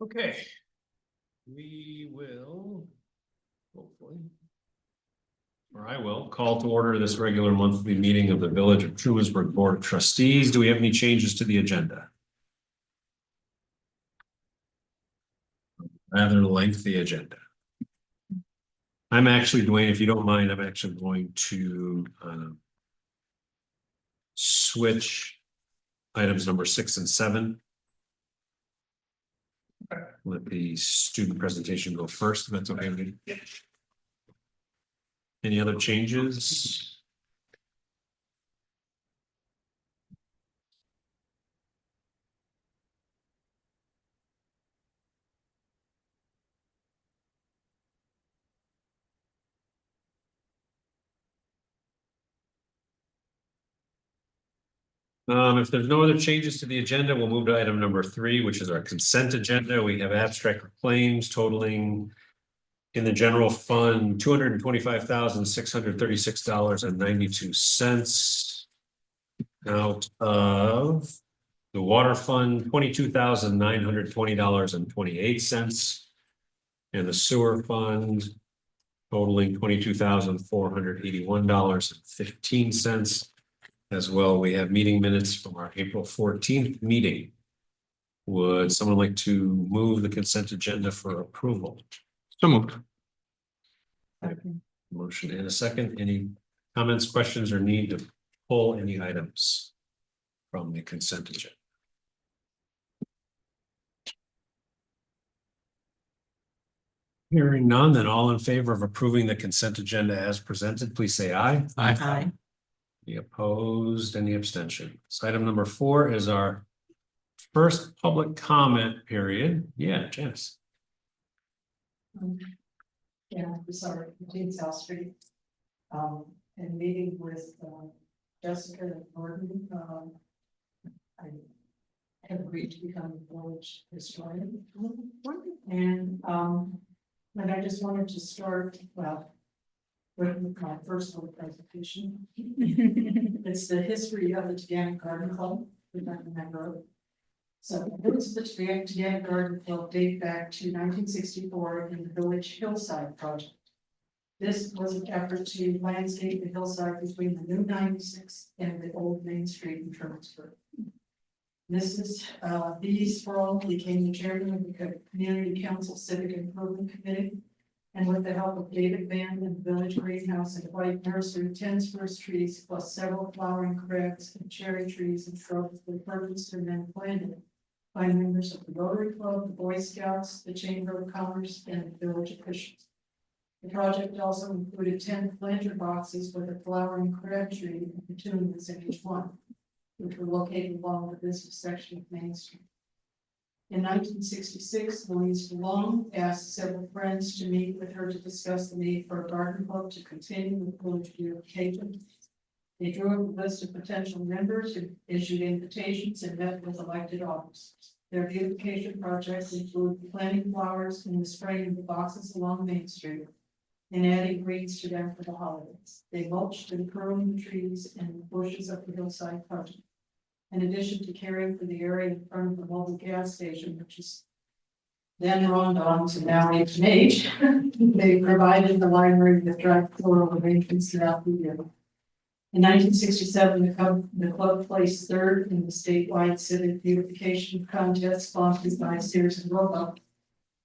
Okay. We will hopefully, or I will call to order this regular monthly meeting of the Village of Trumansburg Board of Trustees. Do we have any changes to the agenda? Rather lengthy agenda. I'm actually, Dwayne, if you don't mind, I'm actually going to switch items number 6 and 7. Let the student presentation go first, if that's okay with you. Yeah. Any other changes? If there's no other changes to the agenda, we'll move to item number 3, which is our consent agenda. We have abstract claims totaling in the general fund $225,636.92. Out of the water fund, $22,920.28, and the sewer fund totaling $22,481.15. As well, we have meeting minutes from our April 14th meeting. Would someone like to move the consent agenda for approval? So moved. Motion and a second. Any comments, questions, or need to pull any items from the consent agenda? Hearing none, then all in favor of approving the consent agenda as presented, please say aye. Aye. Any opposed? Any abstentions? Item number 4 is our first public comment period. Yeah, Janice. Yeah, I'm sorry, 15 South Street. And meeting with Jessica and Gordon. I have agreed to become a village historian. And I just wanted to start, well, with my first little presentation. It's the history of the Taganic Garden Club, we got in that road. So the roots of the Taganic Garden Club date back to 1964 in the Village Hillside Project. This was an effort to landscape the hillside between the new 96 and the old Main Street in Trumansburg. Mrs. B. Sproul became the chairman of the Community Council Civic Improvement Committee. And with the help of David Van and the Village Greenhouse and White Nursery, 10 spruce trees plus several flowering crabs and cherry trees and shrubs were purchased and then planted by members of the Rotary Club, the Boy Scouts, the Chamber of Commerce, and the village officials. The project also included 10 planter boxes with a flowering crab tree and petunias in each one, which were located along the business section of Main Street. In 1966, Louise DeLong asked several friends to meet with her to discuss the need for a garden club to continue with village beautification. They drew up a list of potential members and issued invitations and met with elected officers. Their beautification projects include planting flowers in the spring of the boxes along Main Street and adding greens to them for the holidays. They mulched and pruned the trees and the bushes of the hillside project. In addition to caring for the area in front of the mobile gas station, which is then rolled on to now H&H, they provided the library with dry floral arrangements throughout the year. In 1967, the club placed 3rd in the statewide civic beautification contest sponsored by Sears and Roebuck.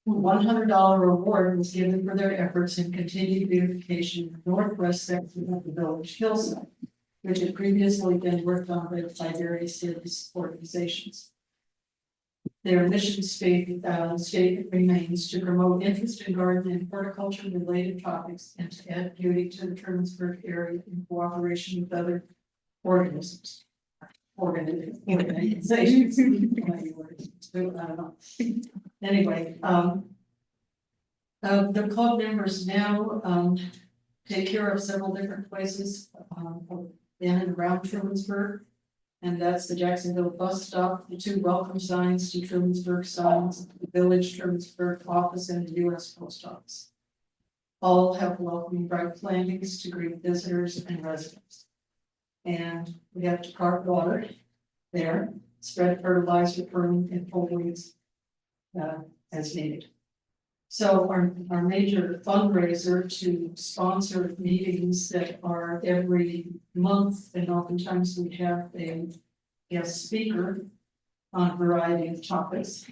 A $100 award was given for their efforts in continued beautification in the northwest section of the village hillside, which had previously been worked on by various civic organizations. Their mission statement remains to promote interest in garden and horticulture related topics and to add beauty to the Trumansburg area in cooperation with other organizations. Anyway, the club members now take care of several different places in and around Trumansburg, and that's the Jacksonville bus stop, the 2 welcome signs to Trumansburg signs, the village Trumansburg office, and the U.S. Post Office. All have welcoming bright plantings to greet visitors and residents. And we have to cart water there, spread fertilizer, prune, and pull weeds as needed. So our major fundraiser to sponsor meetings that are every month, and oftentimes we have a guest speaker on a variety of topics.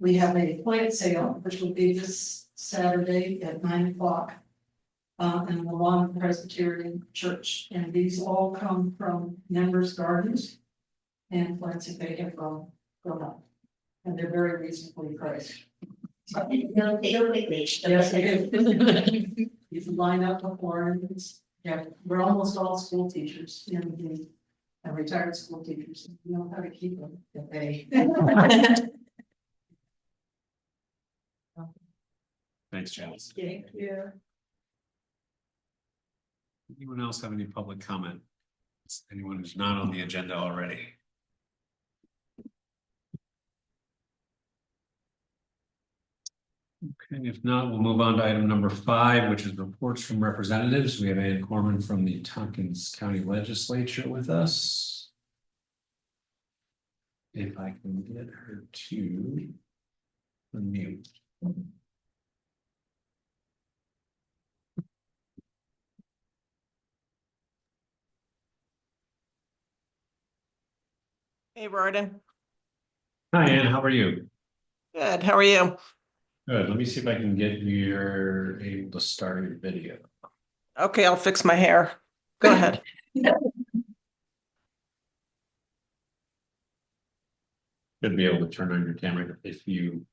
We have a plant sale, which will be this Saturday at 9 o'clock. In the Lawn Presbyterian Church, and these all come from members' gardens and plants that they have grown up, and they're very reasonably priced. Yes, they do. You can line up before, and yeah, we're almost all school teachers, and retired school teachers. You know how to keep them at bay. Thanks, Janice. Thank you. Anyone else have any public comment? Anyone who's not on the agenda already? Okay, if not, we'll move on to item number 5, which is reports from representatives. We have Ann Corman from the Tompkins County Legislature with us. If I can get her to unmute. Hey, Roden. Hi, Ann, how are you? Good. How are you? Good. Let me see if I can get you're able to start your video. Okay, I'll fix my hair. Go ahead. Should be able to turn on your camera if you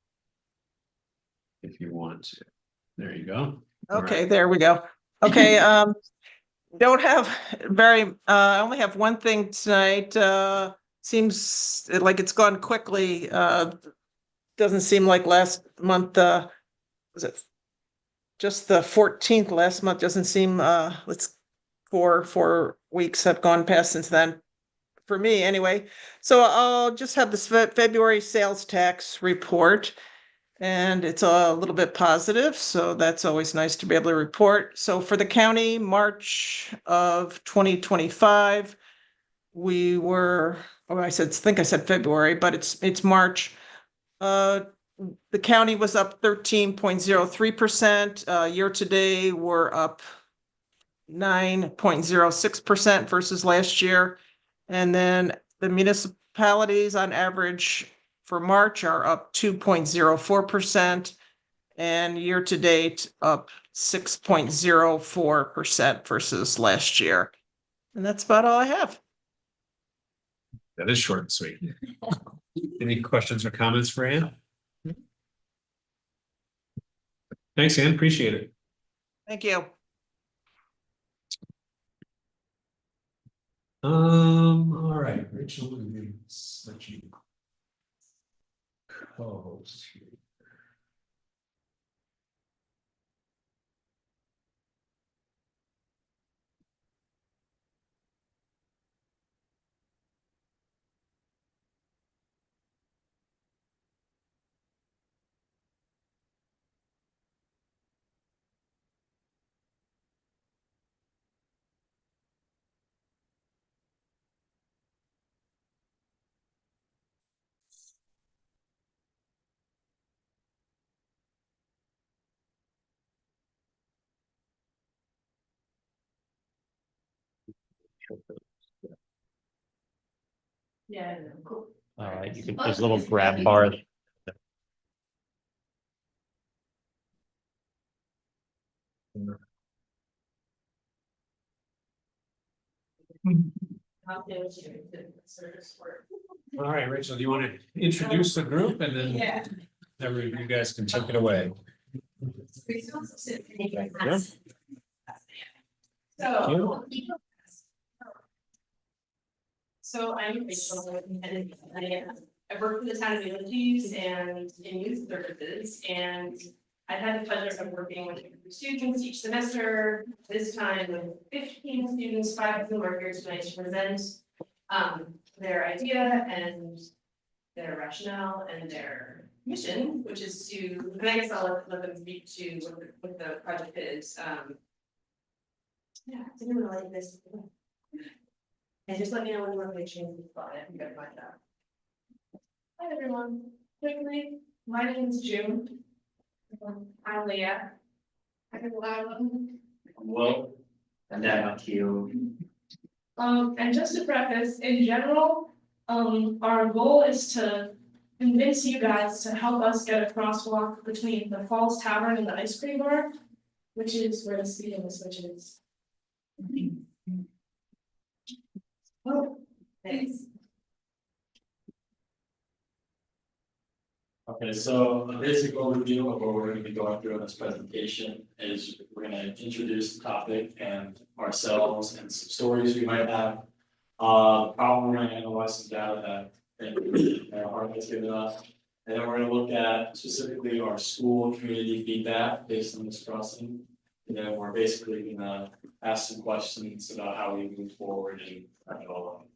want to. There you go. All Okay, right. there we go. Okay, don't have I only have one thing tonight. Seems like it's gone quickly. Doesn't seem like last month, was it just the 14th last month? Doesn't seem, let's 4 weeks have gone past since then. For me anyway. So I'll just have this February sales tax report. And it's a little bit positive, so that's always nice to be able to report. So for the county, March of 2025, we were, oh, I think I said February, but it's March. The county was up 13.03%. Year to date, we're up 9.06% versus last year. And then the municipalities on average for March are up 2.04%, and year to date up 6.04% versus last year. And that's about all I have. That is short and sweet. Any questions or comments for Ann? Thanks, Ann. Appreciate it. Thank you. All right, Rachel, let me let you co-host here. Yeah, cool. You can, there's a little grab bar. All right, Rachel, do you want to introduce the group and then you guys can take it away? Yeah. So I'm Rachel, and I work for the town of Trustees and in youth services, and I've had the pleasure of working with students each semester. This time with 15 students, 5 of them are here tonight to present their idea and their rationale and their mission, which is to, and I guess I'll let them speak to what the project is. Yeah, I didn't really like this. And just let me know when you want to change the spot. You got my job. Hi, everyone. quickly, my name is June. I'm Leah. I can Well. And then up to you. And just to preface, in general, our goal is to convince you guys to help us get a crosswalk between the Falls Tavern and the ice cream bar, which is where the speed limit switch is. Oh, thanks. Okay, so a basic overview of what we're gonna be going through in this presentation is we're gonna introduce the topic and ourselves and some stories we might have. Probably we're gonna analyze some data that Art has given us. And then we're gonna look at specifically our school community feedback based on this crossing. And then we're basically gonna ask some questions about how we move forward and wrap it all up.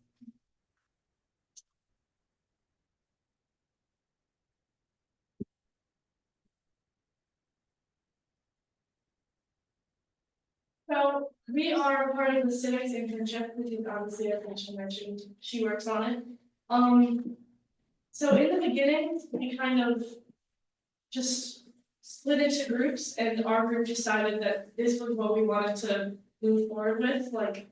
So we are part of the civics internship, which is obviously, as Rachel mentioned, she works on it. So in the beginning, we kind of just split into groups, and our group decided that this was what we wanted to move forward with, like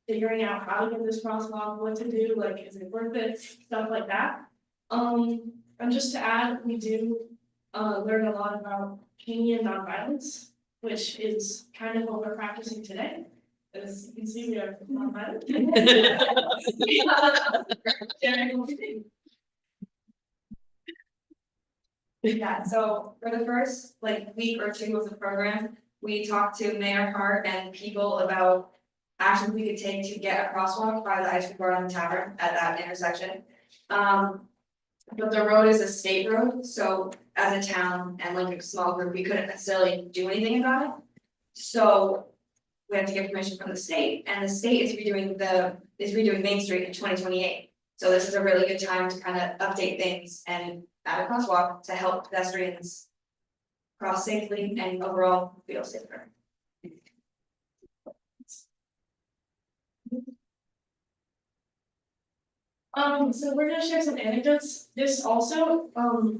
figuring out how to get this crosswalk, what to do, like, is it worth it, stuff like that. And just to add, we do learn a lot about Canadian nonviolence, which is kind of what we're practicing today. As you can see, we are nonviolent. Yeah, so for the first week or two of the program, we talked to Mayor Hart and people about actions we could take to get a crosswalk by the ice cream bar on the tavern at that intersection. But the road is a state road, so as a town and like a small group, we couldn't necessarily do anything about it. So we have to get permission from the state, and the state is redoing Main Street in 2028. So this is a really good time to kind of update things and add a crosswalk to help pedestrians cross safely and overall feel safer. So we're gonna share some anecdotes. This also,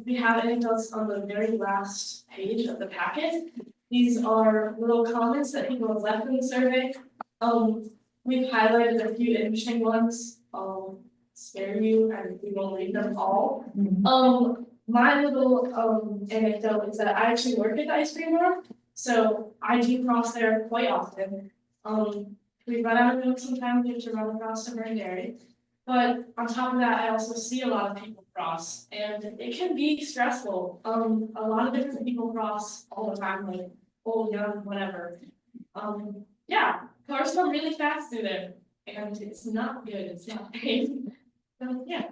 we have anecdotes on the very last page of the packet. These are little comments that people have left in the survey. We've highlighted a few interesting ones. Spare you, and we won't read them all. My little anecdote is that I actually work at the ice cream bar, so I do cross there quite often. We run out of milk sometimes, we have to run across to Burn Dairy. But on top of that, I also see a lot of people cross, and it can be stressful. A lot of different people cross all the time, like old, young, whatever. Yeah, cars go really fast through there, and it's not good, it's not safe. So, yeah.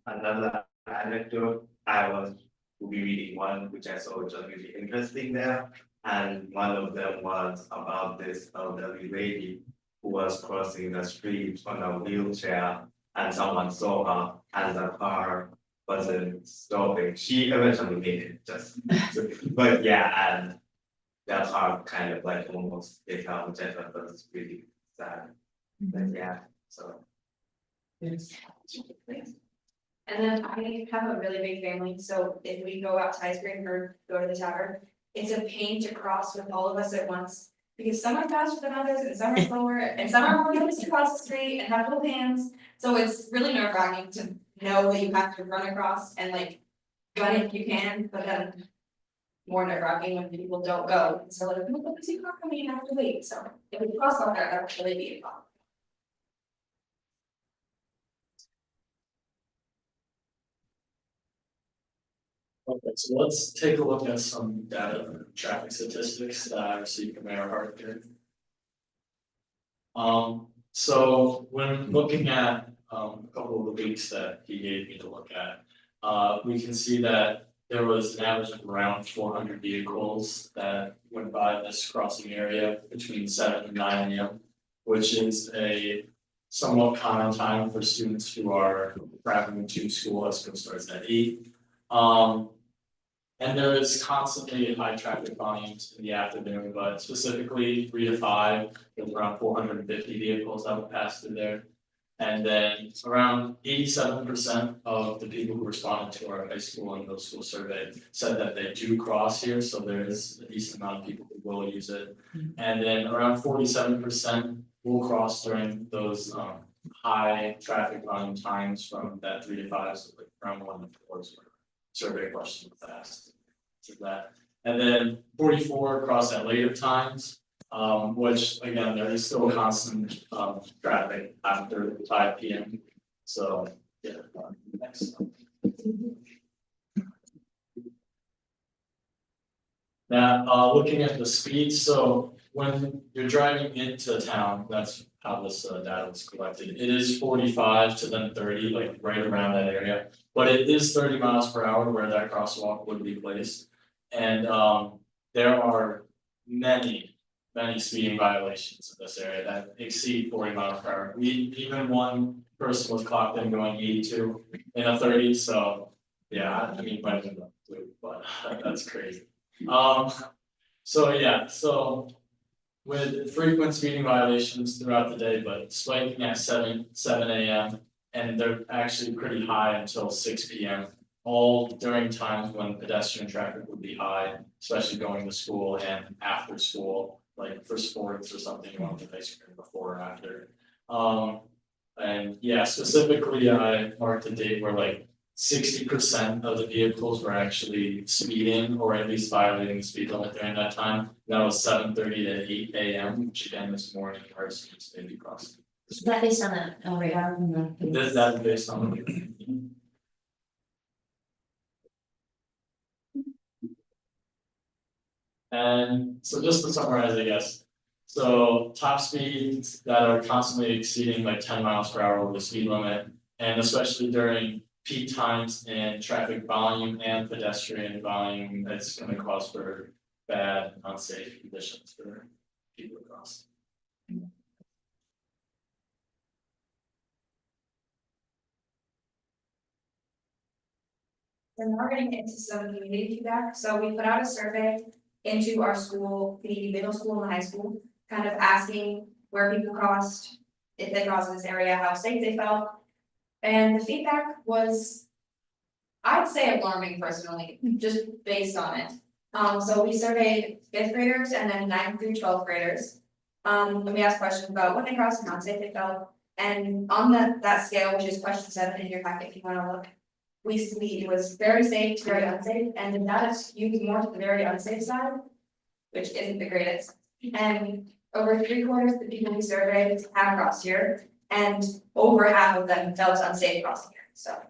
Another anecdote, I was to be reading one which I saw which was really interesting there. And one of them was about this elderly lady who was crossing the street on a wheelchair, and someone saw her and the car wasn't stopping. She eventually made it, just but yeah, and that car kind of like almost hit her, which I thought was really sad. But yeah, so. And then I have a really big family, so if we go out to ice cream or go to the tavern, it's a pain to cross with all of us at once. Because some are faster than others, and some are slower, and some are more nervous to cross the street and have little hands. So it's really nerve-wracking to know that you have to run across and like gun it if you can, but then more nerve-wracking when people don't go. So like, look, there's a car coming, you have to wait. So if we cross like that, that would really be a problem. Okay, so let's take a look at some data and traffic statistics that I received from Mayor Hart here. So when looking at a couple of the weeks that he gave me to look at, we can see that there was an average of around 400 vehicles that went by this crossing area between 7 and 9 AM, which is a somewhat common time for students who are traveling to school. School starts at 8. And there is constantly high traffic volumes in the afternoon, but specifically 3 to 5, there's around 450 vehicles that would pass through there. And then around 87% of the people who responded to our high school and middle school survey said that they do cross here, so there is a decent amount of people who will use it. And then around 47% will cross during those high traffic volume times from that 3 to 5, so like around 1 to 4 is where survey question was asked to that. And then 44 cross at later times. Which again, there is still constant traffic after 5 p.m. So, yeah, next. Now, looking at the speed, so when you're driving into town, that's how this data was collected. It is 45 to then 30, like right around that area. But it is 30 miles per hour where that crosswalk would be placed. And there are many speeding violations in this area that exceed 40 miles per hour. Even one person was clocked in going 82 in a 30, so yeah, I mean, might have been blue, but that's crazy. So yeah, so with frequent speeding violations throughout the day, but spiking at 7 a.m. and they're actually pretty high until 6 p.m. All during times when pedestrian traffic would be high, especially going to school and after school, like for sports or something, you want to ice cream before or after. And yeah, specifically, I marked a date where like 60% of the vehicles were actually speeding or at least violating the speed limit during that time. That was 7:30 to 8 a.m., which again this morning our students may be crossing. Is that based on the radar from the? That's based on the. And so just to summarize, I guess, so top speeds that are constantly exceeding like 10 miles per hour over the speed limit, and especially during peak times in traffic volume and pedestrian volume, it's going to cause for bad, unsafe conditions for people across. And now we're getting into some community feedback, so we put out a survey into our school, the middle school and the high school, kind of asking where people crossed, if they crossed in this area, how safe they felt. And the feedback was, I'd say alarming personally, just based on it. So we surveyed 5th graders and then 9th through 12th graders. And we asked questions about when they crossed and how safe they felt. And on that scale, which is question 7 in your packet, if you wanna look, we see it was very safe to very unsafe, and the data skewed more to the very unsafe side, which isn't the greatest. And over 3/4 of the people we surveyed have crossed here, and over half of them felt unsafe crossing here, so.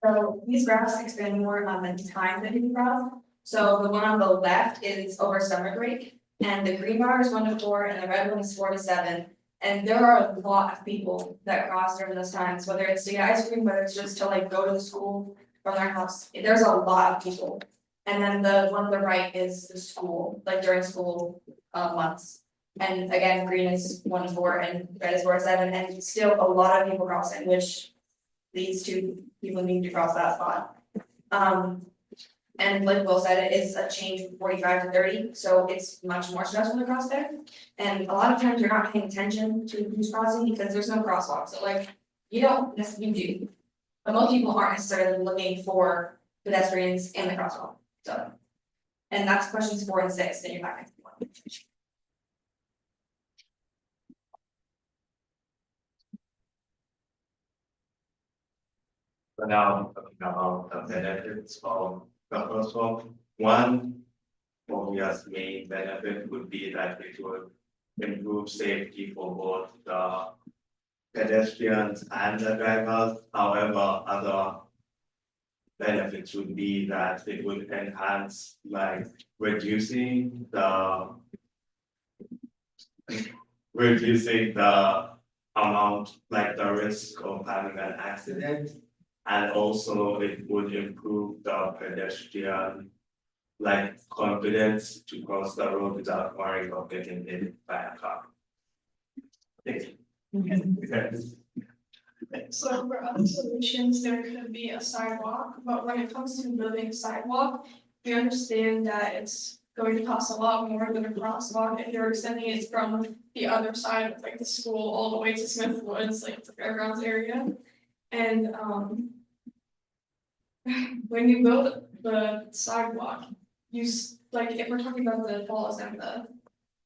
So these graphs expand more on the time that people cross. So the one on the left is over summer break, and the green bar is 1 to 4, and the red one is 4 to 7. And there are a lot of people that cross during those times, whether it's to get ice cream, whether it's just to like go to the school from their house. There's a lot of people. And then the one on the right is the school, like during school months. And again, green is 1 to 4 and red is 4 to 7, and still a lot of people crossing, which leads to people needing to cross that spot. And like Will said, it is a change from 45 to 30, so it's much more stressful to cross there. And a lot of times you're not paying attention to who's crossing because there's no crosswalk, so like, you don't necessarily do. But most people aren't necessarily looking for pedestrians in the crosswalk, so. And that's questions 4 and 6 that you're not going to. So now talking about the benefits of the crosswalk. One obvious main benefit would be that it would improve safety for both the pedestrians and the drivers. However, other benefits would be that it would enhance like reducing the amount, like the risk of having an accident. And also it would improve the pedestrian like confidence to cross the road without worrying of getting hit by a car. Thank you. So for other solutions, there could be a sidewalk, but when it comes to building sidewalk, we understand that it's going to cost a lot more than a crosswalk if you're extending it from the other side of like the school all the way to Smith Woods, like the fairgrounds area. And when you build the sidewalk, like if we're talking about the falls and the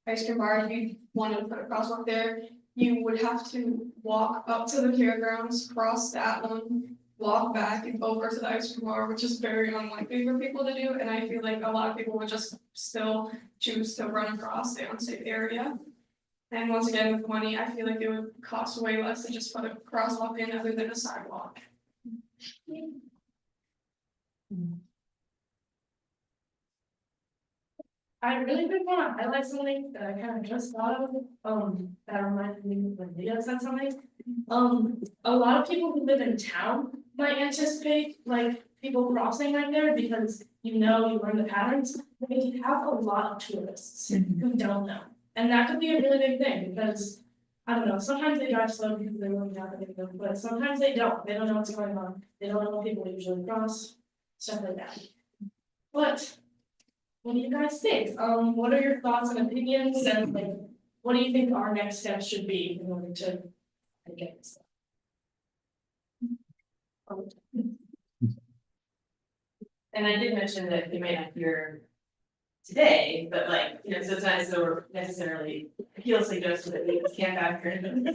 ice cream bar, if you wanted to put a crosswalk there, you would have to walk up to the fairgrounds, cross that one, walk back and over to the ice cream bar, which is very unlikely for people to do, and I feel like a lot of people would just still choose to run across the unsafe area. And once again, with money, I feel like it would cost way less to just put a crosswalk in other than a sidewalk. I really did want to highlight something that I kind of just thought of, that reminded me when Leah said something. A lot of people who live in town might anticipate like people crossing right there because you learn the patterns. But you have a lot of tourists who don't know. And that could be a really big thing because I don't know, sometimes they drive slow because they really have it, but sometimes they don't. They don't know what's going on. They don't know what people usually cross, stuff like that. But what do you guys think? What are your thoughts and opinions, and like, what do you think our next steps should be in order to get this done? And I did mention that they may not hear today, but like, so it's not as though we're necessarily appeal suggested that we camp out here.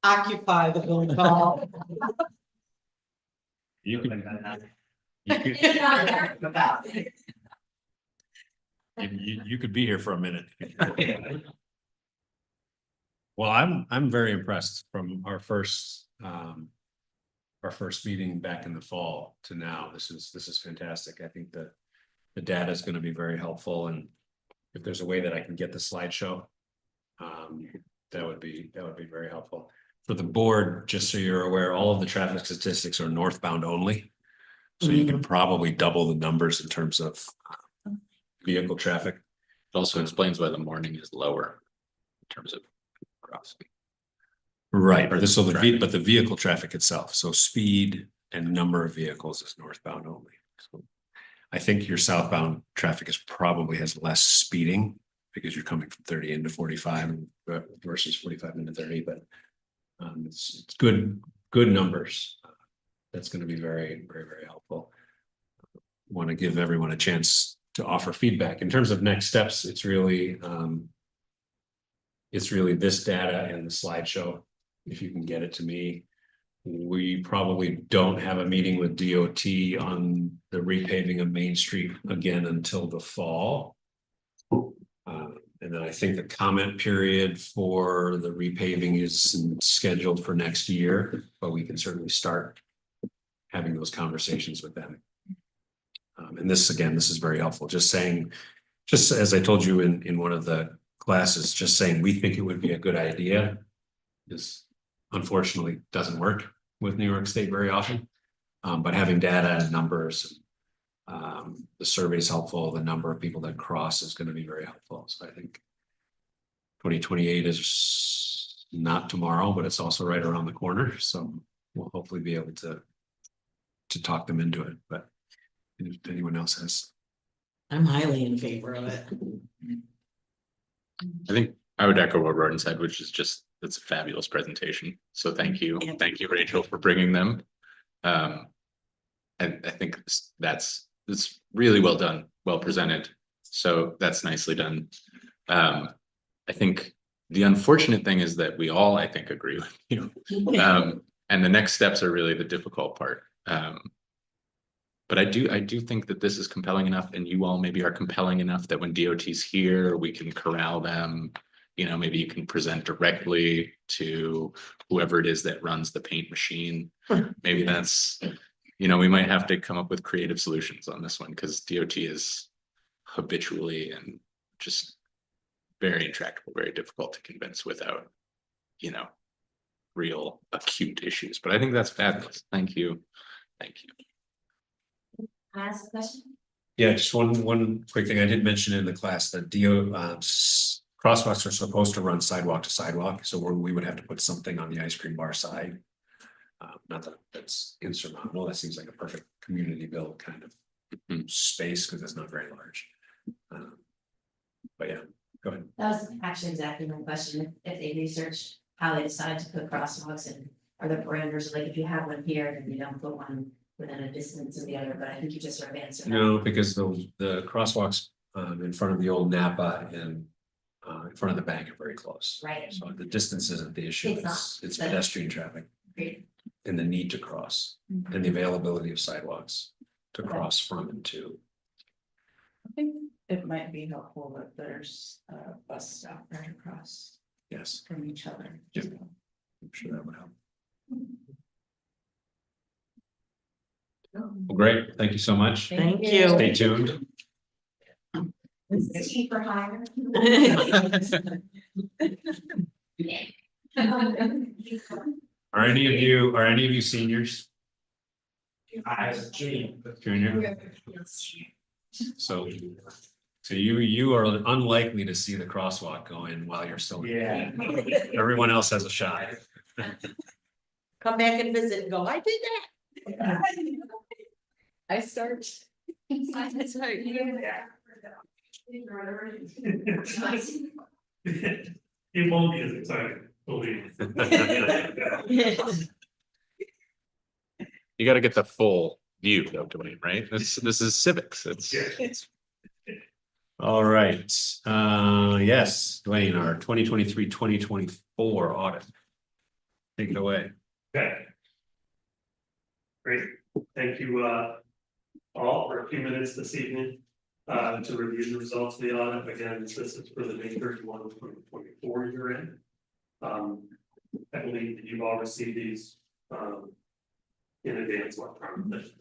Occupy the village hall. You could, you could be here for a minute. Well, I'm very impressed from our first meeting back in the fall to now. This is fantastic. I think that the data is going to be very helpful, and if there's a way that I can get the slideshow, that would be very helpful. For the board, just so you're aware, all of the traffic statistics are northbound only. So you can probably double the numbers in terms of vehicle traffic. It also explains why the morning is lower in terms of crossing. Right, but the vehicle traffic itself, so speed and number of vehicles is northbound only. So I think your southbound traffic probably has less speeding because you're coming from 30 into 45 versus 45 into 30, but it's good numbers. That's going to be very, very, very helpful. Want to give everyone a chance to offer feedback in terms of next steps. It's really this data and the slideshow. If you can get it to me, we probably don't have a meeting with DOT on the repaving of Main Street again until the fall. And then I think the comment period for the repaving is scheduled for next year, but we can certainly start having those conversations with them. And this is very helpful. Just as I told you in one of the classes, just saying we think it would be a good idea is unfortunately doesn't work with New York State very often. But having data and numbers, the survey is helpful. The number of people that cross is going to be very helpful. So I think 2028 is not tomorrow, but it's also right around the corner. So we'll hopefully be able to talk them into it. But if anyone else has, I'm highly in favor of it. I think I would echo what Roden said, which is it's a fabulous presentation. So thank you, Rachel, for bringing them. And I think it's really well done, well presented. So that's nicely done. I think the unfortunate thing is that we all, I think, agree with you. And the next steps are really the difficult part. But I do think that this is compelling enough, and you all maybe are compelling enough that when DOT's here, we can corral them. Maybe you can present directly to whoever it is that runs the paint machine. Maybe that's, we might have to come up with creative solutions on this one because DOT is habitually and just very intractable, very difficult to convince without, real acute issues. But I think that's fabulous. Thank you. Thank you. Can I ask a question? yeah, just one quick thing. I did mention in the class that crosswalks are supposed to run sidewalk to sidewalk. So we would have to put something on the ice cream bar side Not that that's insurmountable, that seems like a perfect community build kind of space, because it's not very large. But yeah, go ahead. That was actually exactly my question, if they researched how they decide to put crosswalks and are there parameters, like if you have one here, then you don't put one within a distance of the other, but I think you just sort of answered. that. No, because the crosswalks in front of the old Napa and in front of the bank are very close. Right. So the distance isn't the issue, It's not, it's but- pedestrian traffic Great. and the need to cross and the availability of sidewalks to cross from and to. I think it might be helpful that there's a bus stop right across Yes, from each other. Yeah. I'm sure that would help. Well, great, thank you so much. Thank you. Stay tuned. This is cheaper hire. Are any of you seniors? Junior? So you are unlikely to see the crosswalk go in while you're still. Yeah. Everyone else has a shot. Come back and visit and go, I did that. I start. That's right. It won't be as exciting, believe You gotta get the full view though, Dwayne, right? This is civics, it's. All right, yes, Dwayne, our 2023-2024 audit. Take it away. Okay. Great, thank you all for a few minutes this evening to review the results of the audit. Again, this is for the May 31, 2024 year end. I believe that you've all received these in advance electronically.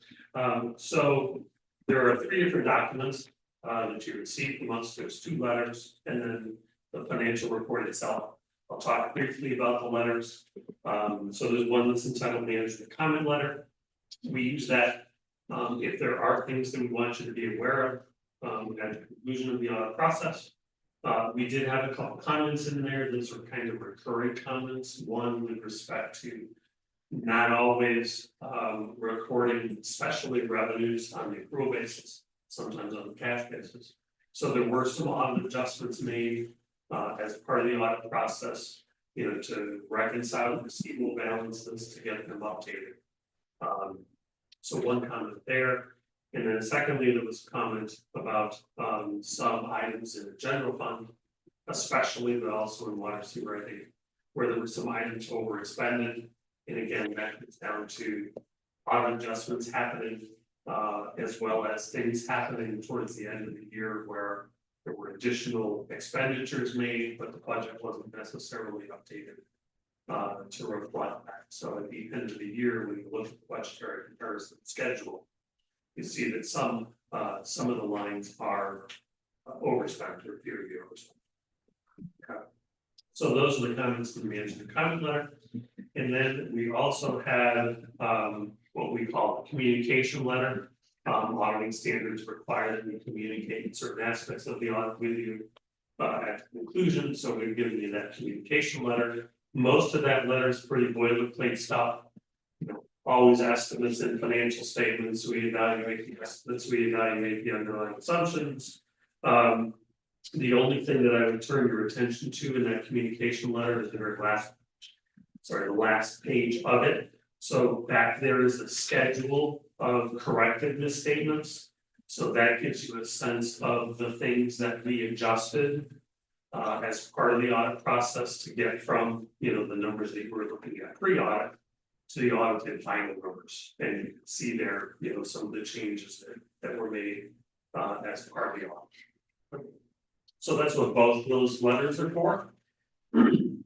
So there are 3 different documents that you received from us. There's 2 letters and then the financial report itself. I'll talk briefly about the letters. So there's one that's entitled management comment letter. We use that if there are things that we want you to be aware of at the conclusion of the audit process. We did have a couple comments in there. Those are kind of recurring comments. One with respect to not always recording, especially revenues on the accrual basis, sometimes on the cash basis. So there were some audit adjustments made as part of the audit process, to reconcile the receivable balances to get them updated. So one comment there. And then secondly, there was a comment about some items in the general fund, especially, but also in water sewer, I think, where there were some items over expended. And again, that comes down to audit adjustments happening, as well as things happening towards the end of the year where there were additional expenditures made, but the budget wasn't necessarily updated to reflect that. So at the end of the year, when you look at the budgetary comparison schedule, you see that some of the lines are overspent or appear to be overspent. Okay. So those are the comments in the management comment letter. And then we also had what we call a communication letter. Auditing standards require that we communicate certain aspects of the audit with you at the conclusion. So we've given you that communication letter. Most of that letter is pretty boilerplate stuff. Always estimates and financial statements. We evaluate the estimates, we evaluate the underlying assumptions. The only thing that I would turn your attention to in that communication letter is the very the last page of it. So back there is a schedule of corrected misstatements. So that gives you a sense of the things that we adjusted as part of the audit process to get from, the numbers that you were looking at pre-audit to the audited final numbers. And you can see there, some of the changes that were made as part of the audit. So that's what both those letters are for. And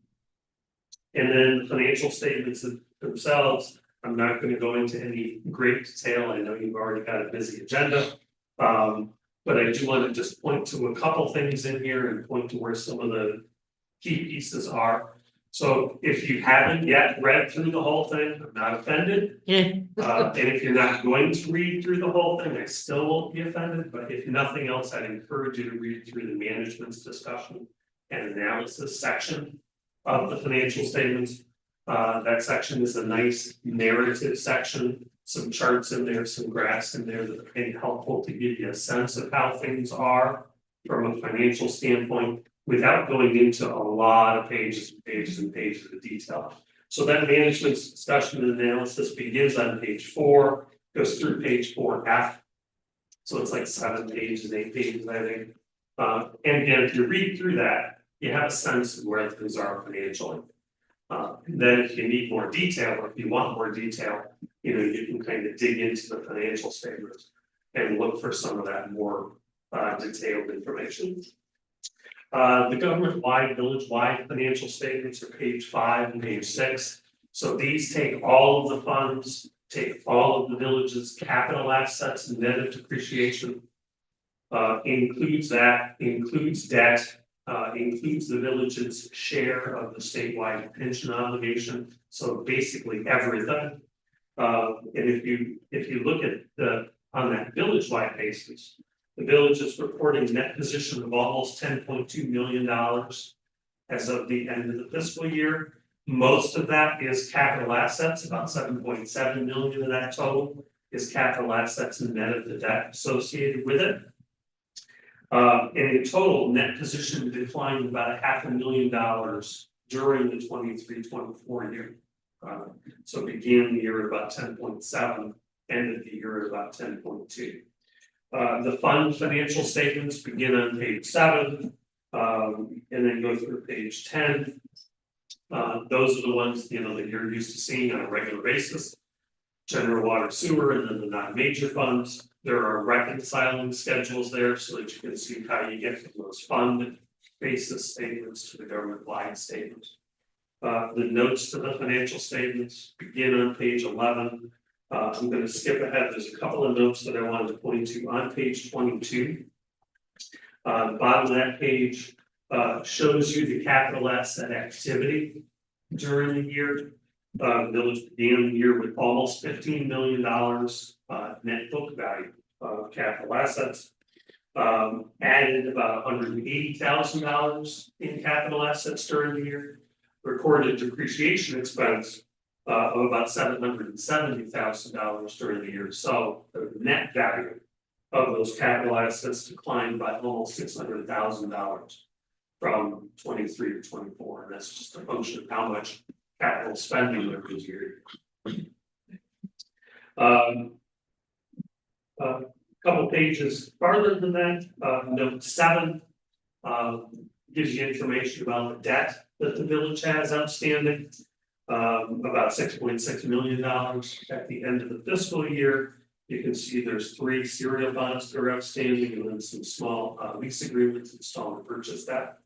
then the financial statements themselves, I'm not going to go into any great detail. I know you've already got a busy agenda. But I do want to just point to a couple things in here and point to where some of the key pieces are. So if you haven't yet read through the whole thing, I'm not offended. And if you're not going to read through the whole thing, I still won't be offended. But if nothing else, I'd encourage you to read through the management's discussion and analysis section of the financial statements. That section is a nice narrative section, some charts in there, some graphs in there that are kind of helpful to give you a sense of how things are from a financial standpoint, without going into a lot of pages and pages and pages of detail. So that management discussion and analysis begins on page 4, goes through page 4F. So it's like 7 pages, 8 pages, I think. And again, if you read through that, you have a sense of where things are financially. And then if you need more detail, or if you want more detail, you know, you can kind of dig into the financial statements and look for some of that more detailed information. The government-wide, village-wide financial statements are page 5 and page 6. So these take all of the funds, take all of the village's capital assets and net of depreciation. Includes debt, includes the village's share of the statewide pension obligation. So basically everything. And if you look at on that village-wide basis, the village is reporting net position of almost $10.2 million as of the end of the fiscal year. Most of that is capital assets, about 7.7 million of that total is capital assets and net of the debt associated with it. And in total, net position declined about $500,000 during the 23-24 year. So began the year at about 10.7, ended the year at about 10.2. The fund financial statements begin on page 7, and then go through page 10. Those are the ones, you know, that you're used to seeing on a regular basis. General water sewer, and then the non-major funds. There are reconciling schedules there so that you can see how you get from those fund basis statements to the government-wide statements. The notes to the financial statements begin on page 11. I'm going to skip ahead. There's a couple of notes that I wanted to point to on page 22. The bottom of that page shows you the capital asset activity during the year. The village began the year with almost $15 million net book value of capital assets. Added about $180,000 in capital assets during the year. Recorded depreciation expense of about $770,000 during the year. So the net value of those capital assets declined by almost $600,000 from 23 to 24, and that's just a function of how much capital spending there was year. Couple pages farther than that, note 7 gives you information about the debt that the village has outstanding. About $6.6 million at the end of the fiscal year. You can see there's 3 serial bonds that are outstanding, and then some small lease agreements installed to purchase that.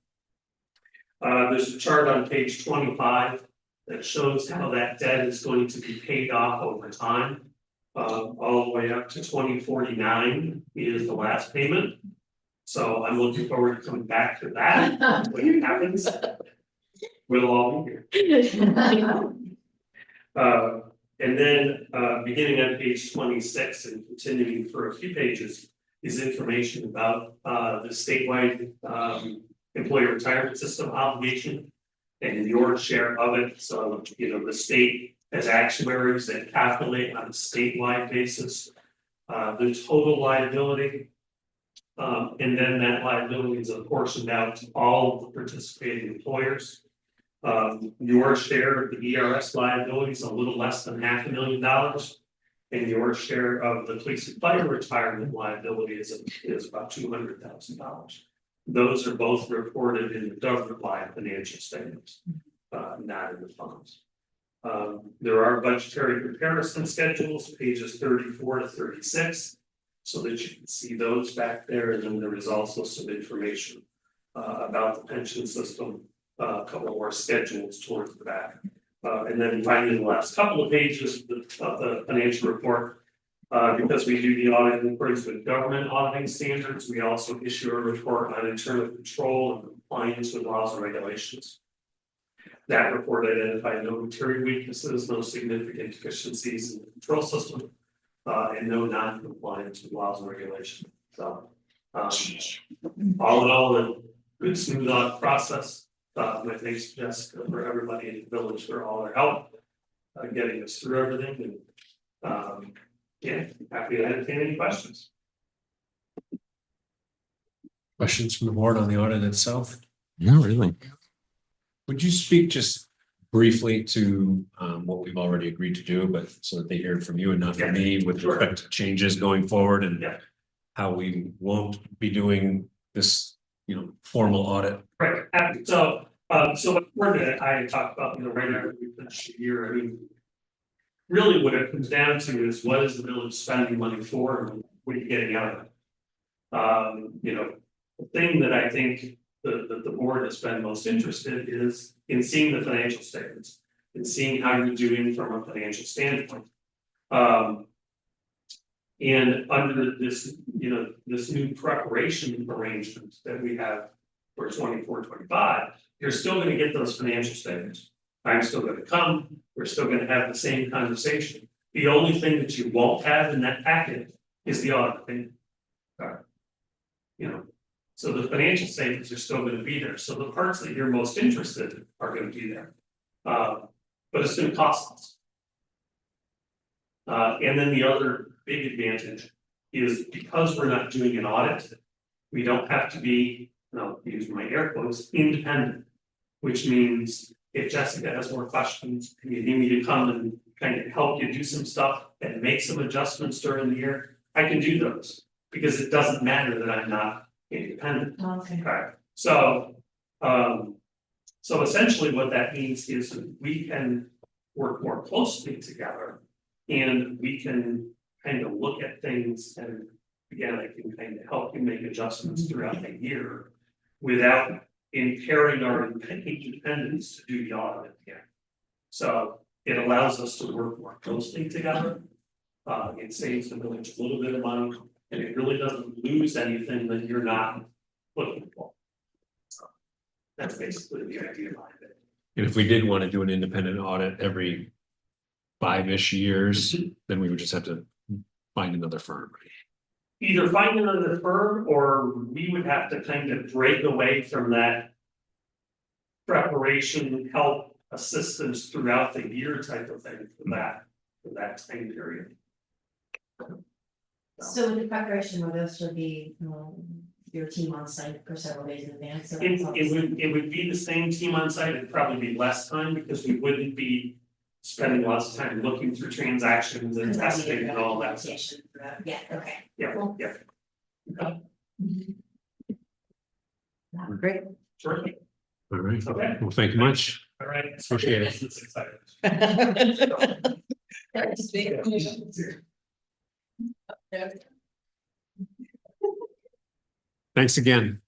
There's a chart on page 25 that shows how that debt is going to be paid off over time. All the way up to 2049 is the last payment. So I'm looking forward to coming back to that when it happens. We'll all be here. And then beginning on page 26 and continuing for a few pages is information about the statewide employee retirement system obligation and your share of it. So, you know, the state has actuaries that calculate on a statewide basis the total liability. And then that liability is apportioned out to all of the participating employers. Your share of the ERS liability is a little less than $500,000, and your share of the police and fire retirement liability is about $200,000. Those are both reported in the government-wide financial statements, not in the funds. There are budgetary comparison schedules, pages 34 to 36, so that you can see those back there, and then there is also some information about the pension system. A couple more schedules towards the back. And then finally, the last couple of pages of the financial report, because we do the audit in accordance with government auditing standards, we also issue a report on internal control and compliance with laws and regulations. That report identified no material weaknesses, no significant deficiencies in the control system, and no non-compliance with laws and regulations. So, all in all, a good smooth audit process. my thanks to Jessica for everybody in the village for all their help. Getting us through everything and, yeah, happy to entertain any questions. Questions from the board on the audit itself? No, really. Would you speak just briefly to what we've already agreed to do, but so that they hear it from you and not from me with Sure. respect to changes going forward and Yeah. how we won't be doing this, formal audit? Right, so what we're gonna, I talked about, right after we finish the year, I mean. Really what it comes down to is what is the village spending money for and what are you getting out of it? The thing that I think the board has been most interested is in seeing the financial statements. And seeing how you're doing from a financial standpoint. And under this, this new preparation arrangement that we have for 24-25, you're still gonna get those financial statements. I'm still gonna come, we're still gonna have the same conversation. The only thing that you won't have in that packet is the audit opinion. So the financial statements are still gonna be there, so the parts that you're most interested in are gonna be there. But it's gonna cost us. And then the other big advantage is because we're not doing an audit, we don't have to be, and I'll use my air quotes, independent. Which means if Jessica has more questions, and you need me to come and kind of help you do some stuff and make some adjustments during the year, I can do those. Because it doesn't matter that I'm not independent. Okay. Okay, so essentially what that means is we can work more closely together. And we can kind of look at things and again, I can kind of help you make adjustments throughout the year. Without impairing our independence to do the audit again. So it allows us to work more closely together. It saves the village a little bit of money and it really doesn't lose anything that you're not looking for. So that's basically the idea behind it. And if we did want to do an independent audit every 5-ish years, then we would just have to find another firm. Either find another firm or we would have to kind of break away from that. Preparation, help, assistance throughout the year type of thing for that time period. So with the preparation, will this would be your team on site for several days in advance? So It would be the same team on site, it'd probably be less time because we wouldn't be spending lots of time looking through transactions and testing and all that stuff. Yeah, okay. Yeah, Cool. yeah. Great. Terrific. All right. Okay. Well, thank you much. All right. Appreciate it. It's exciting. Thanks again.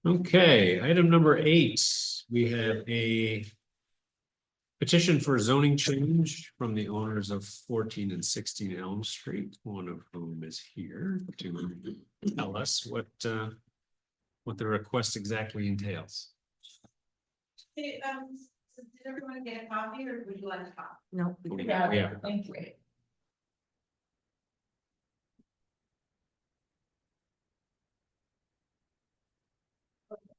Okay, item number 8, we have a petition for zoning change from the owners of 14 and 16 Elm Street, one of whom is here to tell us what the request exactly entails. Did everyone get a copy or would you like a copy? No. Yeah. Thank you.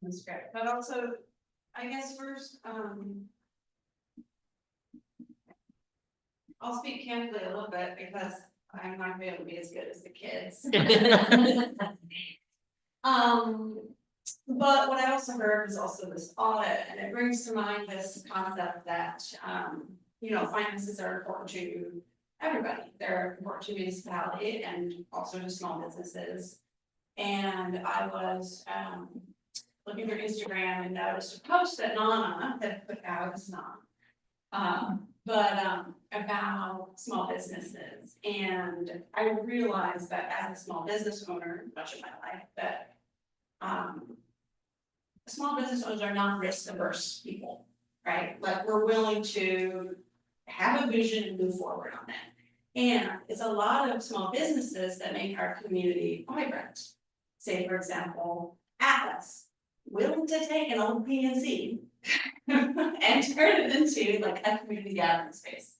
That's great, but also, I guess first, I'll speak candidly a little bit because I'm not gonna be able to be as good as the kids. But what I also heard was also this audit, and it brings to mind this concept that, finances are important to everybody. They're important to municipality and also to small businesses. And I was, looking through Instagram and noticed a post that Nana had put out, it's not. About small businesses, and I realized that as a small business owner, much of my life, that small business owners are not risk averse people, right? Like we're willing to have a vision and move forward on that. And it's a lot of small businesses that make our community vibrant. Say, for example, Atlas, willing to take an old PNC and turn it into like a community gathering space.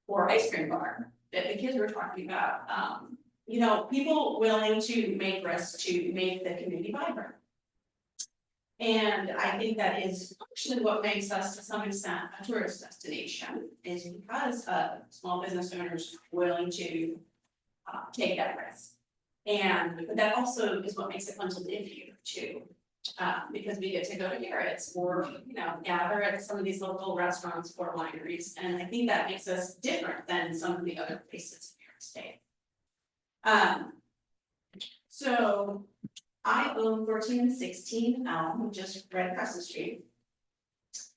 Or ice cream bar that the kids were talking about, you know, people willing to make risks to make the community vibrant. And I think that is actually what makes us to some extent a tourist destination, is because of small business owners willing to take that risk. And that also is what makes it fun to live here too. Because we get to go to Garrett's or, you know, gather at some of these local restaurants or wineries, and I think that makes us different than some of the other places in New York State. So I own 14 and 16 Elm, just right across the street.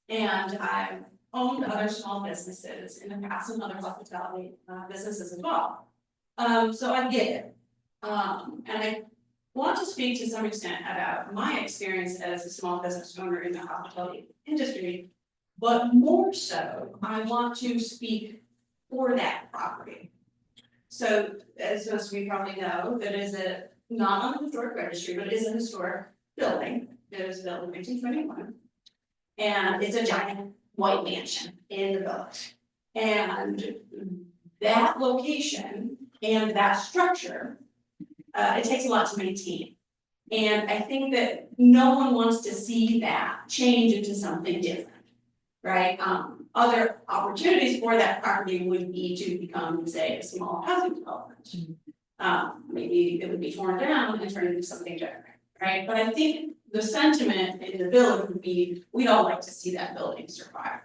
And I've owned other small businesses in the past and other hospitality businesses as well. So I get it. And I want to speak to some extent about my experience as a small business owner in the hospitality industry. But more so, I want to speak for that property. So as most of you probably know, that is not on the historic registry, but it is a historic building. It was built in 1921. And it's a giant white mansion in the village. And that location and that structure, it takes a lot to maintain. And I think that no one wants to see that change into something different, right? Other opportunities for that property would be to become, say, a small housing development. Maybe it would be torn down and turned into something different, right? But I think the sentiment in the village would be, we'd all like to see that building survive.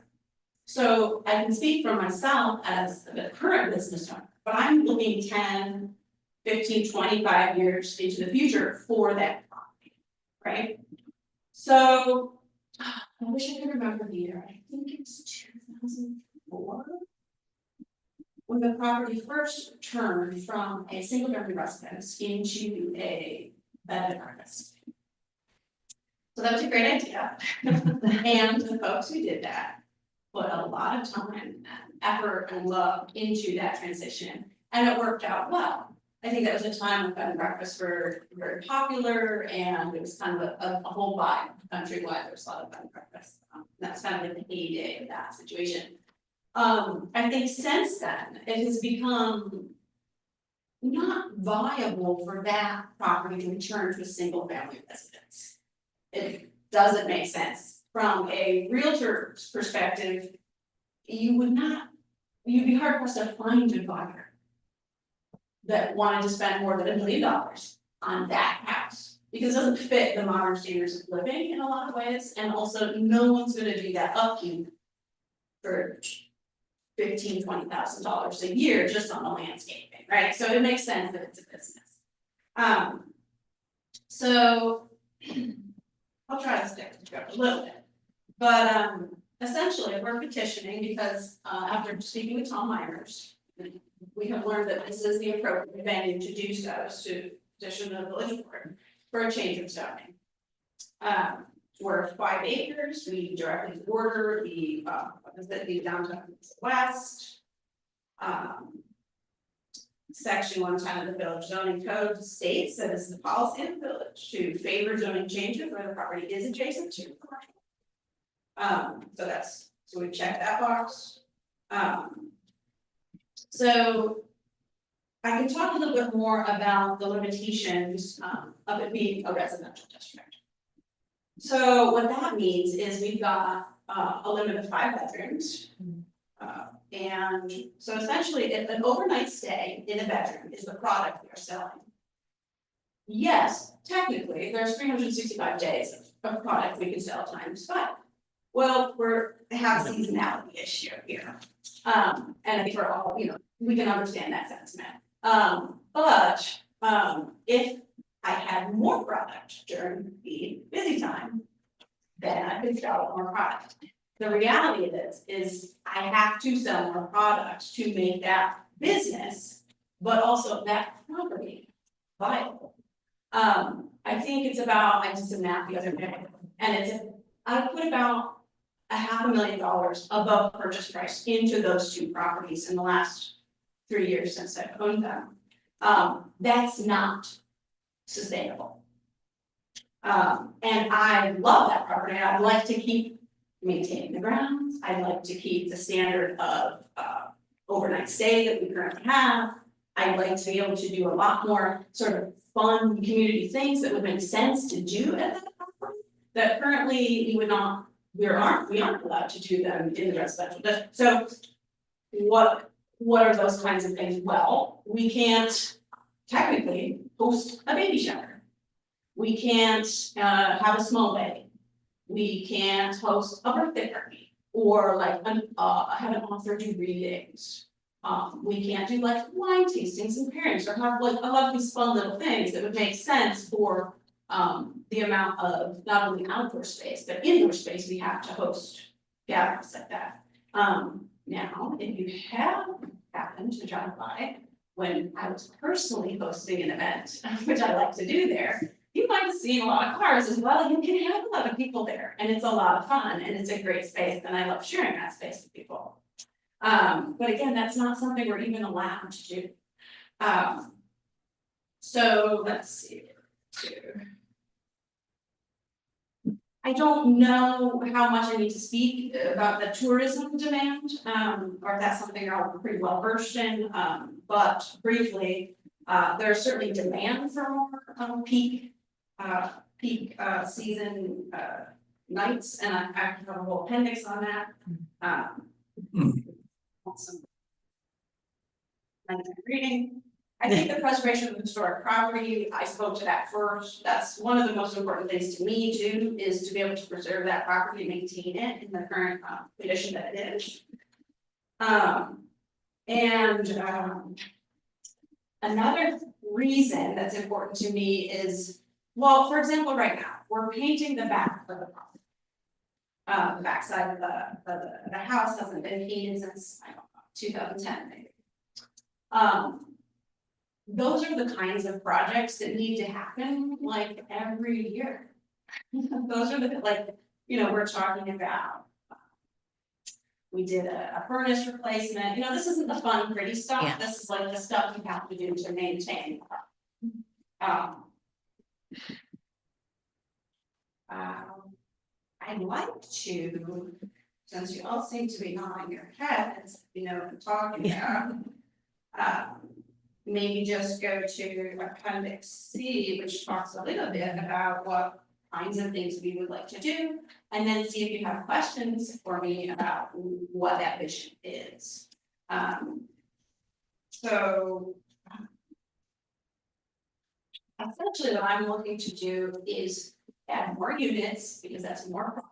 So I can speak for myself as the current business owner, but I'm looking 10, 15, 25 years into the future for that property, right? So I wish I could remember the year. I think it's 2004. When the property first turned from a single family residence into a bed and breakfast. So that was a great idea. And the folks who did that put a lot of time and effort and love into that transition, and it worked out well. I think that was a time when bed and breakfasts were very popular, and it was kind of a whole vibe countrywide. There was a lot of bed and breakfasts. That's kind of like the heyday of that situation. I think since then, it has become not viable for that property to return to a single family residence. It doesn't make sense. From a realtor's perspective, you'd be hard pressed to find a buyer that wanted to spend more than $1 million on that house, because it doesn't fit the modern standards of living in a lot of ways, and also no one's gonna do that upkeep for $15,000, $20,000 a year just on the landscaping, right? So it makes sense that it's a business. So I'll try to stick to the script a little bit, but essentially we're petitioning because after speaking with Tom Myers, we have learned that this is the appropriate venue to do so, is to petition the village board for a change of zoning. We're 5 acres, we directly border the downtown west. Section 110 of the village zoning code states that it's the policy of the village to favor zoning changes where the property is adjacent to commercial. So we check that box. So I can talk a little bit more about the limitations of it being a residential district. So what that means is we've got a limit of 5 bedrooms. And so essentially, if an overnight stay in a bedroom is the product we are selling. Yes, technically, there's 365 days of product we can sell times 5. Well, we have a seasonality issue here. And I think we're all, we can understand that sentiment. But if I had more product during the busy time, then I could sell more product. The reality of this is I have to sell more product to make that business, but also that property viable. I think it's about, I did some math the other day, and I put about $500,000 above purchase price into those 2 properties in the last 3 years since I've owned them. That's not sustainable. And I love that property. I'd like to keep maintaining the grounds. I'd like to keep the standard of overnight stay that we currently have. I'd like to be able to do a lot more sort of fun community things that would make sense to do at that property. That currently we would not, we aren't allowed to do them in the residential district, so. What are those kinds of things? Well, we can't technically host a baby shower. We can't have a small wedding. We can't host a birthday party or like have an author do readings. We can't do like wine tastings and pairings or have like a lot of these fun little things that would make sense for the amount of not only outdoor space, but indoor space we have to host gatherings like that. Now, if you have happened to drive by when I was personally hosting an event, which I like to do there, you might have seen a lot of cars as well. You can have a lot of people there and it's a lot of fun and it's a great space and I love sharing that space with people. But again, that's not something we're even allowed to do. So let's see. I don't know how much I need to speak about the tourism demand, or if that's something you're all pretty well versed in, but briefly, there's certainly demand for more peak season nights, and I have a whole appendix on that. Awesome. Reading. I think the preservation of historic property, I spoke to that first. That's one of the most important things to me too, is to be able to preserve that property, maintain it in the current condition that it is. Another reason that's important to me is, well, for example, right now, we're painting the back of the property. The backside of the house hasn't been painted since, I don't know, 2010 maybe. Those are the kinds of projects that need to happen like every year. Those are the, like, you know, we're talking about. We did a furnace replacement, you know, this isn't the fun, pretty stuff, Yeah. This is like the stuff you have to do to maintain. I'd like to, since you all seem to be nodding your heads, you know what I'm talking about. Maybe just go to appendix C, which talks a little bit about what kinds of things we would like to do, and then see if you have questions for me about what that vision is. So essentially what I'm looking to do is add more units, because that's more product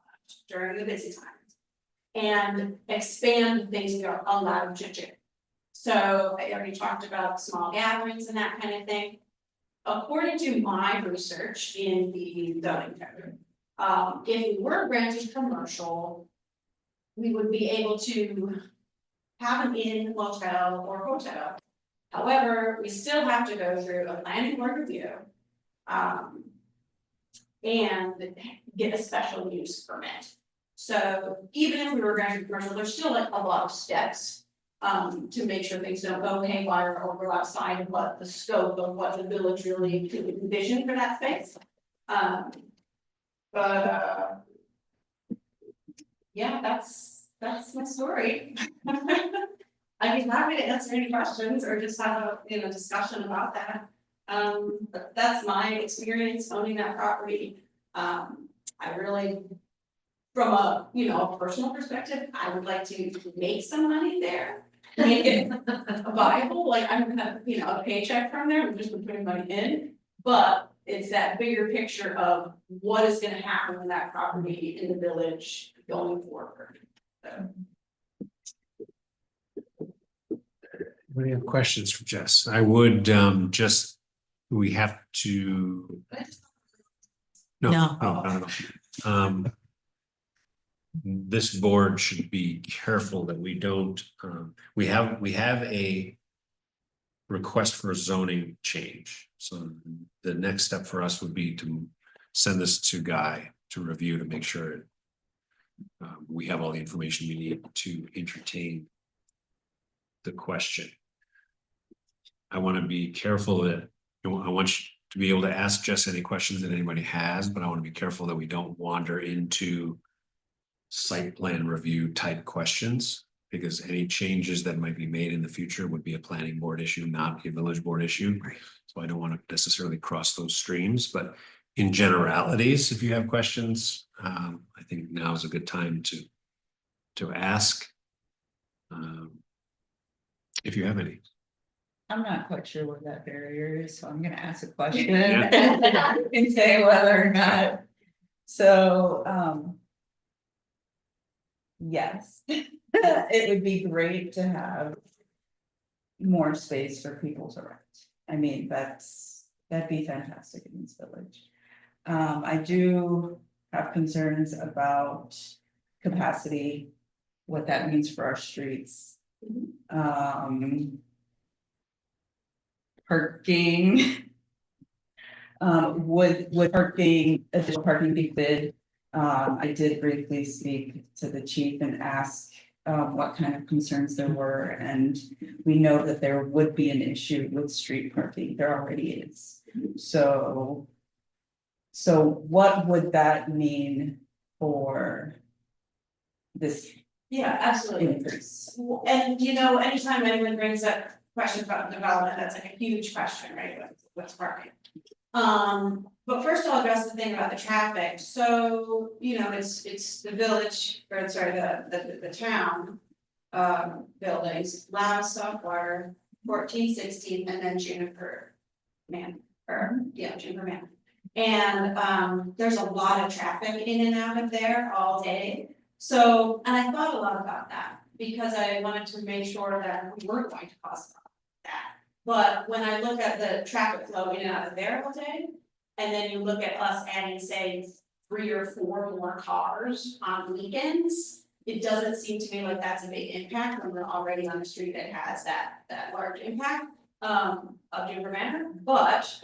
during the busy times, and expand the things we are allowed to do. So I already talked about small gatherings and that kind of thing. According to my research in the zoning code, if we were granted commercial, we would be able to have an inn, motel, or hotel. However, we still have to go through a planning board review and get a special use permit. So even if we were granted commercial, there's still like a lot of steps to make sure things don't go haywire or go outside of what the scope of what the village really could envision for that space. Yeah, that's my story. I'd be happy to answer any questions or just have a discussion about that. But that's my experience owning that property. I really, from a a personal perspective, I would like to make some money there. Make it viable, like I'm gonna have, a paycheck from there, I'm just putting money in, but it's that bigger picture of what is gonna happen with that property in the village going forward. So. Anybody have questions for Jess? I would we have to. No. This board should be careful that we don't, we have a request for a zoning change. So the next step for us would be to send this to Guy to review to make sure we have all the information we need to entertain the question. I want to be careful that I want you to be able to ask Jess any questions that anybody has, but I want to be careful that we don't wander into site plan review type questions. Because any changes that might be made in the future would be a planning board issue, not a village board issue. So I don't want to necessarily cross those streams, but in generalities, if you have questions, I think now is a good time to ask. If you have any. I'm not quite sure what that barrier is, so I'm gonna ask a question Yeah. and say whether or not. So, yes, it would be great to have more space for people to rent. I mean, that'd be fantastic in this village. I do have concerns about capacity, what that means for our streets. Parking. Would parking, additional parking be good? I did briefly speak to the chief and ask what kind of concerns there were, and we know that there would be an issue with street parking, there already is. So what would that mean for this Yeah, absolutely. increase? And you know, anytime anyone brings up questions about development, that's like a huge question, right, what's parking? But first I'll address the thing about the traffic, so, you know, it's the village, or sorry, the town. Buildings, Loud, Softwater, 14, 16, and then Juniper Juniper Man. And there's a lot of traffic in and out of there all day. So, and I thought a lot about that because I wanted to make sure that we weren't going to cause that. But when I look at the traffic flow in and out of there all day, and then you look at us adding, say, 3 or 4 more cars on weekends, it doesn't seem to me like that's a big impact when we're already on a street that has that large impact of Juniper Manor. But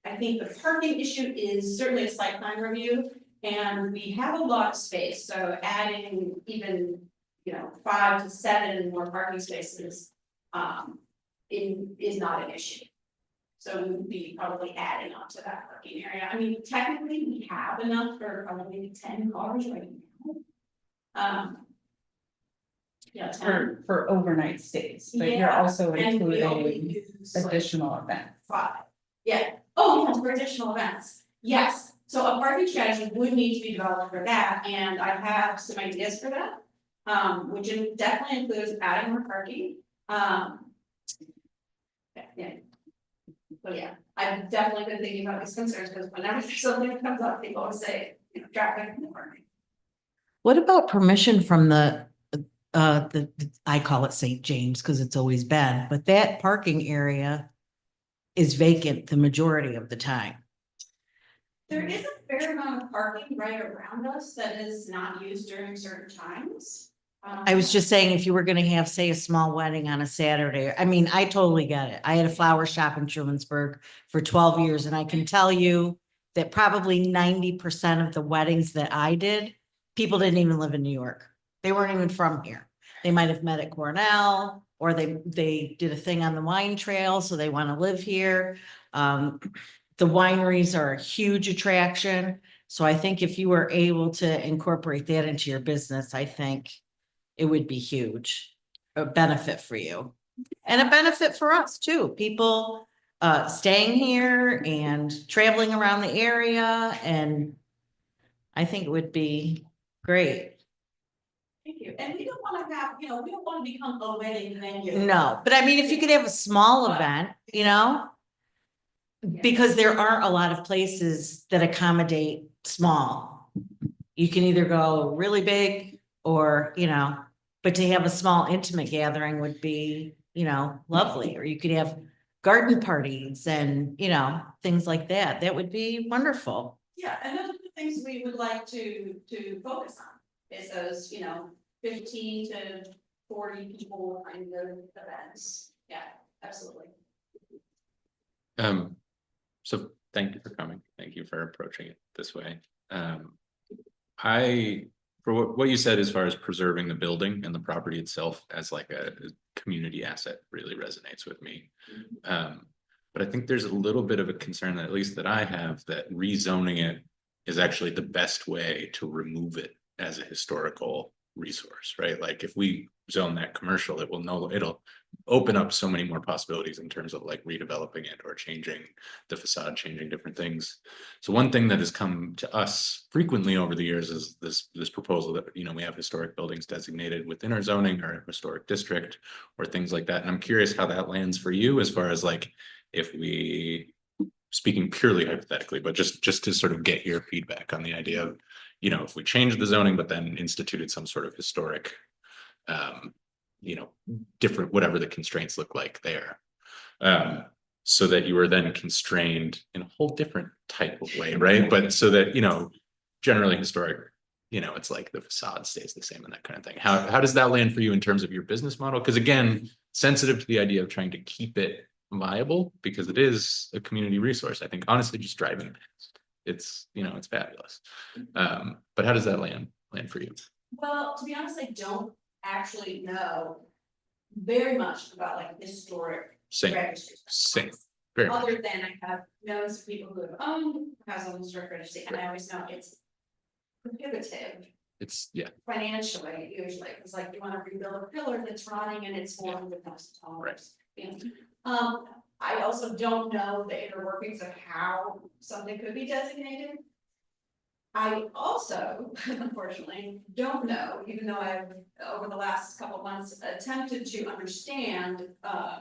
I think the parking issue is certainly a site plan review, and we have a lot of space, so adding even, you know, 5 to 7 more parking spaces is not an issue. So we would be probably adding on to that parking area. I mean, technically, we have enough for probably 10 cars right now. Yeah, 10. For overnight stays, but you're Yeah, also and we only including use like additional events. 5. Yeah, oh, yeah, for additional events, yes. So a parking strategy would need to be developed for that, and I have some ideas for that. Which definitely includes adding more parking. Yeah. But yeah, I've definitely been thinking about these concerns, because whenever there's something that comes up, people always say, you know, traffic and parking. What about permission from the, I call it St. James because it's always been, but that parking area is vacant the majority of the time. There is a fair amount of parking right around us that is not used during certain times. I was just saying, if you were gonna have, say, a small wedding on a Saturday, I mean, I totally get it. I had a flower shop in Trumansburg for 12 years, and I can tell you that probably 90% of the weddings that I did, people didn't even live in New York. They weren't even from here. They might have met at Cornell, or they did a thing on the wine trail, so they want to live here. The wineries are a huge attraction. So I think if you were able to incorporate that into your business, I think it would be huge, a benefit for you. And a benefit for us too. People staying here and traveling around the area, and I think it would be great. Thank you, and we don't wanna have, you know, we don't wanna become a wedding venue. No, but I mean, if you could have a small event, you know? Because there aren't a lot of places that accommodate small. You can either go really big or, you know, but to have a small intimate gathering would be, you know, lovely. Or you could have garden parties and, you know, things like that. That would be wonderful. Yeah, and those are the things we would like to focus on, is those, you know, 15 to 40 people kind of events. Yeah, absolutely. So thank you for coming. Thank you for approaching it this way. For what you said as far as preserving the building and the property itself as like a community asset really resonates with me. But I think there's a little bit of a concern, that at least that I have, that rezoning it is actually the best way to remove it as a historical resource, right? Like if we zone that commercial, it'll open up so many more possibilities in terms of like redeveloping it or changing the facade, changing different things. So one thing that has come to us frequently over the years is this proposal that, you know, we have historic buildings designated within our zoning or a historic district or things like that. And I'm curious how that lands for you as far as like, if we, speaking purely hypothetically, but just to sort of get your feedback on the idea of, you know, if we changed the zoning, but then instituted some sort of historic, you know, different, whatever the constraints look like there. So that you were then constrained in a whole different type of way, right? But so that, you know, generally historic, you know, it's like the facade stays the same and that kind of thing. How does that land for you in terms of your business model? Because again, sensitive to the idea of trying to keep it viable because it is a community resource. I think honestly, just driving past, it's, you know, it's fabulous. But how does that land for you? Well, to be honest, I don't actually know very much about like historic Same. registries. Same. Very much. Other than I have known some people who have owned houses on historic registry, and I always know it's prohibitive It's, yeah. financially, usually. It's like you want to rebuild a pillar that's rotting and it's $400,000. I also don't know the inner workings of how something could be designated. I also, unfortunately, don't know, even though I've, over the last couple of months, attempted to understand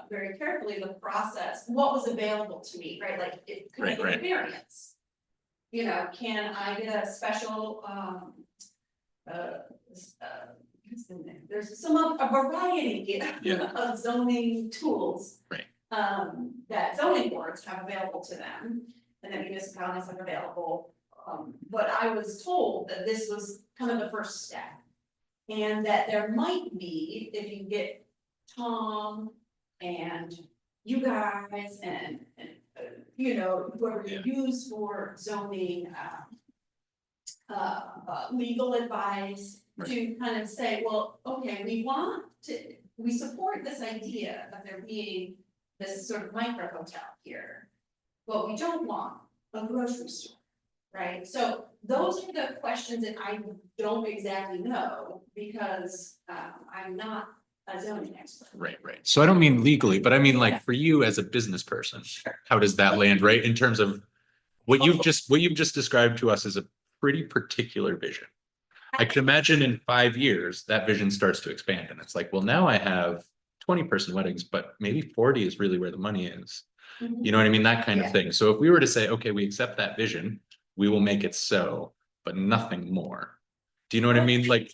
very carefully the process, what was available to me, right? Like, could I get a variance? You know, can I get a special, there's a variety of zoning tools. Right. That zoning boards have available to them, and that municipalities have available. But I was told that this was kind of the first step. And that there might be, if you get Tom and you guys and you know, whoever you use for zoning, legal advice, to kind of say, well, okay, we support this idea of there being this sort of micro hotel here, but we don't want a grocery store, right? So those are the questions that I don't exactly know because I'm not a zoning expert. Right. So I don't mean legally, but I mean like for you as a business person, how does that land, right? In terms of what you've just described to us as a pretty particular vision. I could imagine in 5 years, that vision starts to expand and it's like, well, now I have 20-person weddings, but maybe 40 is really where the money is. You know what I mean? That kind of thing. So if we were to say, okay, we accept that vision, we will make it so, but nothing more. Do you know what I mean? Like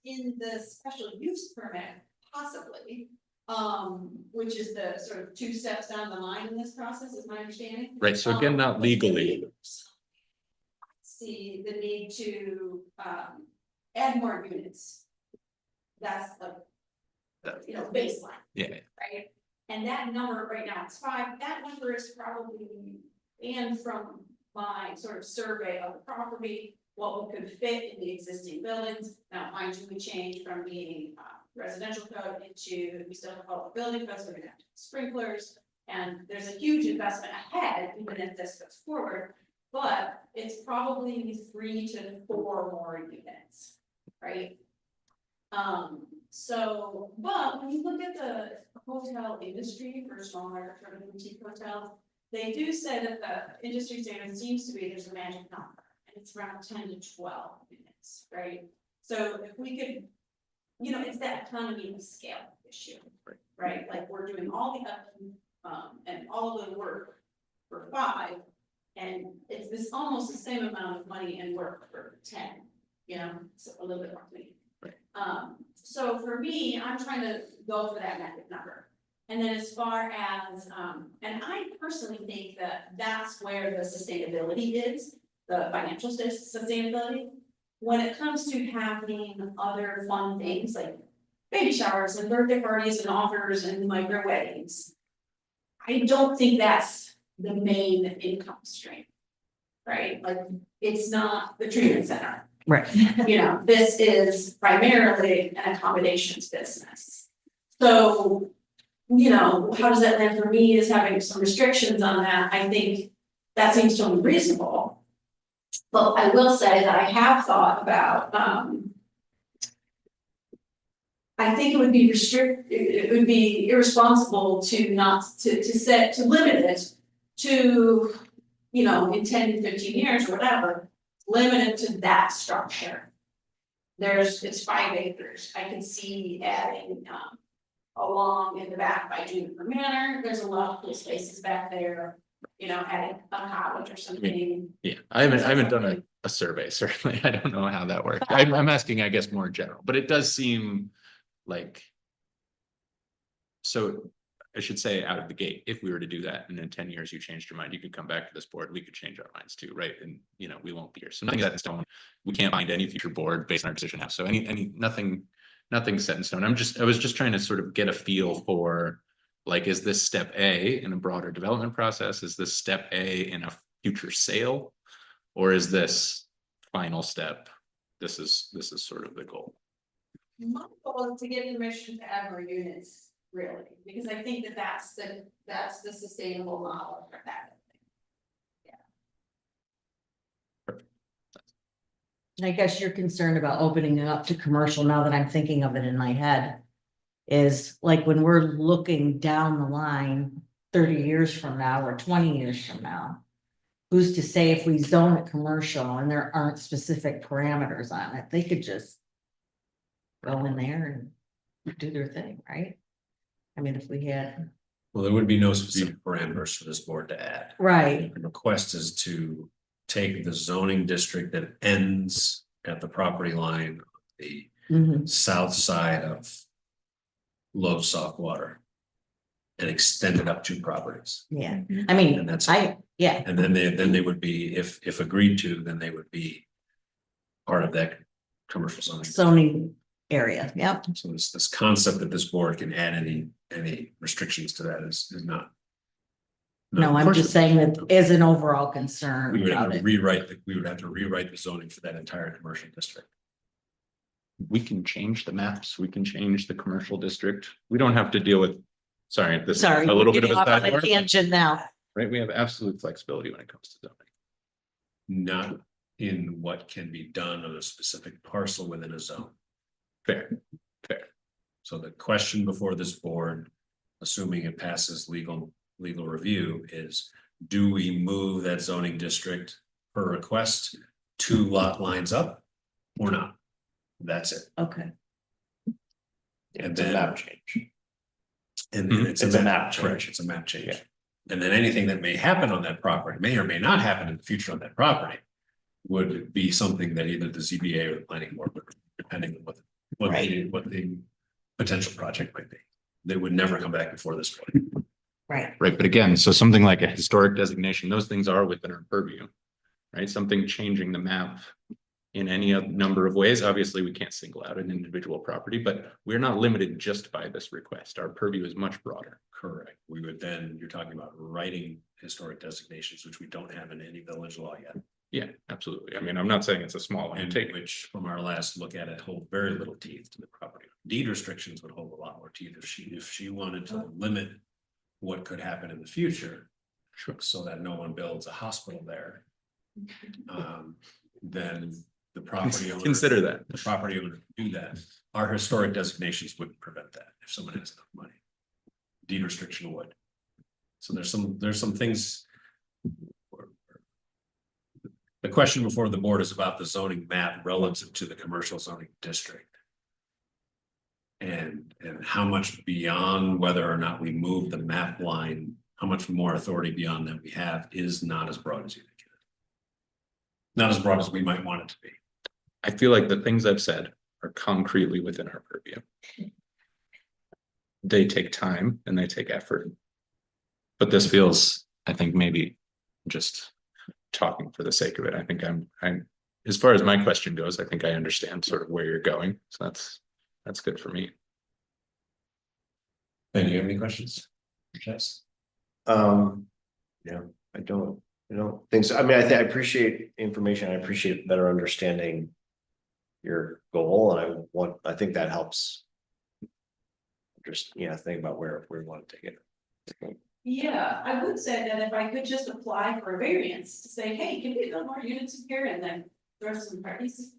in the special use permit, possibly, which is the sort of 2 steps down the line in this process, is my understanding. Right. So again, not legally. See the need to add more units. That's the baseline. Yeah. Right? And that number right now is 5. That number is probably, and from my sort of survey of the property, what we could fit in the existing buildings. Now, mind you, we changed from being residential code into, we still have all the building codes, we're gonna have sprinklers, and there's a huge investment ahead, even if this goes forward. But it's probably 3 to 4 more units, right? So, but when you look at the hotel industry for smaller sort of boutique hotels, they do say that the industry standard seems to be there's a magic number, and it's around 10 to 12 units, right? So if we could, you know, it's that economy of scale issue, right? Like we're doing all the and all of the work for 5. And it's this almost the same amount of money and work for 10, you know, so a little bit more money. So for me, I'm trying to go for that magic number. And then as far as, and I personally think that that's where the sustainability is, the financial sustainability. When it comes to having other fun things like baby showers and birthday parties and offers and micro weddings, I don't think that's the main income stream, right? Like it's not the treatment center. Right. You know, this is primarily an accommodations business. So, you know, how does that land for me is having some restrictions on that. I think that seems totally reasonable. But I will say that I have thought about I think it would be it would be irresponsible to not, to limit it to, you know, in 10, 15 years or whatever, limit it to that structure. It's 5 acres, I can see adding, along in the back by Juniper Manor, there's a lot of cool spaces back there. You know, adding a cottage or something. Yeah, I haven't done a survey, certainly. I don't know how that works. I'm asking, I guess, more general, but it does seem like. So I should say out of the gate, if we were to do that and in 10 years you changed your mind, you could come back to this board, we could change our minds too, right? And you know, we won't be here. So nothing set in stone. We can't find any future board based on our decision now. So nothing set in stone. I was just trying to sort of get a feel for, like, is this step A in a broader development process? Is this step A in a future sale? Or is this final step? This is sort of the goal. My goal is to get permission to add more units, really, because I think that's the sustainable model for that. I guess you're concerned about opening it up to commercial now that I'm thinking of it in my head. Is like when we're looking down the line 30 years from now or 20 years from now. Who's to say if we zone it commercial and there aren't specific parameters on it, they could just go in there and do their thing, right? I mean, if we had. Well, there would be no specific parameters for this board to add. Right. The request is to take the zoning district that ends at the property line, the south side of low soft water, and extend it up 2 properties. Yeah, I mean, And that's yeah. And then they would be, if agreed to, then they would be part of that commercial zoning area. Yep. So this concept that this board can add any restrictions to that is not. No, I'm just saying that is an overall concern We would have about to it. rewrite the zoning for that entire commercial district. We can change the maps, we can change the commercial district. We don't have to deal with, sorry, this is Sorry, a little bit of getting a off on a sidebar, tangent now. right? We have absolute flexibility when it comes to zoning. Not in what can be done on a specific parcel within a zone. Fair. So the question before this board, assuming it passes legal review, is do we move that zoning district per request 2 lot lines up or not? That's it. Okay. And It's a then map change. And then it's a map change. It's a map change. Yeah. And then anything that may happen on that property, may or may not happen in the future on that property, would be something that either the ZBA or the planning board, depending on what the potential project might be. They would never come back before this point. Right. Right, but again, so something like a historic designation, those things are within our purview. Right, something changing the map in any number of ways. Obviously, we can't single out an individual property, but we're not limited just by this request. Our purview is much broader. Correct. We would then, you're talking about writing historic designations, which we don't have in any village law yet. Yeah, absolutely. I mean, I'm not saying it's a small one to And take. which from our last look at it, hold very little teeth to the property. Deed restrictions would hold a lot more teeth if she wanted to limit what could happen in the future. Sure. So that no one builds a hospital there. Then the property owner. Consider that. The property owner can do that. Our historic designations wouldn't prevent that if someone has enough money. Deed restriction would. So there's some things. The question before the board is about the zoning map relative to the commercial zoning district. And how much beyond whether or not we move the map line, how much more authority beyond that we have is not as broad as you think it is. Not as broad as we might want it to be. I feel like the things I've said are concretely within our purview. They take time and they take effort. But this feels, I think, maybe just talking for the sake of it. I think I'm as far as my question goes, I think I understand sort of where you're going. So that's good for me. Ben, do you have any questions? Yes. Yeah, I don't think so. I mean, I appreciate information. I appreciate better understanding your goal, and I think that helps. Just, think about where we want to take it. Yeah, I would say that if I could just apply for a variance to say, hey, can we build more units in here and then throw some parties?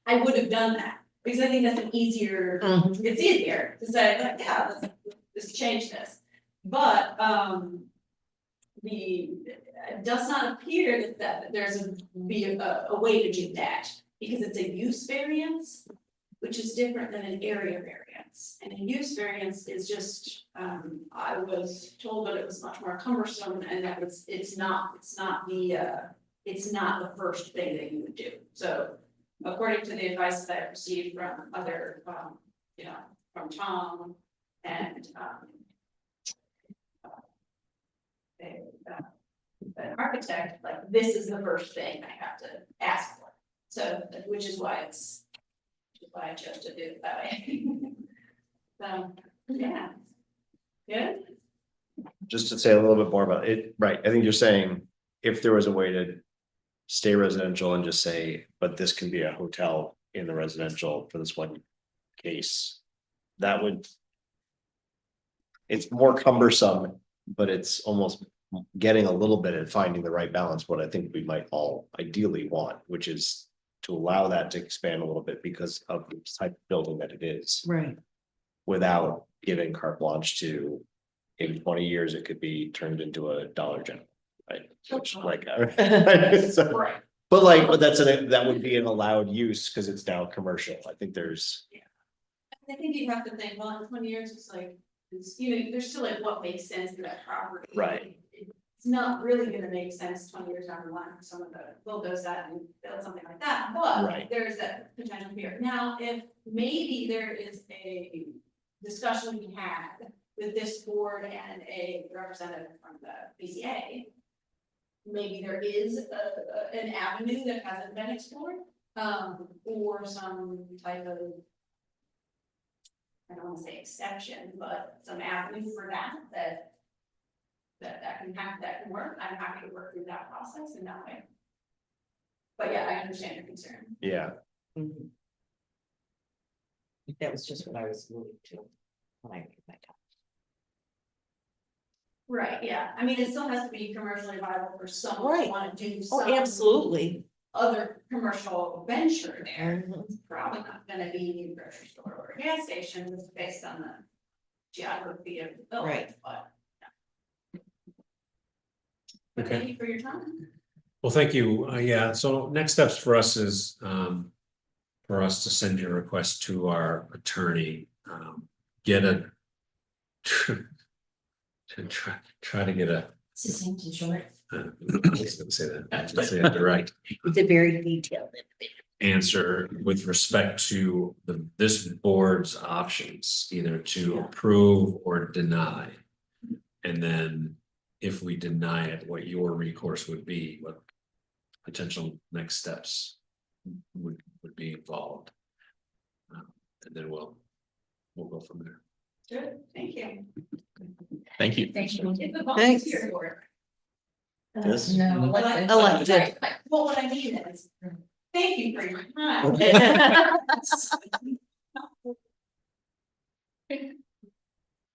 I would have done that, Because I think that's an easier, Mhm. it's easier to say, like, yeah, let's change this. But, it does not appear that there's a way to do that, because it's a use variance, which is different than an area variance. And a use variance is just, I was told that it was much more cumbersome and that it's not the first thing that you would do. So according to the advice that I received from other, from Tom and, an architect, like, this is the first thing I have to ask for. So, which is why I chose to do it that way. So, yeah. Good. Just to say a little bit more about it, right, I think you're saying if there was a way to stay residential and just say, but this can be a hotel in the residential for this one case, that would. It's more cumbersome, but it's almost getting a little bit at finding the right balance, what I think we might all ideally want, which is to allow that to expand a little bit because of the type of building that it is. Right. Without giving carte blanche to, in 20 years, it could be turned into a Dollar General, right? Which like, so, Right. but that would be an allowed use because it's now commercial. I think there's. I think you have to think, well, in 20 years, it's like, there's still like what makes sense to that property. Right. It's not really gonna make sense 20 years down the line for someone to bulldoze that and build something like that, but Right. there's that potential here. Now, if maybe there is a discussion we had with this board and a representative from the BCA, maybe there is an avenue that hasn't been explored, or some type of, I don't wanna say exception, but some avenue for that can work. I'm happy to work through that process in that way. But yeah, I understand your concern. Yeah, That was just what I was moving to. When I made my comment. Right, yeah, I mean, it still has to be commercially viable for someone Right. to wanna do Oh, some absolutely. other commercial venture there. Mhm. It's probably not gonna be a grocery store or a gas station, just based on the geography of the building, Right. but. Okay. Thank you for your time. Well, thank you. Yeah, so next steps for us is for us to send your request to our attorney, get a to try to get a Succinct and short. I was gonna say that, I was gonna say it direct It's a very detailed. answer with respect to this board's options, either to Yeah. approve or deny. And then if we deny it, what your recourse would be, what potential next steps would be involved. And then we'll go from there. Good, thank you. Thank you. Thank you. It's a Thanks. volunteer work. This? No, Elected. Well, what I mean is, thank you for your time.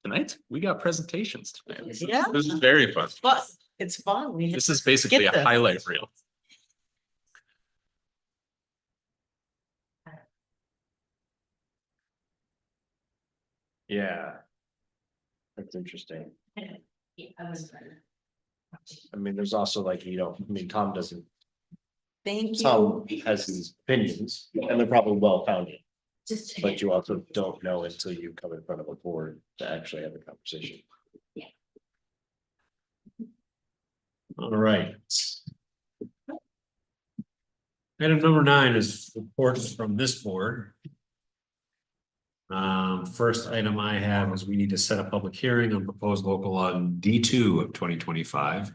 Tonight, we got presentations tonight. Yeah. This is very fun. But it's fun. We This is basically Get a this. highlight reel. Yeah. That's interesting. Yeah, I was. I mean, there's also like, Tom doesn't, Thank you. Tom has his opinions and they're probably well founded. Just. But you also don't know until you come in front of a board to actually have a conversation. All right. Item number 9 is reports from this board. First item I have is we need to set a public hearing on proposed local law D2 of 2025.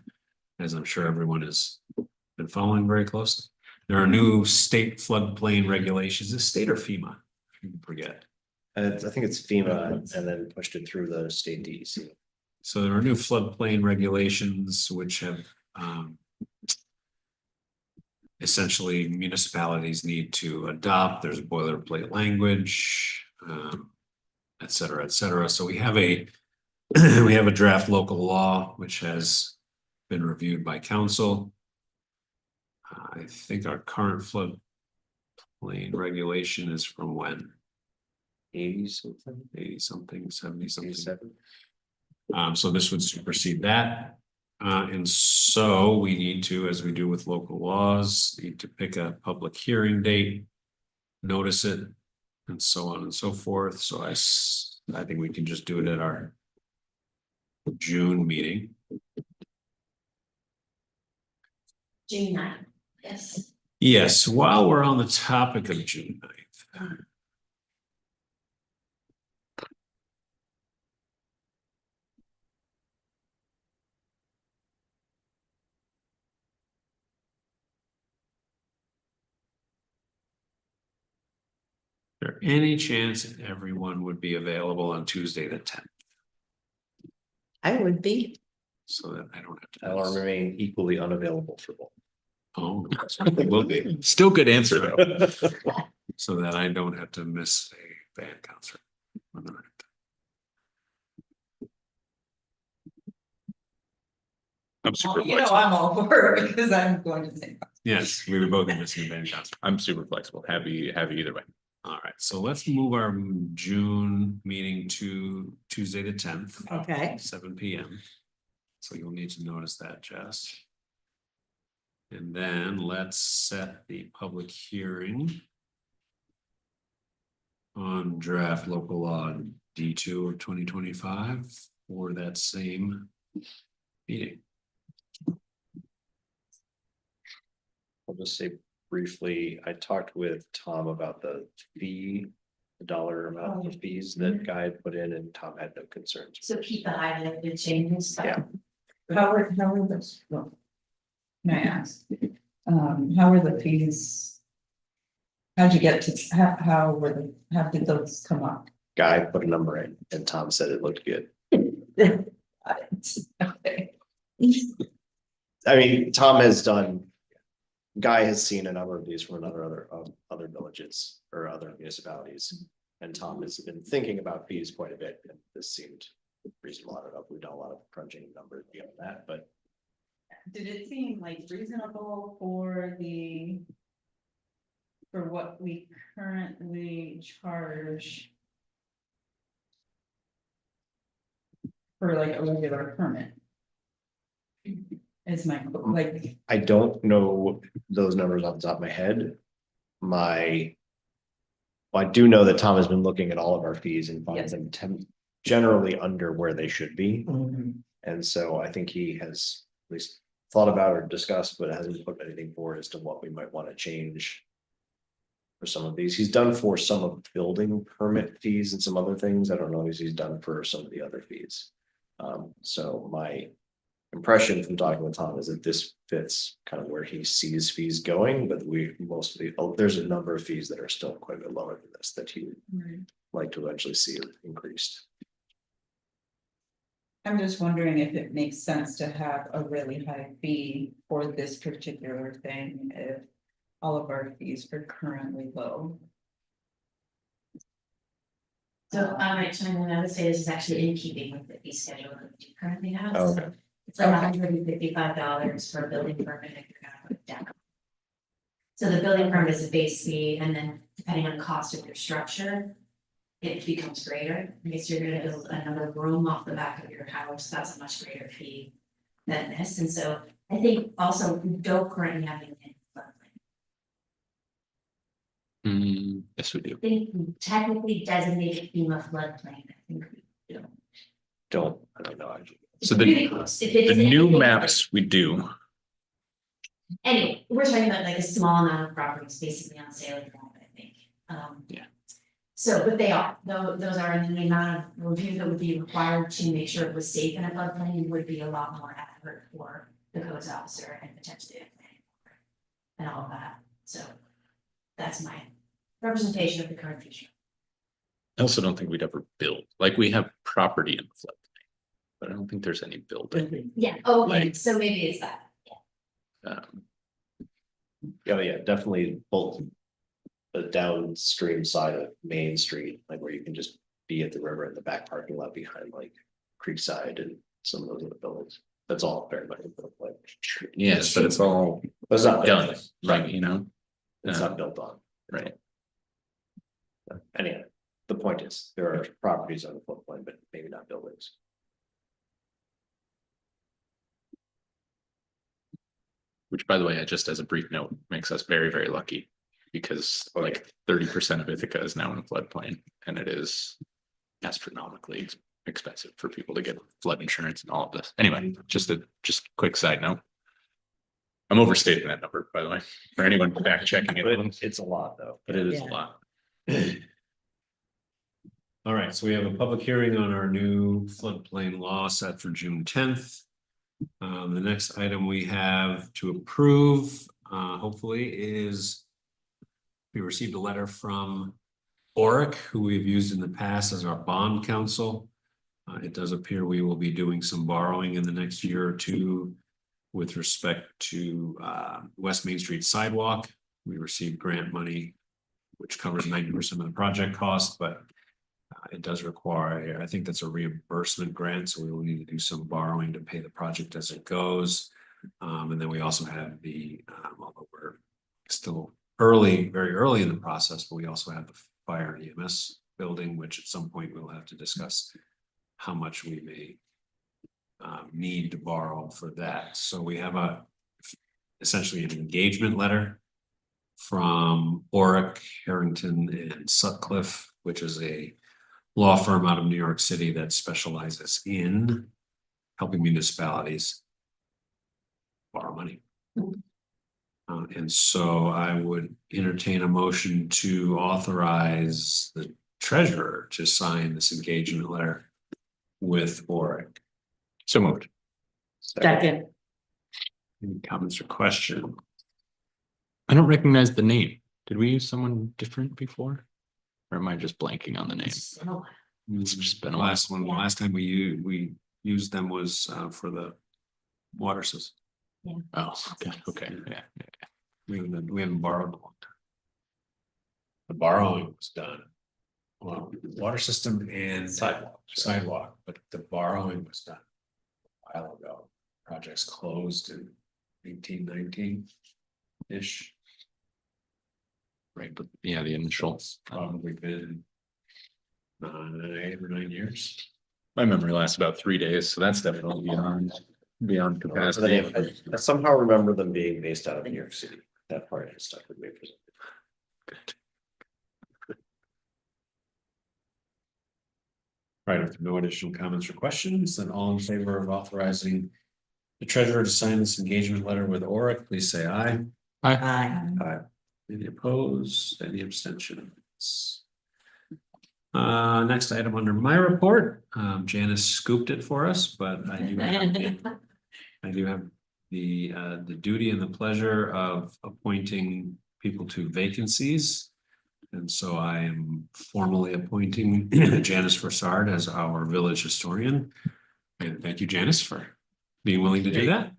As I'm sure everyone has been following very closely. There are new state floodplain regulations. Is it state or FEMA? You can forget. And I think it's FEMA and then pushed it through the state DEC. So there are new floodplain regulations which have essentially municipalities need to adopt. There's boilerplate language, et cetera, et cetera. So we have a we have a draft local law which has been reviewed by council. I think our current floodplain regulation is from when? 80 something, 80 something, 70 something. 87. So this would supersede that. And so we need to, as we do with local laws, need to pick a public hearing date, notice it, and so on and so forth. So I think we can just do it at our June meeting. June 9th, yes. Yes, while we're on the topic of June 9th. There any chance everyone would be available on Tuesday the 10th, I would be. so that I don't have to. I'll remain equally unavailable for both. Oh, it will be, Still good answer though. so that I don't have to miss a band concert on the 9th. I'm super You know, flexible. I'm all for it because I'm going to the same. Yes, we were both missing a band concert. I'm super flexible. Happy either way. All right, so let's move our June meeting to Tuesday the 10th. Okay. 7 PM. So you'll need to notice that, Jess. And then let's set the public hearing on draft local law D2 of 2025 for that same meeting. I'll just say briefly, I talked with Tom about the fee, the dollar amount of fees that Guy had put in, and Tom had no concerns. So keep the highlighted changes. Yeah. How are those? Well, can I ask? How are the fees? How'd you get to, how did those come up? Guy put a number in, and Tom said it looked good. Okay. I mean, Tom has done. Guy has seen a number of these from other villages or other municipalities. And Tom has been thinking about fees quite a bit, and this seemed reasonable. I don't know if we've done a lot of crunching numbers beyond that, but. Did it seem like reasonable for what we currently charge? For like a regular permit? Is my, like, I don't know those numbers off the top of my head. Well, I do know that Tom has been looking at all of our fees and finds them generally under where they should be. And so I think he has at least thought about or discussed, but hasn't put anything forward as to what we might want to change. For some of these, he's done for some of building permit fees and some other things. I don't know if he's done for some of the other fees. So my impression from talking with Tom is that this fits kind of where he sees fees going, but there's a number of fees that are still quite a bit lower than this that he would like to eventually see increased. I'm just wondering if it makes sense to have a really high fee for this particular thing if all of our fees are currently low. So I might chime in, I would say this is actually in keeping with the fee schedule that we currently have. Oh, So okay. it's like $155 for a building permit if you're gonna put it down. So the building permit is a base fee, and then depending on the cost of your structure, it becomes greater. I guess you're gonna build another room off the back of your house, that's a much greater fee than this. And so I think also we don't currently have any floodplain. Yes, we do. I think we technically designated FEMA floodplain, I think we don't. I don't know. So It's really close. If it the is new anything like- maps we do. Anyway, we're talking about like a small amount of properties basically on sale at the moment, I think. Yeah. So, but they are, those are, and then the amount of review that would be required to make sure it was safe in a floodplain would be a lot more effort for the codes officer and potentially the planning board and all of that. So that's my representation of the current future. I also don't think we'd ever build, like we have property in the floodplain, but I don't think there's any building. Yeah, okay, Like- so maybe it's that. Yeah, definitely both the downstream side of Main Street, like where you can just be at the river in the back parking lot behind like Creekside and some of those other buildings. That's all very much like. Yes, but it's all It's not done, built, like, you know, it's not built on. right. Anyway, the point is, there are properties on the floodplain, but maybe not buildings. Which, by the way, just as a brief note, makes us very, very lucky. Because like 30% of Ithaca is now in a floodplain, and it is astronomically expensive for people to get flood insurance and all of this. Anyway, just quick side note. I'm overstating that number, by the way, for anyone fact checking it. But it's a lot though. But it is a Yeah. lot. All right, so we have a public hearing on our new floodplain law set for June 10th. The next item we have to approve, hopefully, is we received a letter from Oric, who we've used in the past as our bond counsel. It does appear we will be doing some borrowing in the next year or two with respect to West Main Street sidewalk. We received grant money, which covers 90% of the project cost, but it does require, I think that's a reimbursement grant, so we will need to do some borrowing to pay the project as it goes. And then we also have the, although we're still very early in the process, but we also have the fire and EMS building, which at some point we'll have to discuss how much we may need to borrow for that. So we have essentially an engagement letter from Oric, Harrington and Sutcliffe, which is a law firm out of New York City that specializes in helping municipalities borrow money. And so I would entertain a motion to authorize the treasurer to sign this engagement letter with Oric. So moved. Second. Any comments or question? I don't recognize the name. Did we use someone different before? Or am I just blanking on the name? It's just been a while. Last time we used them was for the water system. Oh, okay, yeah. We haven't borrowed in a long time. The borrowing was done. Well, water system and sidewalk, but the borrowing was done a while ago. Projects closed in 1819-ish. Right, but yeah, the initial. Probably been 8 or 9 years. My memory lasts about 3 days, so that's definitely beyond capacity. I somehow remember them being based out of New York City. That part has stuck with me for some. Right, if no additional comments or questions, then all in favor of authorizing the treasurer to sign this engagement letter with Oric, please say aye. Aye. Any opposed, any abstentions? Next item under my report, Janice scooped it for us, but I do have the duty and the pleasure of appointing people to vacancies. And so I am formally appointing Janice Broussard as our village historian. And thank you, Janice, for being willing to do that.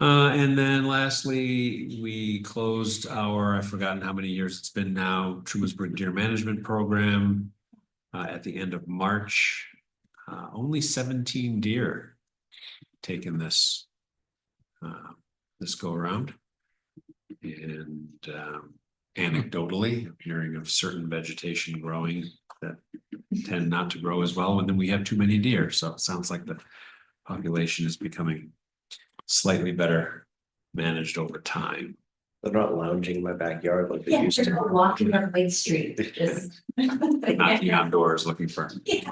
And then lastly, we closed I've forgotten how many years it's been now, Trumansburg Deer Management Program at the end of March. Only 17 deer taken this go around. And anecdotally, I'm hearing of certain vegetation growing that tend not to grow as well, and then we have too many deer. So it sounds like the population is becoming slightly better managed over time. They're not lounging in my backyard like they Yeah, used to. they're walking on Lake Street, just. Knocking on doors looking for. Yeah.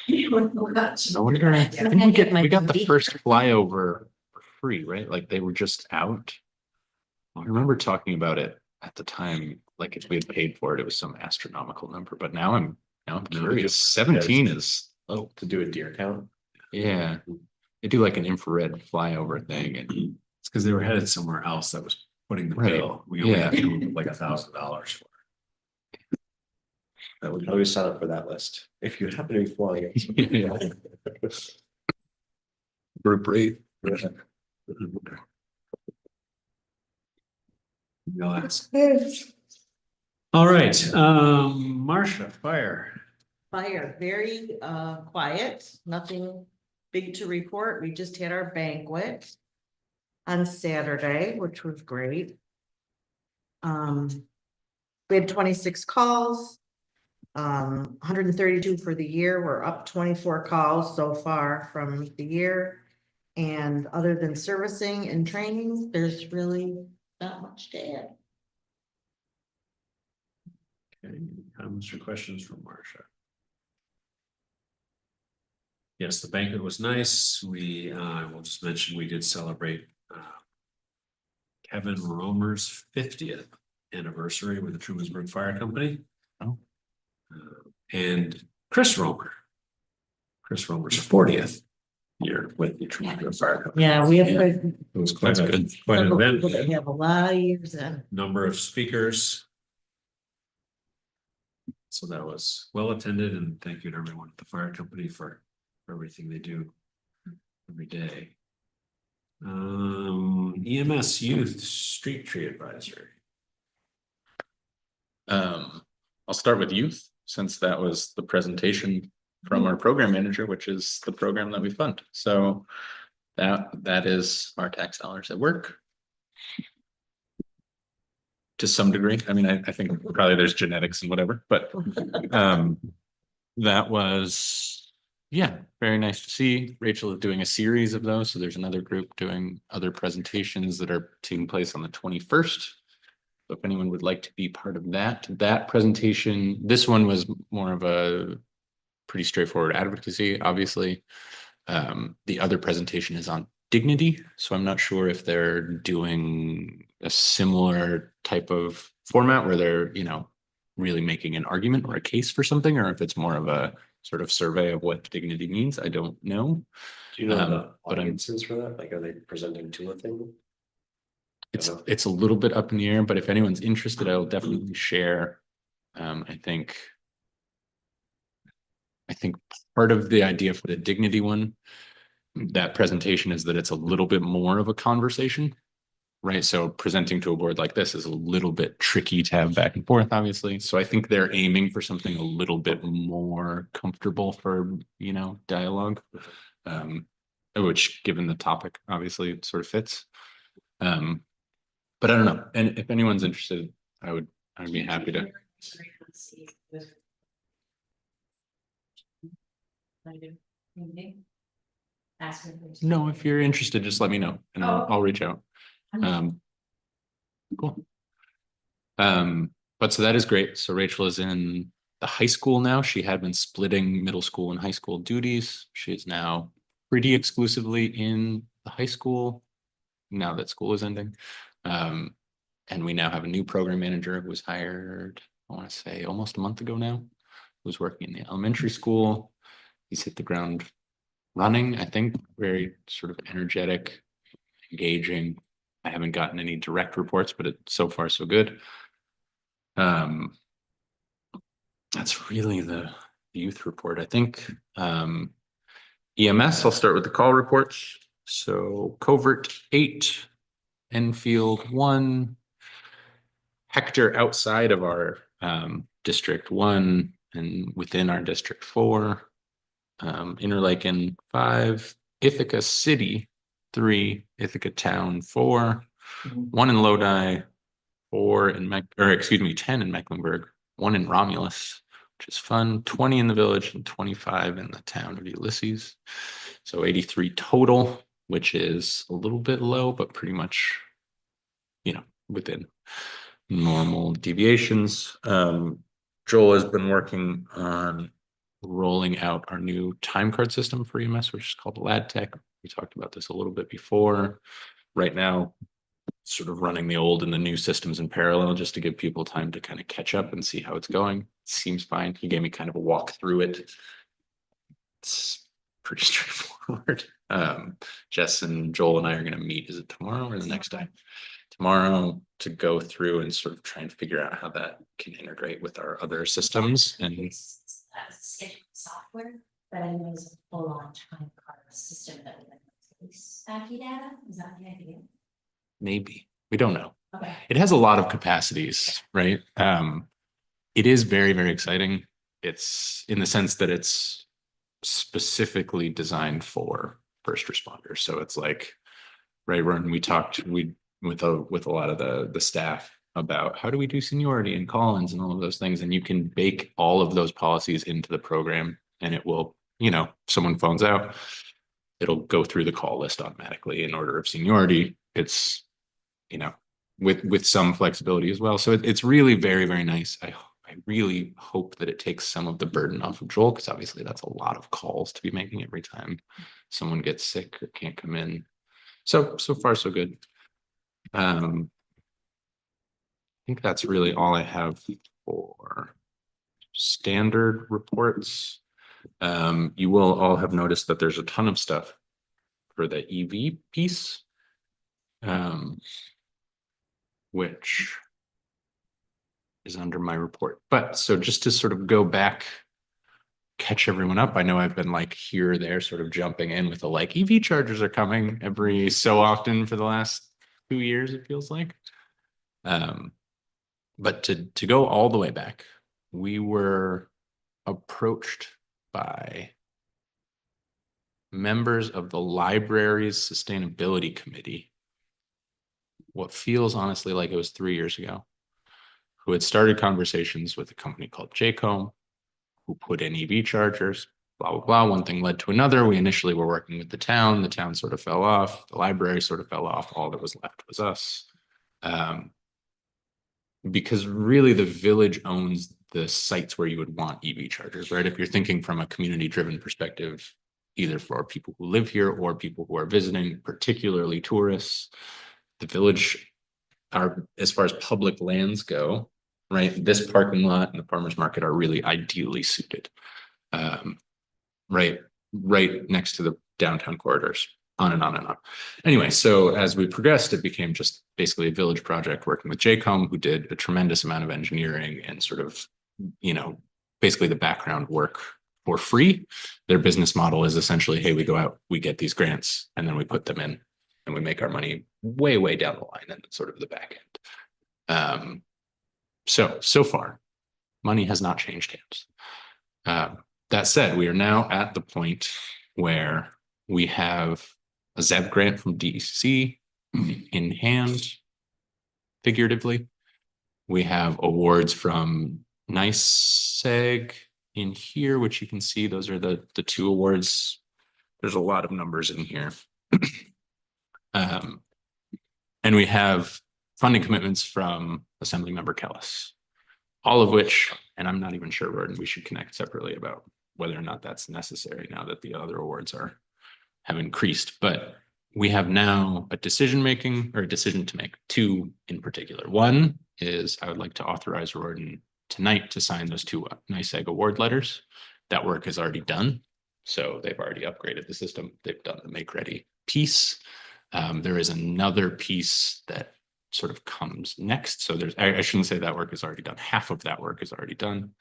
No wonder, I think we got the first flyover for free, right? Like they were just out. I remember talking about it at the time, like if we had paid for it, it was some astronomical number, but now I'm curious. 17 is low. To do a deer count. Yeah, they do like an infrared flyover thing, and It's because they were headed somewhere else that was putting the Right. bill. We only Yeah. had like $1,000 for it. That would always sign up for that list. If you happen to be flying. Yeah. Group rate. No, that's. All right, Marcia, fire. Fire, very quiet, nothing big to report. We just had our banquet on Saturday, which was great. We had 26 calls. 132 for the year. We're up 24 calls so far from the year. And other than servicing and training, there's really not much to add. Okay, comments or questions from Marcia? Yes, the banquet was nice. We, will just mention, we did celebrate, Kevin Romer's 50th anniversary with the Trumansburg Fire Company. Oh. And Chris Romer's 40th year with the Trumansburg Fire Company. Yeah, we have It was quite That's a, good. quite an several event. people that have a lot of years in. Number of speakers. So that was well attended, and thank you to everyone at the fire company for everything they do every day. EMS Youth Street Tree Advisory. I'll start with youth, since that was the presentation from our program manager, which is the program that we fund. So that is our tax dollars at work. To some degree. I mean, I think probably there's genetics and whatever, but that was, yeah, very nice to see. Rachel is doing a series of those. So there's another group doing other presentations that are taking place on the 21st. So if anyone would like to be part of that presentation, this one was more of a pretty straightforward advocacy, obviously. The other presentation is on dignity. So I'm not sure if they're doing a similar type of format where they're, really making an argument or a case for something, or if it's more of a sort of survey of what dignity means. I don't know. Do you know the but audiences for that? Like, are they presenting to a thing? It's a little bit up in the air, but if anyone's interested, I'll definitely share. I think part of the idea for the dignity one, that presentation, is that it's a little bit more of a conversation, right? So presenting to a board like this is a little bit tricky to have back and forth, obviously. So I think they're aiming for something a little bit more comfortable for, dialogue, which, given the topic, obviously it sort of fits. But I don't know. And if anyone's interested, I'd be happy to. No, if you're interested, just let me know and I'll reach out. Cool. But so that is great. So Rachel is in the high school now. She had been splitting middle school and high school duties. She is now pretty exclusively in the high school now that school is ending. And we now have a new program manager who was hired, I want to say almost a month ago now, who's working in the elementary school. He's hit the ground running, I think, very sort of energetic, engaging. I haven't gotten any direct reports, but so far so good. That's really the youth report. I think EMS, I'll start with the call reports. So Covert 8, Enfield 1, Hector outside of our district 1, and within our district 4, Interlaken 5, Ithaca City 3, Ithaca Town 4, 1 in Lodi, 10 in Mecklenburg, 1 in Romulus, which is fun, 20 in the village, and 25 in the town of Ulysses. So 83 total, which is a little bit low, but pretty much, within normal deviations. Joel has been working on rolling out our new time card system for EMS, which is called LadTech. We talked about this a little bit before. Right now, sort of running the old and the new systems in parallel, just to give people time to kind of catch up and see how it's going. It seems fine. He gave me kind of a walk through it. It's pretty straightforward. Jess and Joel and I are going to meet. Is it tomorrow or the next day? Tomorrow, to go through and sort of try and figure out how that can integrate with our other systems. And Scheduling software, but I know it's a full-on time card system that would release ACCI data. Is that the idea? maybe, we don't know. Okay. It has a lot of capacities, right? It is very, very exciting. It's in the sense that it's specifically designed for first responders. So it's like, right when we talked, with a lot of the staff about how do we do seniority and call-ins and all of those things, and you can bake all of those policies into the program, and it will, you know, someone phones out, it'll go through the call list automatically in order of seniority. It's, you know, with some flexibility as well. So it's really very, very nice. I really hope that it takes some of the burden off of Joel, because obviously that's a lot of calls to be making every time someone gets sick or can't come in. So far so good. I think that's really all I have for standard reports. You will all have noticed that there's a ton of stuff for the EV piece, which is under my report. But so just to sort of go back, catch everyone up. I know I've been like here or there sort of jumping in with the like EV chargers are coming every so often for the last 2 years, it feels like. But to go all the way back, we were approached by members of the library's sustainability committee, what feels honestly like it was 3 years ago, who had started conversations with a company called Jacomb, who put in EV chargers, blah, blah, blah. One thing led to another. We initially were working with the town sort of fell off, the library sort of fell off. All that was left was us. Because really the village owns the sites where you would want EV chargers, right? If you're thinking from a community-driven perspective, either for people who live here or people who are visiting, particularly tourists, the village are, as far as public lands go, right? This parking lot and the farmer's market are really ideally suited. Right next to the downtown corridors, on and on and on. Anyway, so as we progressed, it became just basically a village project working with Jacomb, who did a tremendous amount of engineering and sort of, you know, basically the background work for free. Their business model is essentially, hey, we go out, we get these grants, and then we put them in and we make our money way, way down the line and sort of the back end. So far, money has not changed hands. That said, we are now at the point where we have a ZEV grant from DEC in hand, figuratively. We have awards from NYSEG in here, which you can see, those are the two awards. There's a lot of numbers in here. And we have funding commitments from Assemblymember Kellis, all of which, and I'm not even sure where we should connect separately about whether or not that's necessary now that the other awards have increased. But we have now a decision to make, two in particular. One is I would like to authorize Rorden tonight to sign those two NYSEG award letters. That work is already done. So they've already upgraded the system. They've done the make ready piece. There is another piece that sort of comes next. So I shouldn't say that work is already done. Half of that work is already done.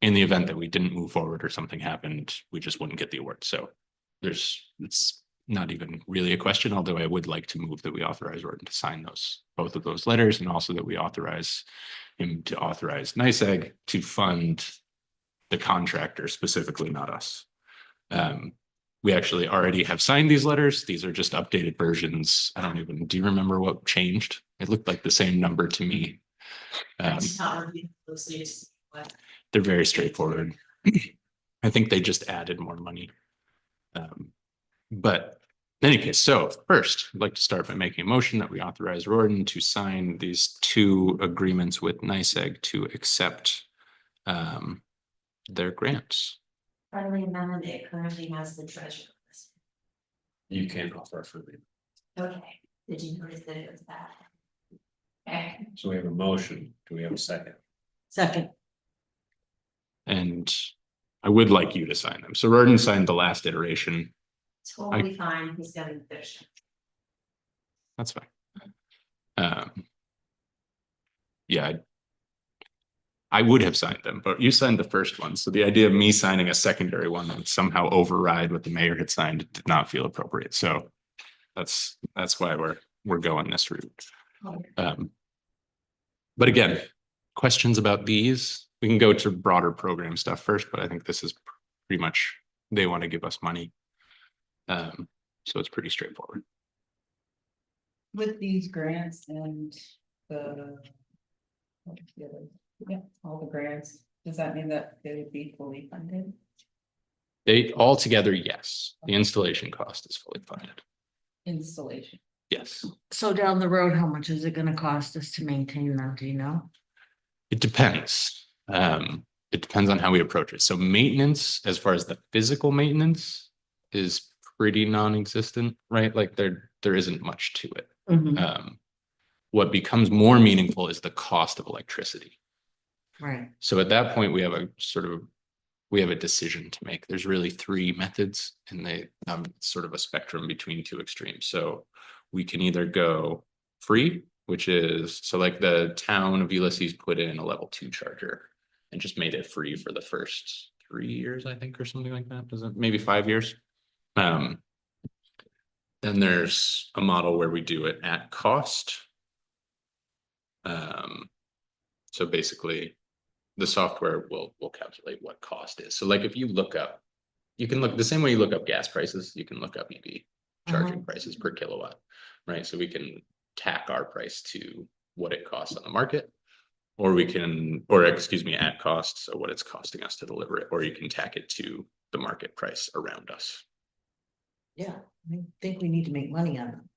In the event that we didn't move forward or something happened, we just wouldn't get the award. So it's not even really a question, although I would like to move that we authorize Rorden to sign both of those letters, and also that we authorize him to authorize NYSEG to fund the contractor, specifically not us. We actually already have signed these letters. These are just updated versions. Do you remember what changed? It looked like the same number to me. They're very straightforward. I think they just added more money. But in any case, so first, I'd like to start by making a motion that we authorize Rorden to sign these two agreements with NYSEG to accept their grants. Friendly amendment, it currently has the treasurer list. You can't offer for me. Okay, did you notice that it was that? Okay. So we have a motion. Do we have a second? Second. And I would like you to sign them. So Rorden signed the last iteration. Totally fine, he's gonna finish. That's fine. Yeah, I would have signed them, but you signed the first one. So the idea of me signing a secondary one that would somehow override what the mayor had signed did not feel appropriate. So that's why we're going this route. But again, questions about these, we can go to broader program stuff first, but I think this is pretty much, they want to give us money. So it's pretty straightforward. With these grants and the. what was the other? Yeah, all the grants, does that mean that they would be fully funded? They altogether, yes, the installation cost is fully funded. Installation. Yes, So down the road, how much is it gonna cost us to maintain them? Do you know? it depends. It depends on how we approach it. So maintenance, as far as the physical maintenance, is pretty non-existent, right? Like there isn't much to it. Mhm. What becomes more meaningful is the cost of electricity. Right. So at that point, we have a decision to make. There's really three methods, and they have sort of a spectrum between two extremes. So we can either go free, which is, so like the town of Ulysses put in a level 2 charger and just made it free for the first 3 years, I think, or something like that. Does it, maybe 5 years? Then there's a model where we do it at cost. So basically the software will calculate what cost is. So like if you look up, you can look the same way you look up gas prices, you can look up EV charging prices per kilowatt, right? So we can tack our price to what it costs on the market, or we can, or excuse me, at cost, so what it's costing us to deliver it, or you can tack it to the market price around us. Yeah, I think we need to make money on them.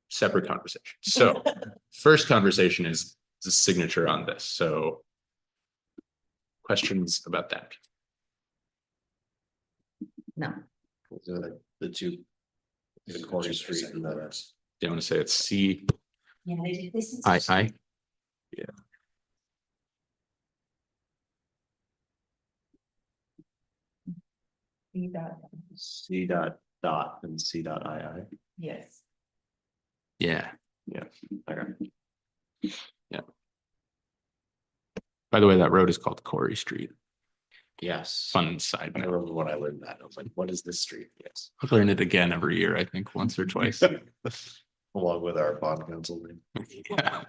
Separate conversation. So first conversation is the signature on this. So questions about that? No. The two. The Corey Street and the. Do you want to say it's C Yeah, they did this. I? Yeah. C dot dot and C dot II. Yes. Yeah. Yeah, okay. Yeah. By the way, that road is called Corey Street. Yes. Fun side I note. remember when I learned that. I was like, what is this street? Yes. I learn it again every year, I think, once or twice. Along with our bond council name. Yeah.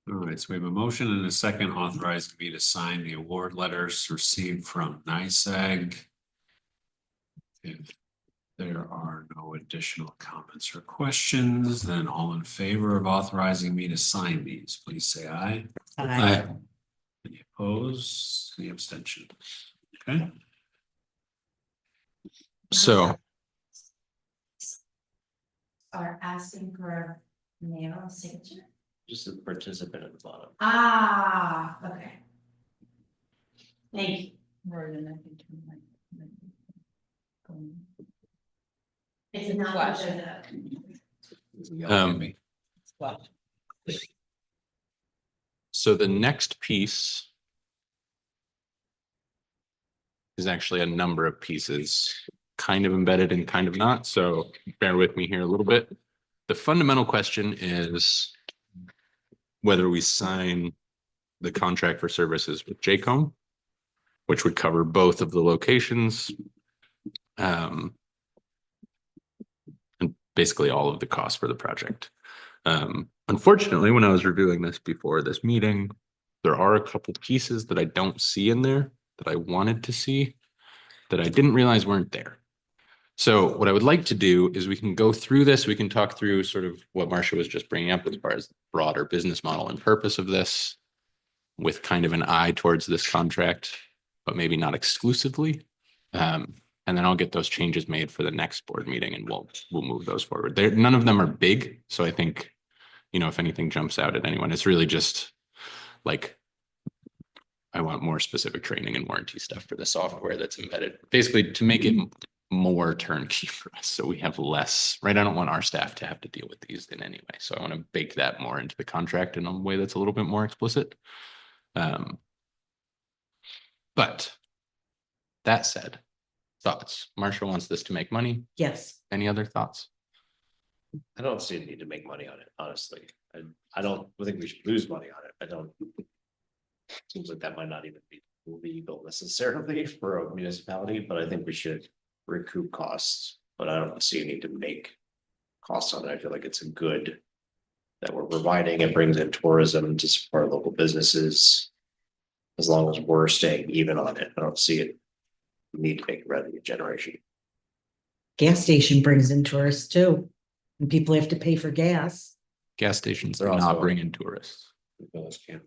All right, so we have a motion and a second authorizing me to sign the award letters received from NICEAG. If there are no additional comments or questions, then all in favor of authorizing me to sign these, please say aye. Aye. Any opposed, any abstention? Okay, So Are asking for a mayoral signature? Just a participant at the bottom. Ah, okay. Thank you. Right, and I can turn my. It's not Flashing. because so the next piece is actually a number of pieces, kind of embedded and kind of not. So bear with me here a little bit. The fundamental question is whether we sign the contract for services with JCOM, which would cover both of the locations. And basically all of the costs for the project. Unfortunately, when I was reviewing this before this meeting, there are a couple pieces that I don't see in there that I wanted to see that I didn't realize weren't there. So what I would like to do is we can go through this. We can talk through sort of what Marcia was just bringing up as far as the broader business model and purpose of this with kind of an eye towards this contract, but maybe not exclusively. And then I'll get those changes made for the next board meeting and we'll move those forward. None of them are big. So I think, you know, if anything jumps out at anyone, it's really just like, I want more specific training and warranty stuff for the software that's embedded, basically to make it more turnkey for us. So we have less, right? I don't want our staff to have to deal with these in any way. So I want to bake that more into the contract in a way that's a little bit more explicit. But that said, thoughts? Marcia wants this to make money. Yes. Any other thoughts? I don't see a need to make money on it, honestly. I don't think we should lose money on it. I don't. Seems like that might not even be legal necessarily for a municipality, but I think we should recoup costs. But I don't see a need to make costs on it. I feel like it's a good that we're providing. It brings in tourism to support local businesses. As long as we're staying even on it, I don't see it need to make revenue generation. Gas station brings in tourists too. And people have to pay for gas. Gas stations They're do also- not bring in tourists. The village can't.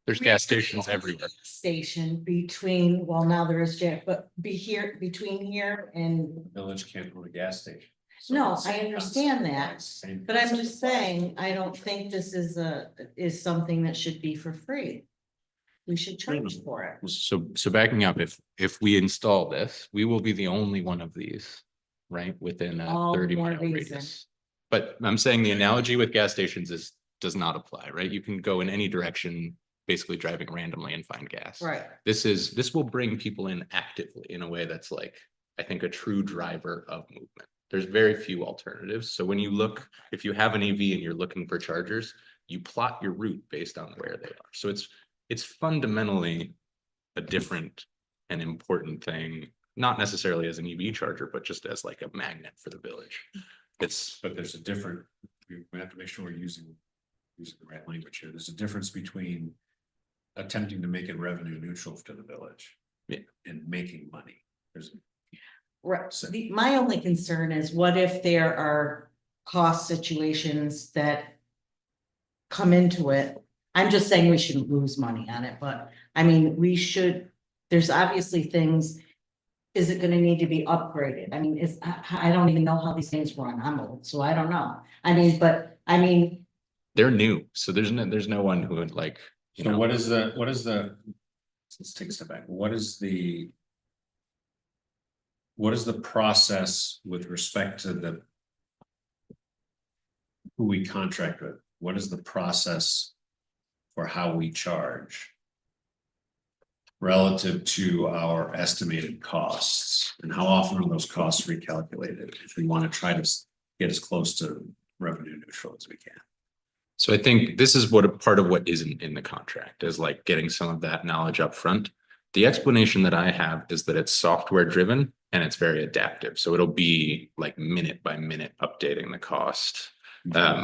There's gas stations everywhere. Station between, well, now there is Jack, but between here and, The village can't go to gas station. So no, it's- I understand that. it's the same But I'm concept just applies. saying, I don't think this is something that should be for free. We should charge for it. So backing up, if we install this, we will be the only one of these, right, within a All the 30-mile more reason. radius. But I'm saying the analogy with gas stations does not apply, right? You can go in any direction, basically driving randomly and find gas. Right. This will bring people in actively in a way that's like, I think, a true driver of movement. There's very few alternatives. So when you look, if you have an EV and you're looking for chargers, you plot your route based on where they are. So it's fundamentally a different and important thing, not necessarily as an EV charger, but just as like a magnet for the village. But there's a different, we have to make sure we're using the right language here. There's a difference between attempting to make it revenue neutral to the village. Yeah. And making money. There's, Right. So- My only concern is what if there are cost situations that come into it? I'm just saying we shouldn't lose money on it, but I mean, there's obviously things. Is it gonna need to be upgraded? I mean, I don't even know how these things run. I'm old, so I don't know. I mean, They're new, so there's no one who would like, you so know. what is the, let's take a step back. What is the process with respect to who we contract with? What is the process for how we charge relative to our estimated costs? And how often are those costs recalculated if we want to try to get as close to revenue neutral as we can? So I think this is part of what isn't in the contract is like getting some of that knowledge up front. The explanation that I have is that it's software driven and it's very adaptive. So it'll be like minute by minute updating the cost.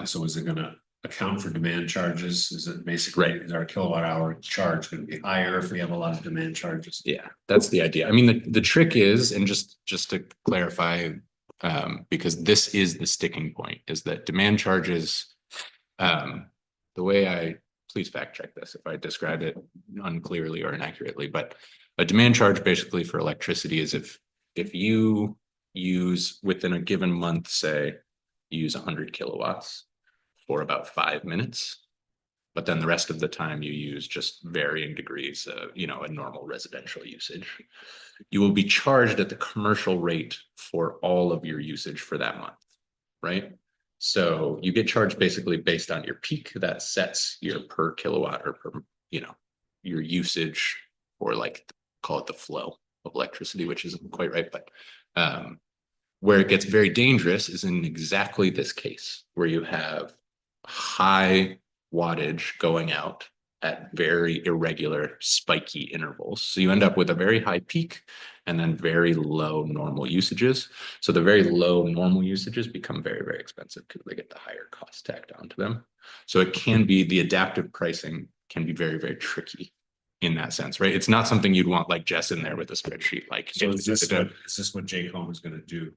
So is it gonna account for demand charges? Is it basically, is our kilowatt hour charge gonna be higher if we have a lot of demand charges? Yeah, that's the idea. I mean, the trick is, and just to clarify, because this is the sticking point, is that demand charges, the way please fact check this if I describe it unclearly or inaccurately, but a demand charge basically for electricity is if you use within a given month, say you use 100 kilowatts for about 5 minutes, but then the rest of the time you use just varying degrees of, a normal residential usage. You will be charged at the commercial rate for all of your usage for that month, right? So you get charged basically based on your peak that sets your per kilowatt or per, your usage, or like call it the flow of electricity, which isn't quite right, but where it gets very dangerous is in exactly this case where you have high wattage going out at very irregular spiky intervals. So you end up with a very high peak and then very low normal usages. So the very low normal usages become very, very expensive because they get the higher cost tacked onto them. So it can be, the adaptive pricing can be very, very tricky in that sense, right? It's not something you'd want like Jess in there with a spreadsheet. Like, So is this what Jake Home is gonna do?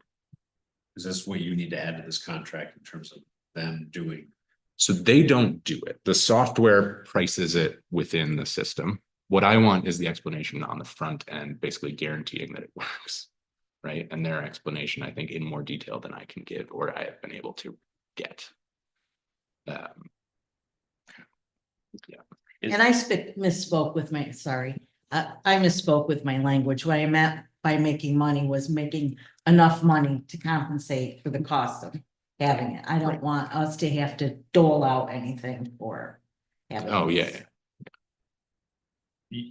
Is this what you need to add to this contract in terms of them doing? So they don't do it. The software prices it within the system. What I want is the explanation on the front end, basically guaranteeing that it works, right? And their explanation, I think, in more detail than I can give or I have been able to get. Yeah. and I misspoke with my, sorry, I misspoke with my language. What I meant by making money was making enough money to compensate for the cost of having it. I don't want us to have to dole out anything for having. Oh, yeah.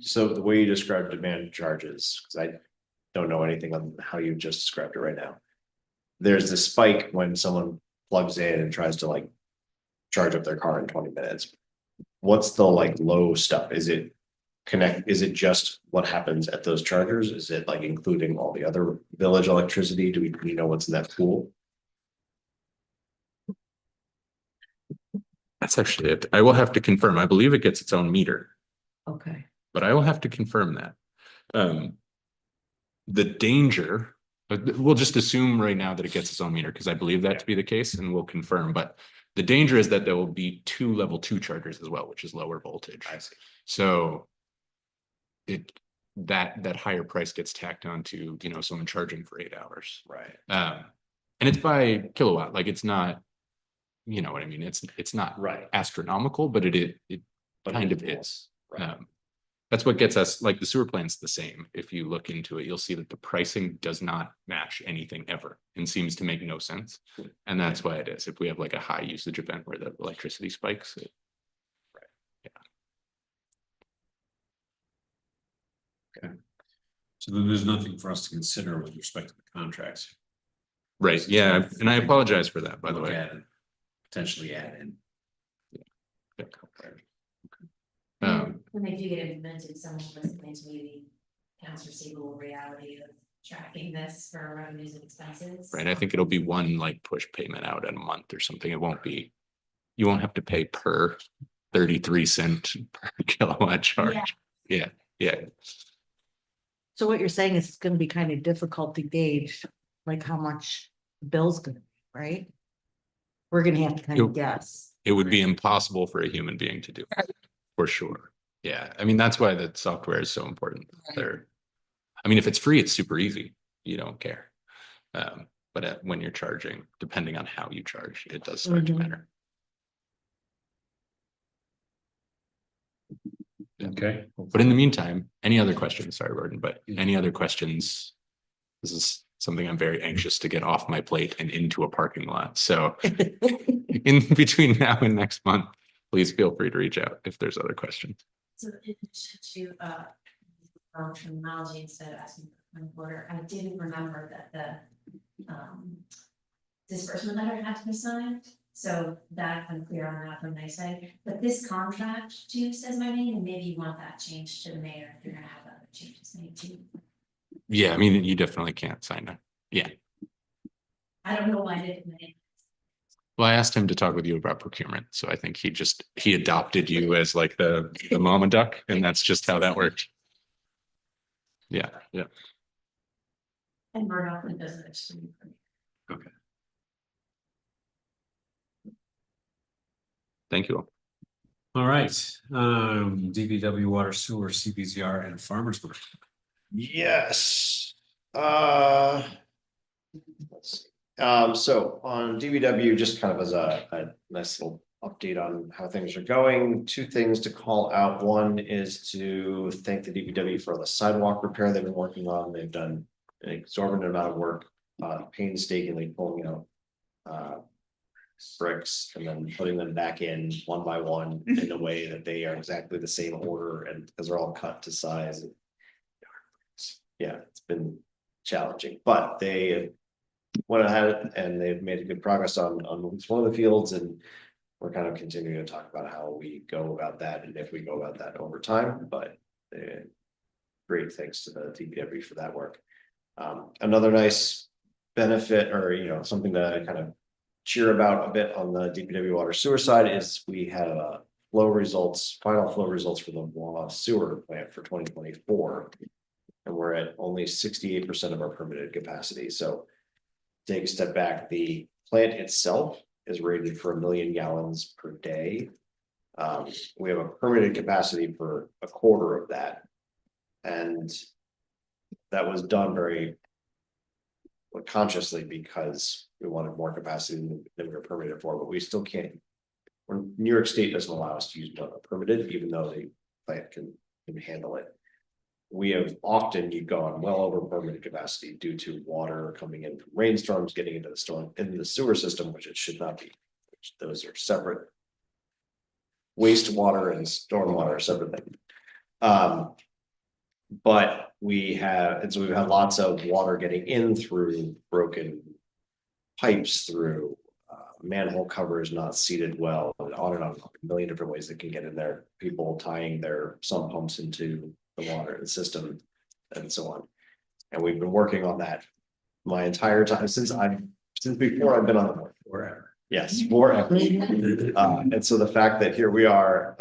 So the way you describe demand charges, because I don't know anything on how you just described it right now. There's this spike when someone plugs in and tries to like charge up their car in 20 minutes. What's the like low stuff? Is it just what happens at those chargers? Is it like including all the other village electricity? Do we know what's in that pool? That's actually it. I will have to confirm. I believe it gets its own meter, Okay. but I will have to confirm that. The danger But we'll just assume right now that it gets its own meter, because I believe that to be the case, and we'll confirm, but the danger is that there will be 2 level 2 chargers as well, which is lower voltage. I see. So that higher price gets tacked on to, you know, someone charging for 8 hours. Right. And it's by kilowatt, like it's not, you know what I mean? It's not Right. astronomical, but it But kind it of is. Right. That's what gets us, like the sewer plant's the same. If you look into it, you'll see that the pricing does not match anything ever and seems to make no sense. And that's why it is. If we have like a high usage event where the electricity spikes, So then there's nothing for us to consider with respect to the contracts. right, yeah, and I apologize for that, by the Look way. at it, potentially add in. Yeah. When they do get implemented, someone will explain to me the accounts receivable reality of tracking this for revenues and expenses. Right, I think it'll be one like push payment out in a month or something. It won't be, you won't have to pay per 33 cent per kilowatt charge. Yeah, yeah. So what you're saying is it's gonna be kind of difficult to gauge, like how much the bill's gonna be, right? We're gonna have to kind of guess. It would be impossible for a human being to do, for sure. Yeah, I mean, that's why the software is so important. There, I mean, if it's free, it's super easy. You don't care. But when you're charging, depending on how you charge, it does start to matter. Okay. But in the meantime, any other questions? Sorry, Gordon, but any other questions? This is something I'm very anxious to get off my plate and into a parking lot. So in between now and next month, please feel free to reach out if there's other questions. So in addition to terminology, instead of asking for point of order, I didn't remember that the disbursement letter had to be signed. So that I'm clear on that from my side, but this contract too says my name, and maybe you want that changed to the mayor if you're gonna have other changes made too. Yeah, I mean, you definitely can't sign it. Yeah. I don't know why I didn't. Well, I asked him to talk with you about procurement, so I think he adopted you as like the mama duck, and that's just how that worked. Yeah, yeah. And Murdoch does it extremely for me. Okay. Thank you all. All right, DPW, water, sewer, CBZR, and farmers market. Yes. Let's see. So on DBW, just kind of as a nice little update on how things are going, 2 things to call out. One is to thank the DPW for the sidewalk repair they've been working on. They've done an exorbitant amount of work, painstakingly pulling out bricks and then putting them back in one by one in a way that they are exactly the same order and because they're all cut to size. Yeah, it's been challenging, but they went ahead and they've made good progress on at least one of the fields, and we're kind of continuing to talk about how we go about that and if we go about that over time, but great thanks to the DPW for that work. Another nice benefit, or something to kind of cheer about a bit on the DPW water sewer side, is we have final flow results for the sewer plant for 2024. And we're at only 68% of our permitted capacity. So take a step back, the plant itself is rated for 1 million gallons per day. We have a permitted capacity for a quarter of that. And that was done very consciously because we wanted more capacity than we were permitted for, but we still can't. New York State doesn't allow us to use permitted, even though the plant can handle it. We have often gone well over permitted capacity due to water coming in from rainstorms, getting into the sewer system, which it should not be. Those are separate. Wastewater and stormwater are separate things. But we've had lots of water getting in through broken pipes, through manhole covers not seated well, on and on, a million different ways that can get in there. People tying their sump pumps into the water in the system and so on. And we've been working on that my entire time since before I've been on the board. Forever. Yes, forever. And so the fact that here we are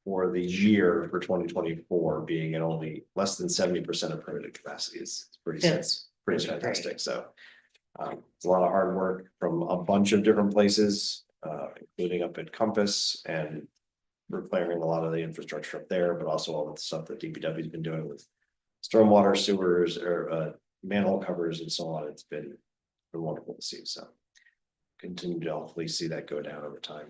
for the year for 2024 being at only less than 70% of permitted capacity is pretty pretty fantastic, so. It's a lot of hard work from a bunch of different places, including up at Compass and repairing a lot of the infrastructure up there, but also all the stuff that DPW's been doing with stormwater sewers or manhole covers and so on. It's been wonderful to see, so continue to hopefully see that go down over time.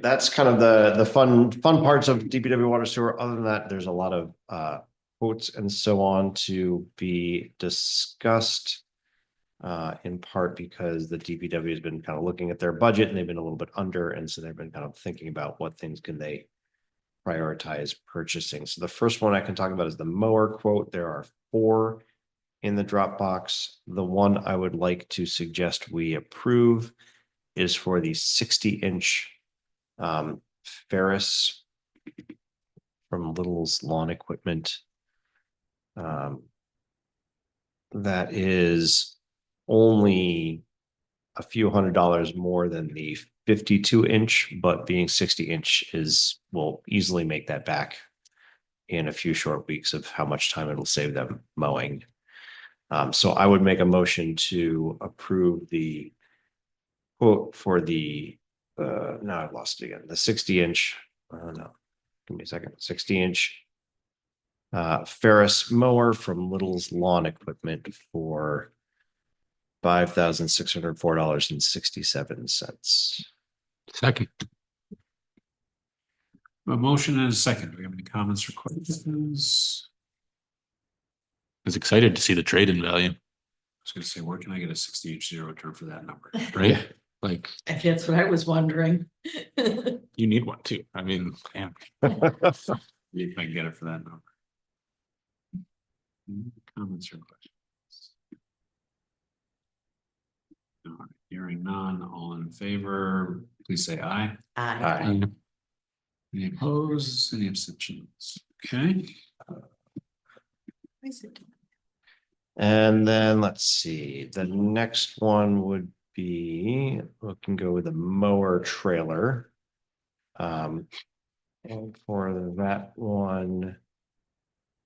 That's kind of the fun parts of DPW water sewer. Other than that, there's a lot of quotes and so on to be discussed. In part because the DPW has been kind of looking at their budget and they've been a little bit under, and so they've been kind of thinking about what things can they prioritize purchasing. So the first one I can talk about is the mower quote. There are 4 in the Dropbox. The one I would like to suggest we approve is for the 60-inch Ferris from Little's Lawn Equipment. That is only a few $100s more than the 52-inch, but being 60-inch will easily make that back in a few short weeks of how much time it'll save them mowing. So I would make a motion to approve the quote for the now I've lost it again, the 60-inch. No, give me a second. 60-inch Ferris mower from Little's Lawn Equipment for $5,604.67. Second. A motion and a second. Do we have any comments or questions? I was excited to see the trade-in value, I was gonna say, where can I get a 60-inch zero turn for that number? right? Like, If that's what I was wondering. you need one too. I mean, damn. See if I can get it for that number. Comments or questions? All right, hearing none, all in favor, please say aye. Aye. Any opposed, any abstentions? Okay. And then let's see, the next one would be, we can go with a mower trailer. And for that one,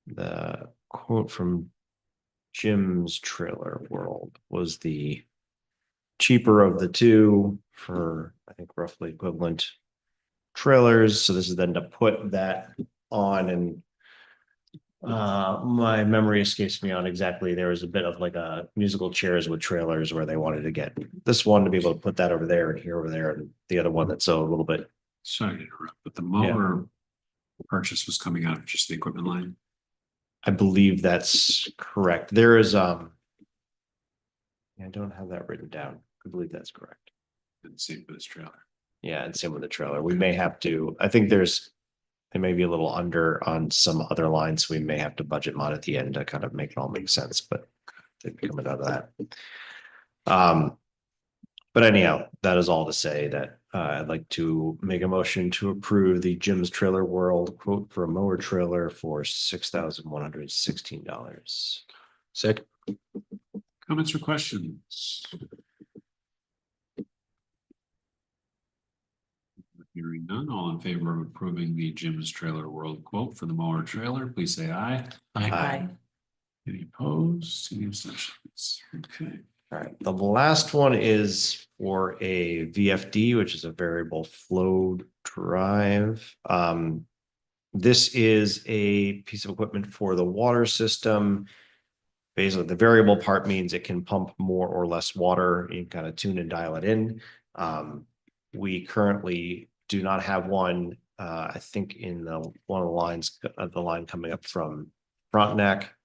the quote from Jim's Trailer World was the cheaper of the two for, I think, roughly equivalent trailers. So this is then to put that on, and my memory escapes me on exactly. There was a bit of like a musical chairs with trailers where they wanted to get this one to be able to put that over there and here over there, and the other one that's a little bit. Sorry to interrupt, but the mower purchase was coming out of just the equipment line. I believe that's correct. There is I don't have that written down. I believe that's correct. And same for this trailer. Yeah, and same with the trailer. We may have to, I think it may be a little under on some other lines. So we may have to budget mod at the end to kind of make it all make sense, but they're coming out of that. But anyhow, that is all to say that I'd like to make a motion to approve the Jim's Trailer World quote for a mower trailer for $6,116. Second. Comments or questions? Hearing none, all in favor of approving the Jim's Trailer World quote for the mower trailer, please say aye. Aye. Any opposed? Any abstentions? Okay. All right, the last one is for a VFD, which is a variable flow drive. This is a piece of equipment for the water system. Basically, the variable part means it can pump more or less water. You can kind of tune and dial it in. We currently do not have one. I think in one of the lines, the line coming up from Frontenac,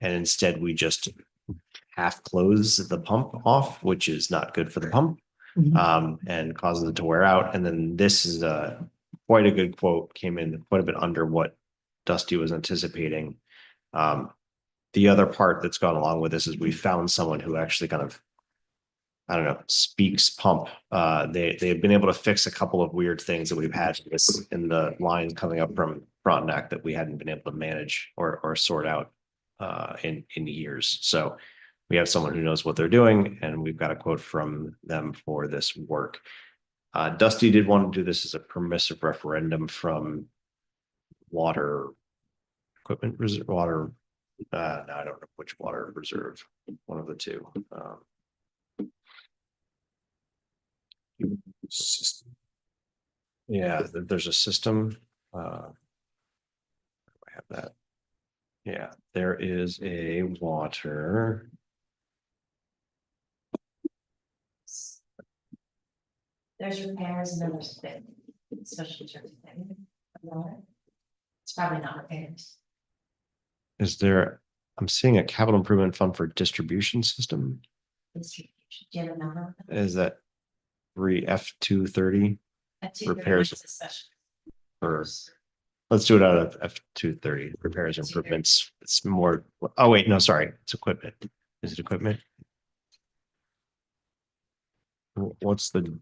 and instead we just half close the pump off, which is not good for the pump, and causes it to wear out. And then this is quite a good quote, came in quite a bit under what Dusty was anticipating. The other part that's gone along with this is we found someone who actually kind of, I don't know, speaks pump. They've been able to fix a couple of weird things that we've had in the lines coming up from Frontenac that we hadn't been able to manage or sort out in years. So we have someone who knows what they're doing, and we've got a quote from them for this work. Dusty did want to do this as a permissive referendum from water equipment, water No, I don't know which water reserve, one of the two. Yeah, there's a system. I have that. Yeah, there is a water. There's repairs and then there's bid, especially in terms of thing. It's probably not repairs. Is there, I'm seeing a capital improvement fund for distribution system. Distribution. Do you have a number? Is that F230 repairs or let's do it out of F230 repairs and improvements. It's more, oh wait, no, sorry, it's equipment. Is it equipment? What's the,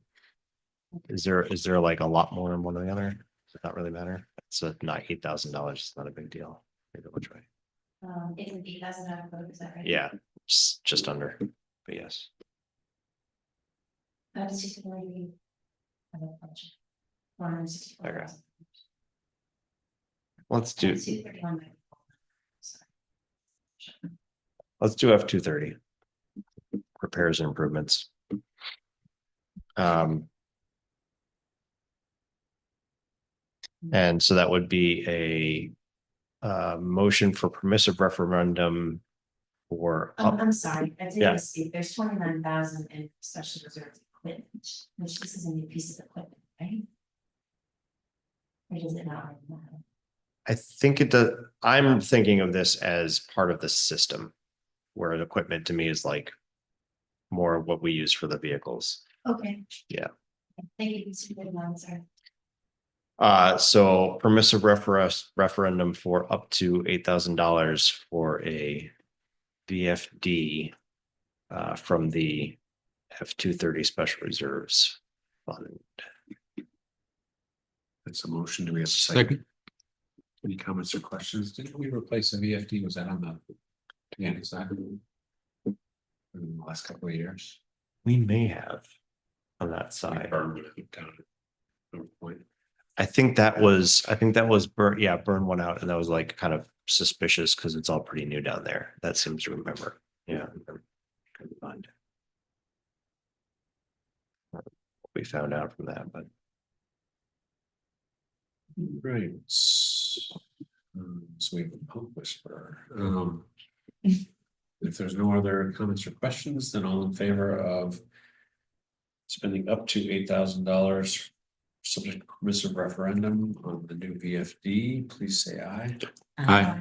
is there like a lot more than one or the other? Does it not really matter? It's not $8,000. It's not a big deal. Maybe which way? It's an $8,000 quote, is that right? Yeah, just under, but yes. How does it really? Okay. Let's do F230. Repairs and improvements. And so that would be a motion for permissive referendum for. I'm sorry, I Yeah. didn't see, there's 29,000 in special reserve equipment, which this is a new piece of equipment, right? Or does it not? I think it does. I'm thinking of this as part of the system, where the equipment to me is like more of what we use for the vehicles. Okay. Yeah. Thank you, it's a good one, sorry. So permissive referendum for up to $8,000 for a VFD from the F230 Special Reserves Fund. That's a motion. Do we have a second? Any comments or questions? Didn't we replace a VFD? Was that on the mechanic side? In the last couple of years? We may have on that side. I think that was burn. Yeah, burn one out, and that was like kind of suspicious because it's all pretty new down there. That seems to remember. Yeah, couldn't find what we found out from that, but Right. So we have a pump whisperer. If there's no other comments or questions, then all in favor of spending up to $8,000 subject to permissive referendum on the new VFD, please say aye. Aye.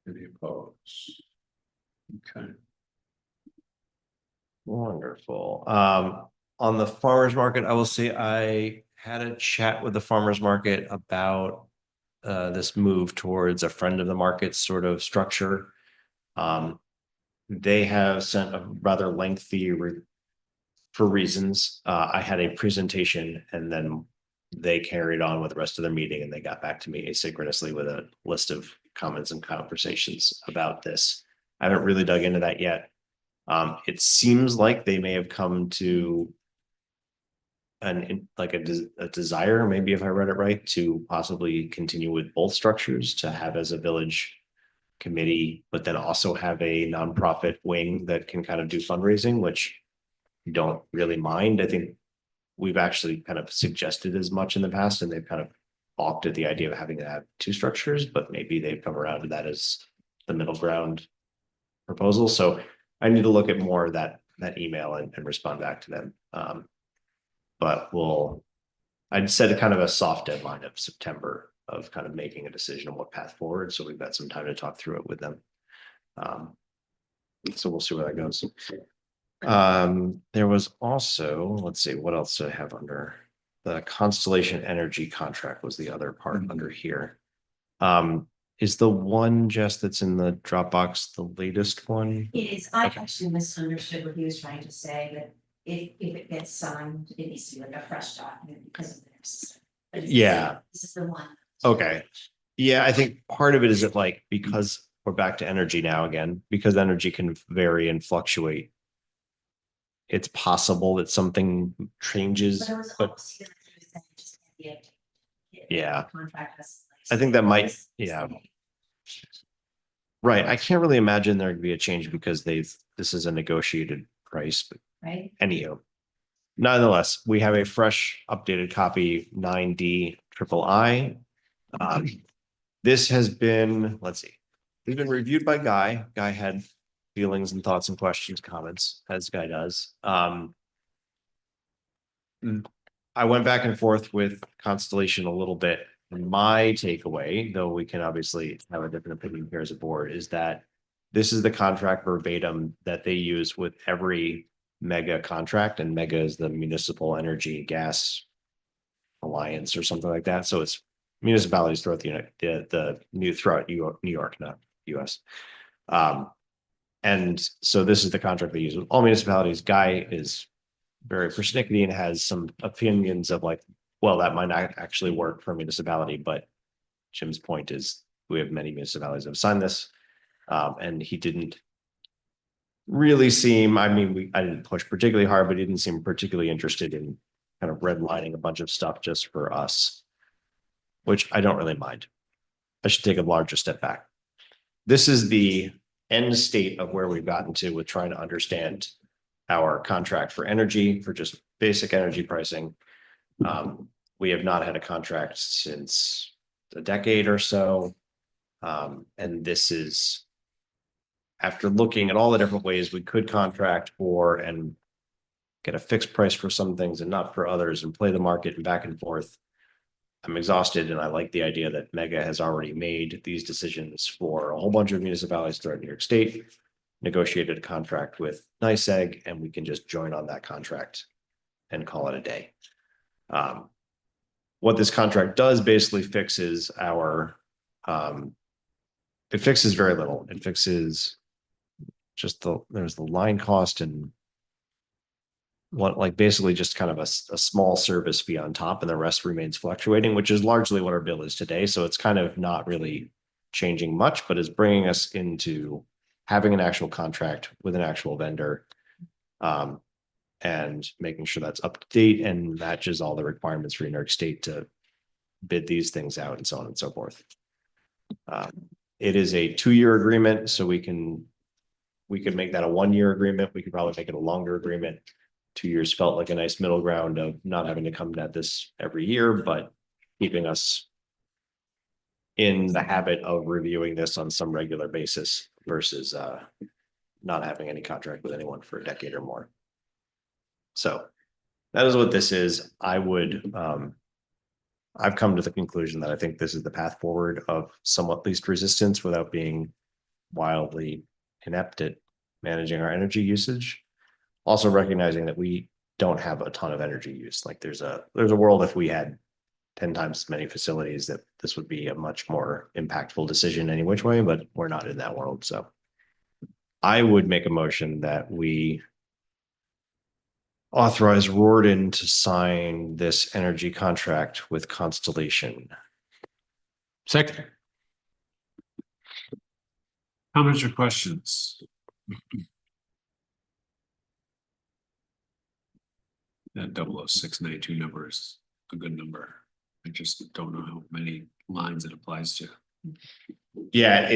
Any opposed? Okay. wonderful. On the farmers market, I will say I had a chat with the farmers market about this move towards a friend of the market sort of structure. They have sent a rather lengthy for reasons. I had a presentation and then they carried on with the rest of their meeting and they got back to me asynchronously with a list of comments and conversations about this. I haven't really dug into that yet. It seems like they may have come to a desire, maybe if I read it right, to possibly continue with both structures, to have as a village committee, but then also have a nonprofit wing that can kind of do fundraising, which you don't really mind. I think we've actually kind of suggested as much in the past, and they've kind of balked at the idea of having to have two structures, but maybe they've come around to that as the middle ground proposal. So I need to look at more of that email and respond back to them. But I'd set a kind of a soft deadline of September of kind of making a decision on what path forward. So we've got some time to talk through it with them. So we'll see where that goes. There was also, let's see, what else do I have under the Constellation Energy contract was the other part under here. Is the one, Jess, that's in the Dropbox the latest one? It is, I actually misunderstood what he was trying to say, that if it gets signed, it needs to be like a fresh document because of their system. Yeah. This is the one. Okay. Yeah, I think part of it is that like, because we're back to energy now again, because energy can vary and fluctuate. It's possible that something changes, but yeah, I think that might, yeah. Right, I can't really imagine there would be a change because this is a negotiated price, but right? anyhow. Nonetheless, we have a fresh updated copy 9D triple I. This has been, let's see, it's been reviewed by Guy. Guy had feelings and thoughts and questions, comments, as Guy does. I went back and forth with Constellation a little bit. My takeaway, though we can obviously have a different opinion here as a board, is that this is the contract verbatim that they use with every mega contract, and mega is the Municipal Energy Gas Alliance or something like that. So it's municipalities throughout throughout New York, not US. And so this is the contract they use with all municipalities. Guy is very persnickety and has some opinions of like, well, that might not actually work for a municipality, but Jim's point is we have many municipalities that have signed this. And he didn't really seem, I mean, I didn't push particularly hard, but he didn't seem particularly interested in kind of redlining a bunch of stuff just for us, which I don't really mind. I should take a larger step back. This is the end state of where we've gotten to with trying to understand our contract for energy, for just basic energy pricing. We have not had a contract since a decade or so. And this is after looking at all the different ways we could contract for and get a fixed price for some things and not for others and play the market and back and forth. I'm exhausted, and I like the idea that Mega has already made these decisions for a whole bunch of municipalities throughout New York State, negotiated a contract with NYSEG, and we can just join on that contract and call it a day. What this contract does basically fixes our, it fixes very little. It fixes just there's the line cost and what, like basically just kind of a small service fee on top, and the rest remains fluctuating, which is largely what our bill is today. So it's kind of not really changing much, but is bringing us into having an actual contract with an actual vendor, and making sure that's up to date and matches all the requirements for New York State to bid these things out and so on and so forth. It is a 2-year agreement, so we could make that a 1-year agreement. We could probably make it a longer agreement. 2 years felt like a nice middle ground of not having to come at this every year, but keeping us in the habit of reviewing this on some regular basis versus not having any contract with anyone for a decade or more. So that is what this is. I've come to the conclusion that I think this is the path forward of somewhat least resistance without being wildly inept at managing our energy usage. Also recognizing that we don't have a ton of energy use. Like there's a world if we had 10 times as many facilities that this would be a much more impactful decision any which way, but we're not in that world. So I would make a motion that we authorize Rorden to sign this energy contract with Constellation. Second. Comments or questions? That 00692 number is a good number. I just don't know how many lines it applies to. Yeah,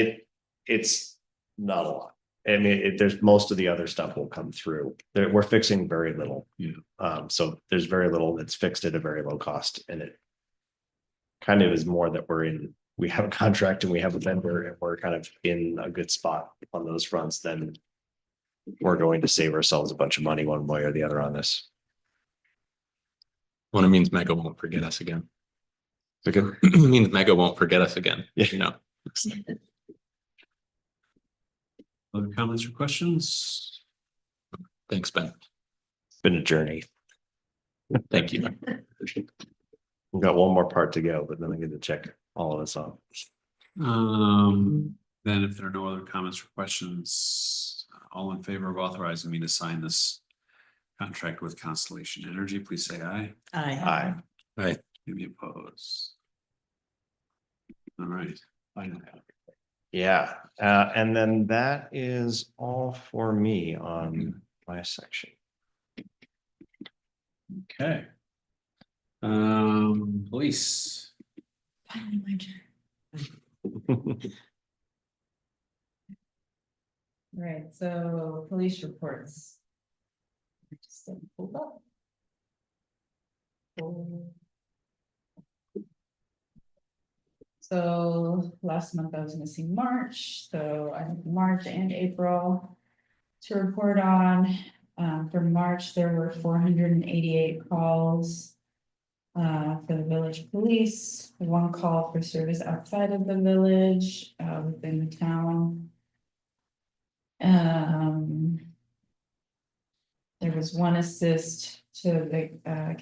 it's not a lot. I mean, there's most of the other stuff will come through. We're fixing very little. Yeah. So there's very little that's fixed at a very low cost, and it kind of is more that we have a contract and we have a vendor and we're kind of in a good spot on those fronts. Then we're going to save ourselves a bunch of money one way or the other on this. Well, it means Mega won't forget us again. Okay. It means Mega won't forget us again. Yeah. You know. Other comments or questions? Thanks, Ben. It's been a journey. Thank you. We've got one more part to go, but then I get to check all of this off. Then if there are no other comments or questions, all in favor of authorizing me to sign this contract with Constellation Energy, please say aye. Aye. Aye. Any opposed? All right. Finally. Yeah, and then that is all for me on my section. Okay. Police. Finally, my turn. right, so police reports. Just pulled up. So last month I was missing March, so I have March and April to report on. For March, there were 488 calls. For the village police, 1 call for service outside of the village, within the town. There was 1 assist to the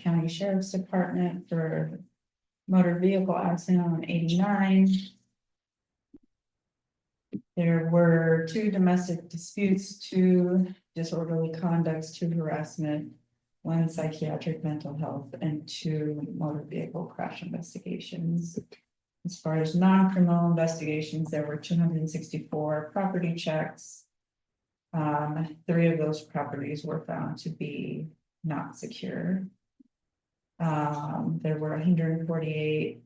county sheriff's department for motor vehicle accident on 89. There were 2 domestic disputes, 2 disorderly conducts, 2 harassment, 1 psychiatric mental health, and 2 motor vehicle crash investigations. As far as non-criminal investigations, there were 264 property checks. 3 of those properties were found to be not secure. There were 148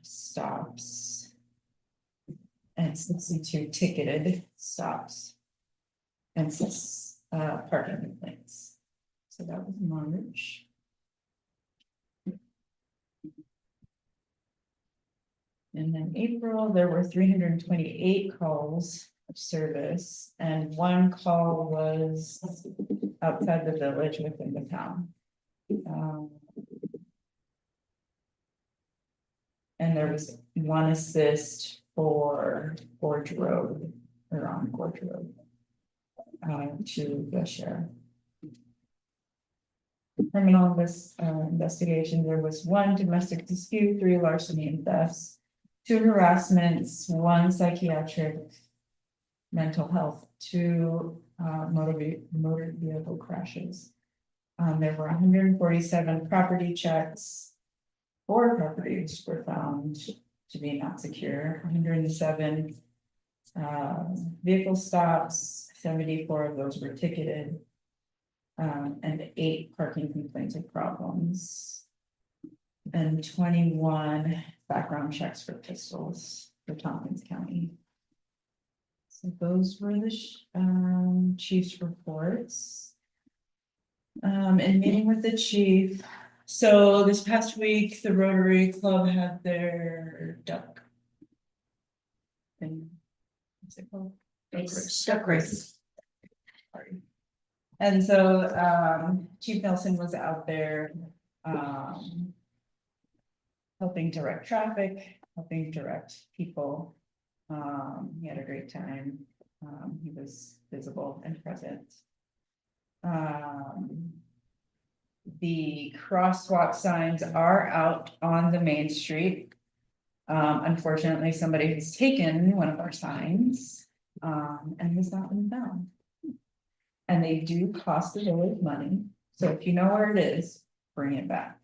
stops and 62 ticketed stops and 6 parking complaints. So that was March. And then April, there were 328 calls of service, and 1 call was outside the village within the town. And there was 1 assist for Gorge Road, or on Gorge Road, to the sheriff. Criminal investigation, there was 1 domestic dispute, 3 larceny and thefts, 2 harassments, 1 psychiatric mental health, 2 motor vehicle crashes. There were 147 property checks. 4 properties were found to be not secure, 107 vehicle stops, 74 of those were ticketed. And 8 parking complaints or problems. And 21 background checks for pistols for Tompkins County. So those were the chief's reports. And meeting with the chief. So this past week, the Rotary Club had their duck thing. What's it called? Duck race. Party. And so Chief Nelson was out there helping direct traffic, helping direct people. He had a great time. He was visible and present. The crosswalk signs are out on the main street. Unfortunately, somebody has taken one of our signs and has not been found. And they do cost the village money, so if you know where it is, bring it back.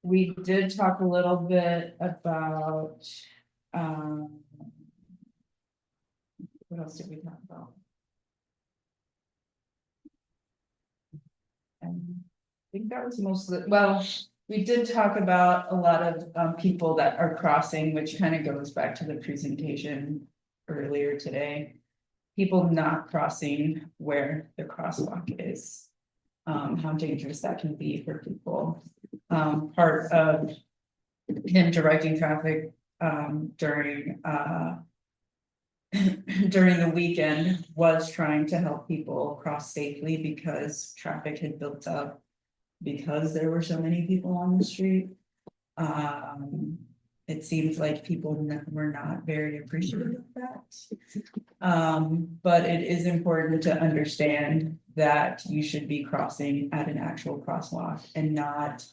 We did talk a little bit about, what else did we talk about? I think that was mostly, well, we did talk about a lot of people that are crossing, which kind of goes back to the presentation earlier today. People not crossing where the crosswalk is, how dangerous that can be for people. Part of him directing traffic during the weekend was trying to help people cross safely because traffic had built up because there were so many people on the street. It seems like people were not very appreciative of that. But it is important to understand that you should be crossing at an actual crosswalk and not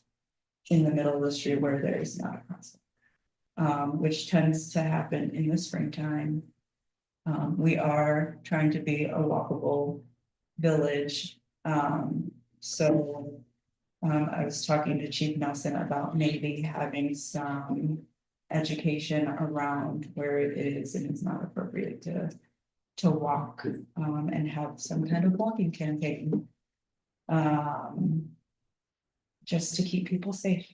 in the middle of the street where there is not a crosswalk, which tends to happen in the springtime. We are trying to be a walkable village. So I was talking to Chief Nelson about maybe having some education around where it is and it's not appropriate to walk and have some kind of walking campaign. Just to keep people safe.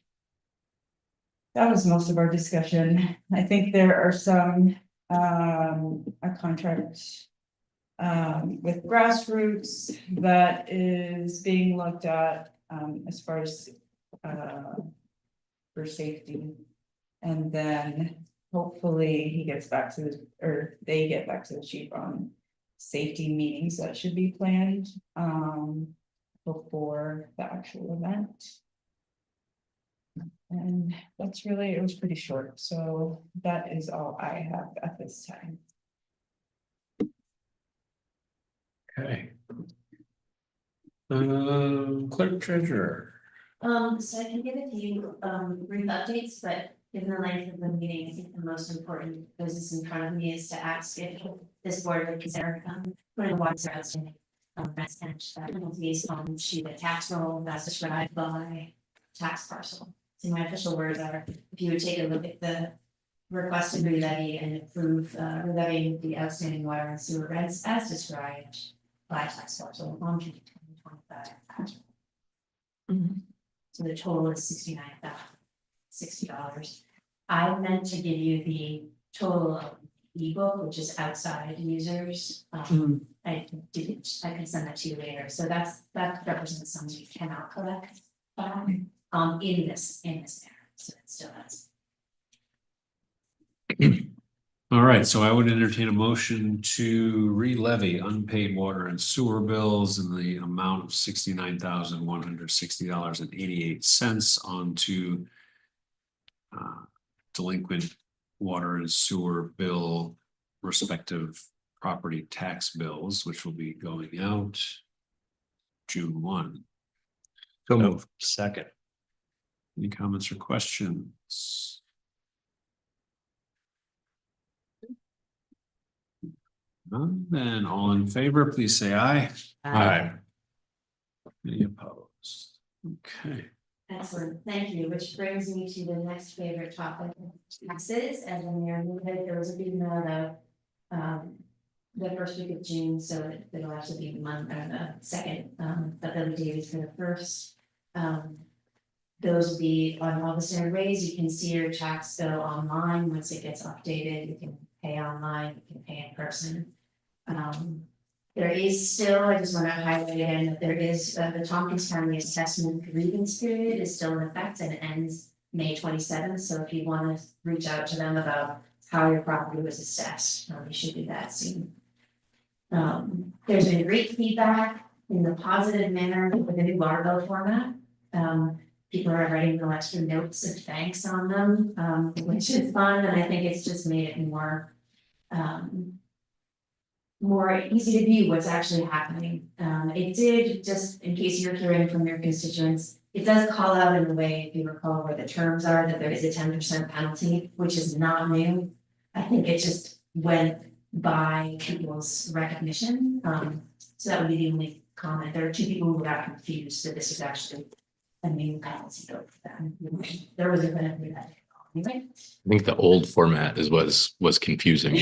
that was most of our discussion. I think there are some, a contract with grassroots that is being looked at, as far as, for safety. And then hopefully he gets back to the, or they get back to the chief on safety meetings that should be planned, before the actual event. And that's really, it was pretty short, so that is all I have at this time. Okay. Clerk treasurer. So I can give a few, brief updates, but given the length of the meeting, I think the most important business in front of me is to ask if this board would consider, putting water outstanding. Rents and penalties on to the tax roll that's described by tax parcel. So my official words are, if you would take a look at the requested re-levy and approve, re-levying the outstanding water and sewer rents as described by tax parcel on to 2025 tax roll. So the total is $69,060. I meant to give you the total of ebook, which is outside users. I didn't, I can send that to you later. So that represents sums you cannot collect in this area. So it still has. All right, so I would entertain a motion to re-levy unpaid water and sewer bills in the amount of $69,160.88 onto delinquent water and sewer bill respective property tax bills, which will be going out June 1. So move. Second. Any comments or questions? None, then all in favor, please say aye. Aye. Any opposed? Okay. Excellent, thank you, which brings me to the next favorite topic, taxes, and then there was a big amount of the first week of June, so it'll actually be the second, but they'll be dated for the first. Those will be on all the standard ways. You can see your tax bill online. Once it gets updated, you can pay online, you can pay in person. There is still, I just want to highlight again that there is the Tompkins County assessment grievance period is still in effect and it ends May 27th. So if you want to reach out to them about how your property was assessed, you should do that soon. There's been great feedback in the positive manner with the new barbell format. People are writing little extra notes of thanks on them, which is fun, and I think it's just made it more easy to view what's actually happening. It did, just in case you're hearing from your constituents, it does call out in the way, if you recall where the terms are, that there is a 10% penalty, which is not new. I think it just went by people's recognition. So that would be the only comment. There are two people who got confused that this is actually a new penalty for them. There was a penalty that anyway. I think the old format was confusing.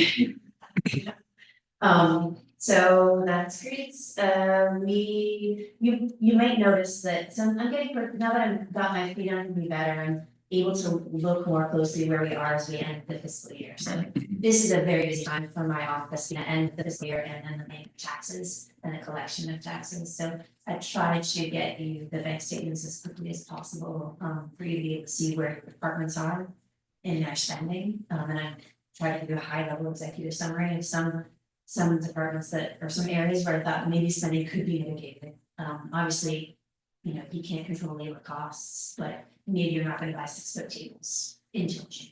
So that's great. You might notice that I'm getting, now that I've got my feet under me better, I'm able to look more closely where we are as we end the fiscal year. So this is a very busy time for my office to end the fiscal year and then the payment of taxes and the collection of taxes. So I tried to get you the bank statements as quickly as possible for you to be able to see where your departments are in their spending. And I tried to do a high level executive summary of some departments that, or some areas where I thought maybe spending could be mitigated. Obviously, you know, you can't control labor costs, but maybe you're not going to buy 6-foot tables until June,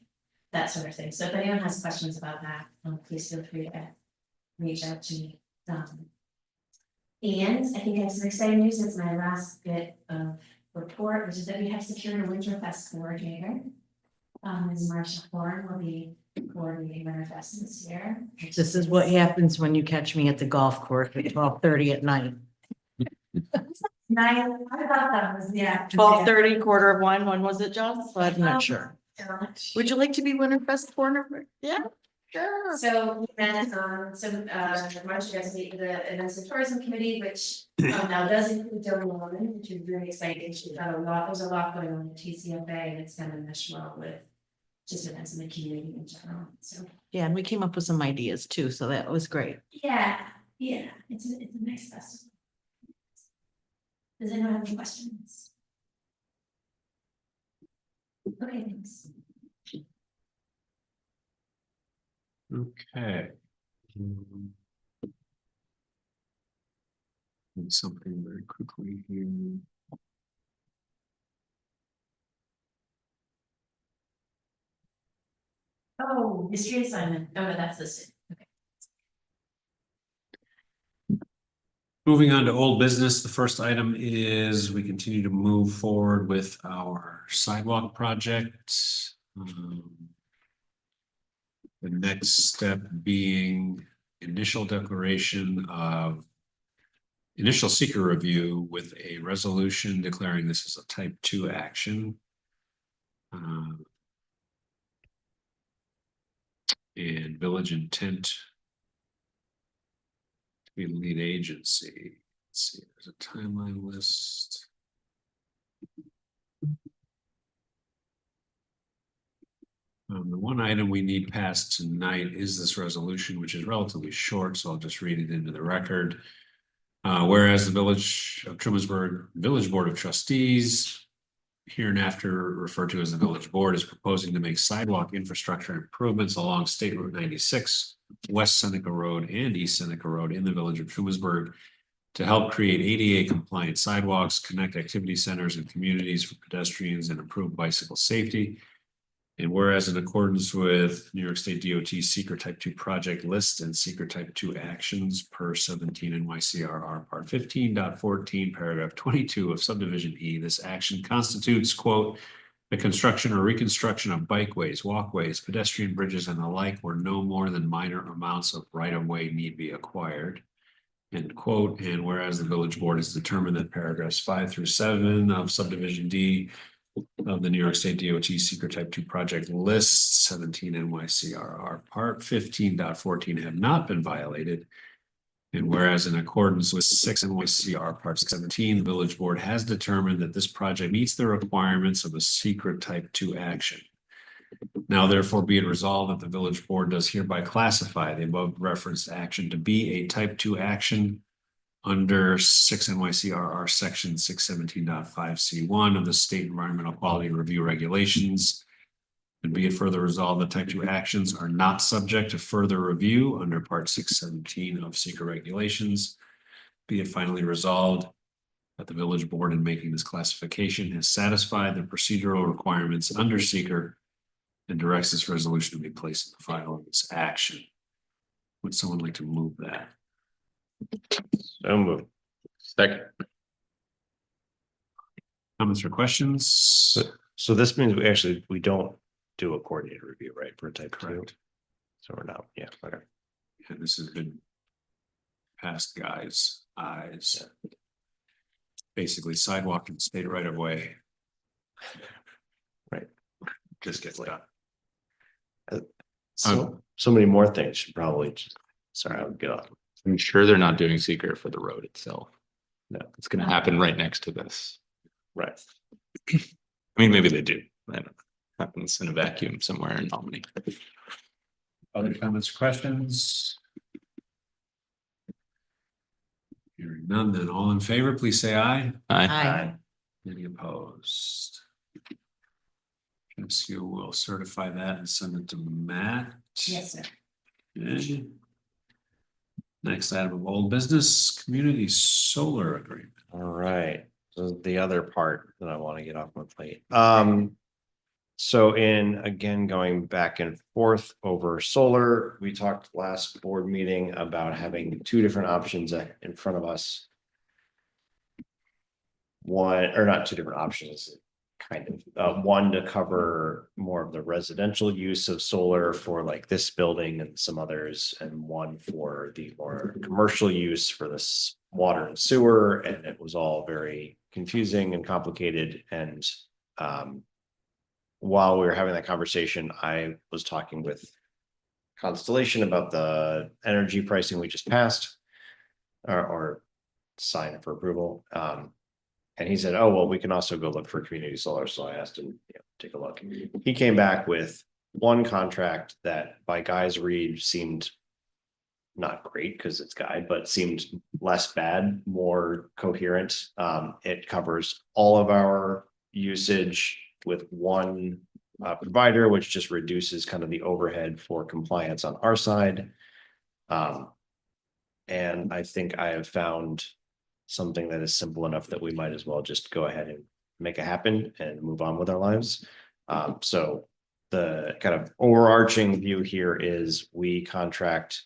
that sort of thing. So if anyone has questions about that, please feel free to reach out to me. And I think I have some exciting news. It's my last bit of report, which is that we have secured a Winterfest coordinator. Ms. Marsha Horn will be coordinating Winterfest this year. This is what happens when you catch me at the golf course at 12:30 at night. I thought that was, yeah. 12:30, 1:15. When was it, John? So I'm not sure. Would you like to be Winterfest corner? Yeah. Sure. So we met, March yesterday, the events and tourism committee, which now does include Dylan Woman, which is really exciting. She's got there's a lot going on at TCFA, and it's gonna mesh well with just events in the community in general, so. Yeah, and we came up with some ideas too, so that was great. Yeah, it's a nice festival. Does anyone have any questions? Okay, thanks. Okay. Something very quickly here. Oh, mystery assignment, oh, no, that's listed, okay. Moving on to old business, the first item is we continue to move forward with our sidewalk project. The next step being initial declaration of initial seeker review with a resolution declaring this as a type 2 action. And village intent to be the lead agency. Let's see, there's a timeline list. The one item we need passed tonight is this resolution, which is relatively short, so I'll just read it into the record. Whereas the Village of Trumansburg Village Board of Trustees, hereinafter referred to as the Village Board, is proposing to make sidewalk infrastructure improvements along State Route 96, West Seneca Road and East Seneca Road in the Village of Trumansburg to help create ADA compliant sidewalks, connect activity centers and communities for pedestrians, and improve bicycle safety. And whereas in accordance with New York State DOT secret type 2 project list and secret type 2 actions per 17 NYCRR part 15.14 paragraph 22 of subdivision E, this action constitutes, quote, the construction or reconstruction of bikeways, walkways, pedestrian bridges, and the like where no more than minor amounts of right-of-way need be acquired. End quote. And whereas the village board has determined that paragraphs 5 through 7 of subdivision D of the New York State DOT secret type 2 project lists 17 NYCRR part 15.14 have not been violated. And whereas in accordance with 6 NYCR part 17, the village board has determined that this project meets the requirements of a secret type 2 action. Now therefore be it resolved that the village board does hereby classify the above referenced action to be a type 2 action under 6 NYCRR section 617.5C1 of the State Environmental Quality Review Regulations. And be it further resolved that type 2 actions are not subject to further review under part 617 of SEQR regulations. Be it finally resolved that the village board in making this classification has satisfied the procedural requirements under SEQR and directs this resolution to be placed in the file of this action. Would someone like to move that? So moved. Second. Comments or questions? So this means we don't do a coordinated review, right, for type 2? Correct. So we're not, yeah, okay. And this has been past guys' eyes. Basically sidewalk and state right of way. Right. Just gets done. So many more things should probably, sorry, I would get off. I'm sure they're not doing secret for the road itself. No, It's gonna happen right next to this. right. I mean, maybe they do. I don't know. Happens in a vacuum somewhere in Albany. Other comments or questions? Hearing none, then all in favor, please say aye. Aye. Any opposed? Guess you will certify that and send it to Matt. Yes, sir. Okay. Next item of old business, community solar agreement. All right, so the other part that I want to get off my plate. So in, again, going back and forth over solar, we talked last board meeting about having two different options in front of us. One, or not two different options, kind of, one to cover more of the residential use of solar for like this building and some others, and one for the more commercial use for this water and sewer, and it was all very confusing and complicated. And while we were having that conversation, I was talking with Constellation about the energy pricing we just passed. Or signed for approval. And he said, oh, well, we can also go look for community solar. So I asked him, take a look. He came back with one contract that by Guy's read seemed not great because it's Guy, but seemed less bad, more coherent. It covers all of our usage with one provider, which just reduces kind of the overhead for compliance on our side. And I think I have found something that is simple enough that we might as well just go ahead and make it happen and move on with our lives. So the kind of overarching view here is we contract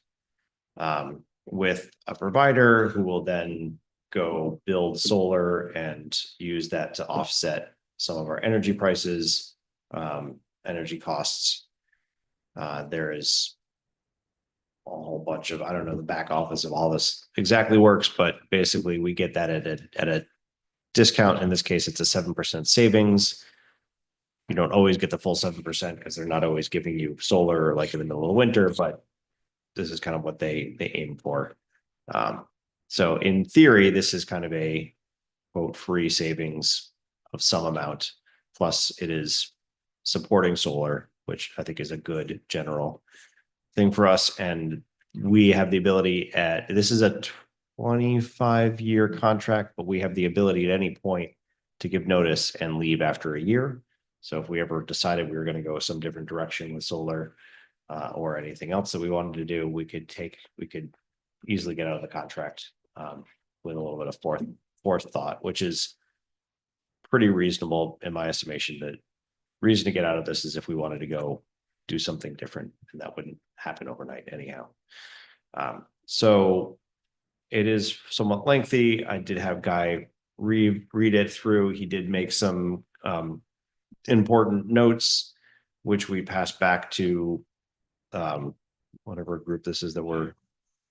with a provider who will then go build solar and use that to offset some of our energy prices, energy costs. There is a whole bunch of, I don't know, the back office of all this exactly works, but basically we get that at a discount. In this case, it's a 7% savings. You don't always get the full 7% because they're not always giving you solar like in the middle of winter, but this is kind of what they aim for. So in theory, this is kind of a quote free savings of some amount. Plus it is supporting solar, which I think is a good general thing for us. And we have the ability this is a 25-year contract, but we have the ability at any point to give notice and leave after a year. So if we ever decided we were going to go some different direction with solar or anything else that we wanted to do, we could easily get out of the contract with a little bit of forethought, which is pretty reasonable in my estimation. The reason to get out of this is if we wanted to go do something different, and that wouldn't happen overnight anyhow. So it is somewhat lengthy. I did have Guy read it through. He did make some important notes, which we passed back to whatever group this is that were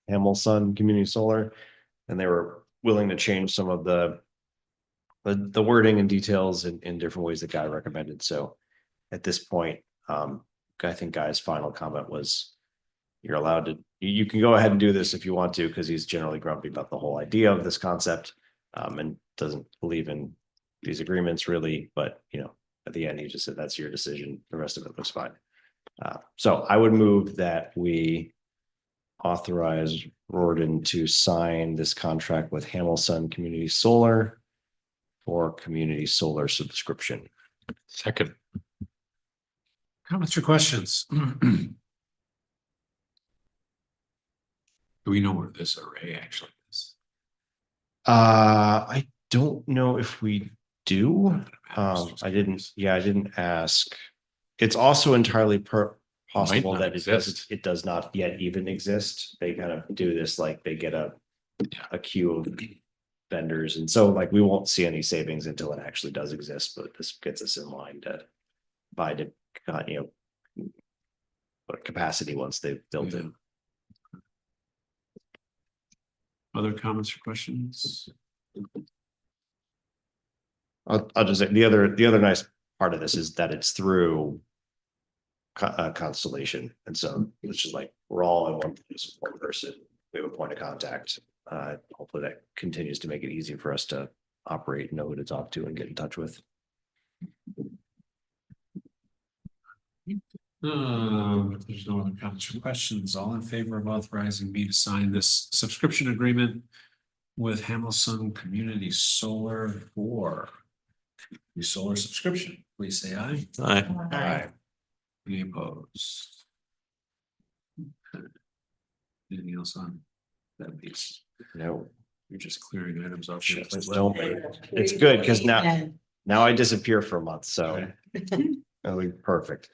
Hamilton Community Solar, and they were willing to change some of the wording and details in different ways that Guy recommended. So at this point, I think Guy's final comment was, you're allowed to, you can go ahead and do this if you want to, because he's generally grumpy about the whole idea of this concept and doesn't believe in these agreements really. But, at the end, he just said, that's your decision. The rest of it looks fine. So I would move that we authorize Rorden to sign this contract with Hamilton Community Solar for community solar subscription. Second. Comments or questions? Do we know where this array actually is? I don't know if we do. I didn't ask. It's also entirely possible that it does not yet even exist. They kind of do this like they get a queue of vendors, and so like we won't see any savings until it actually does exist. But this gets us in line to buy the capacity once they've built it. Other comments or questions? I'll just say the other nice part of this is that it's through Constellation, and so it's just like we're all in one place, one person. We have a point of contact. Hopefully that continues to make it easy for us to operate, know who to talk to, and get in touch with. If there's no other comments or questions, all in favor of authorizing me to sign this subscription agreement with Hamilton Community Solar for the solar subscription, please say aye. Aye. Any opposed? Anything else on that piece? No, You're just clearing items off. your plate. don't wait. It's good because now I disappear for a month, so that'll be perfect.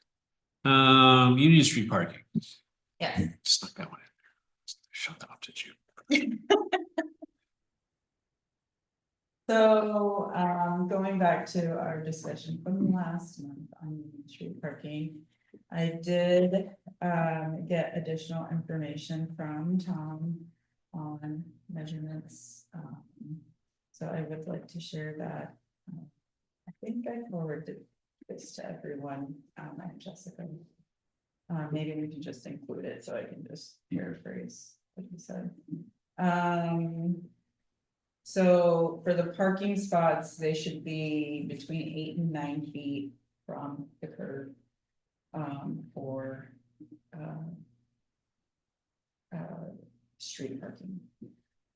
Union Street parking. Yeah. Stuck that one in there. Shut up, did you? So, going back to our discussion from last month on street parking, I did get additional information from Tom on measurements. So I would like to share that. I think I forwarded this to everyone, and Jessica Maybe we can just include it, so I can just paraphrase what he said. So for the parking spots, they should be between 8 and 9 feet from the curb. For street parking.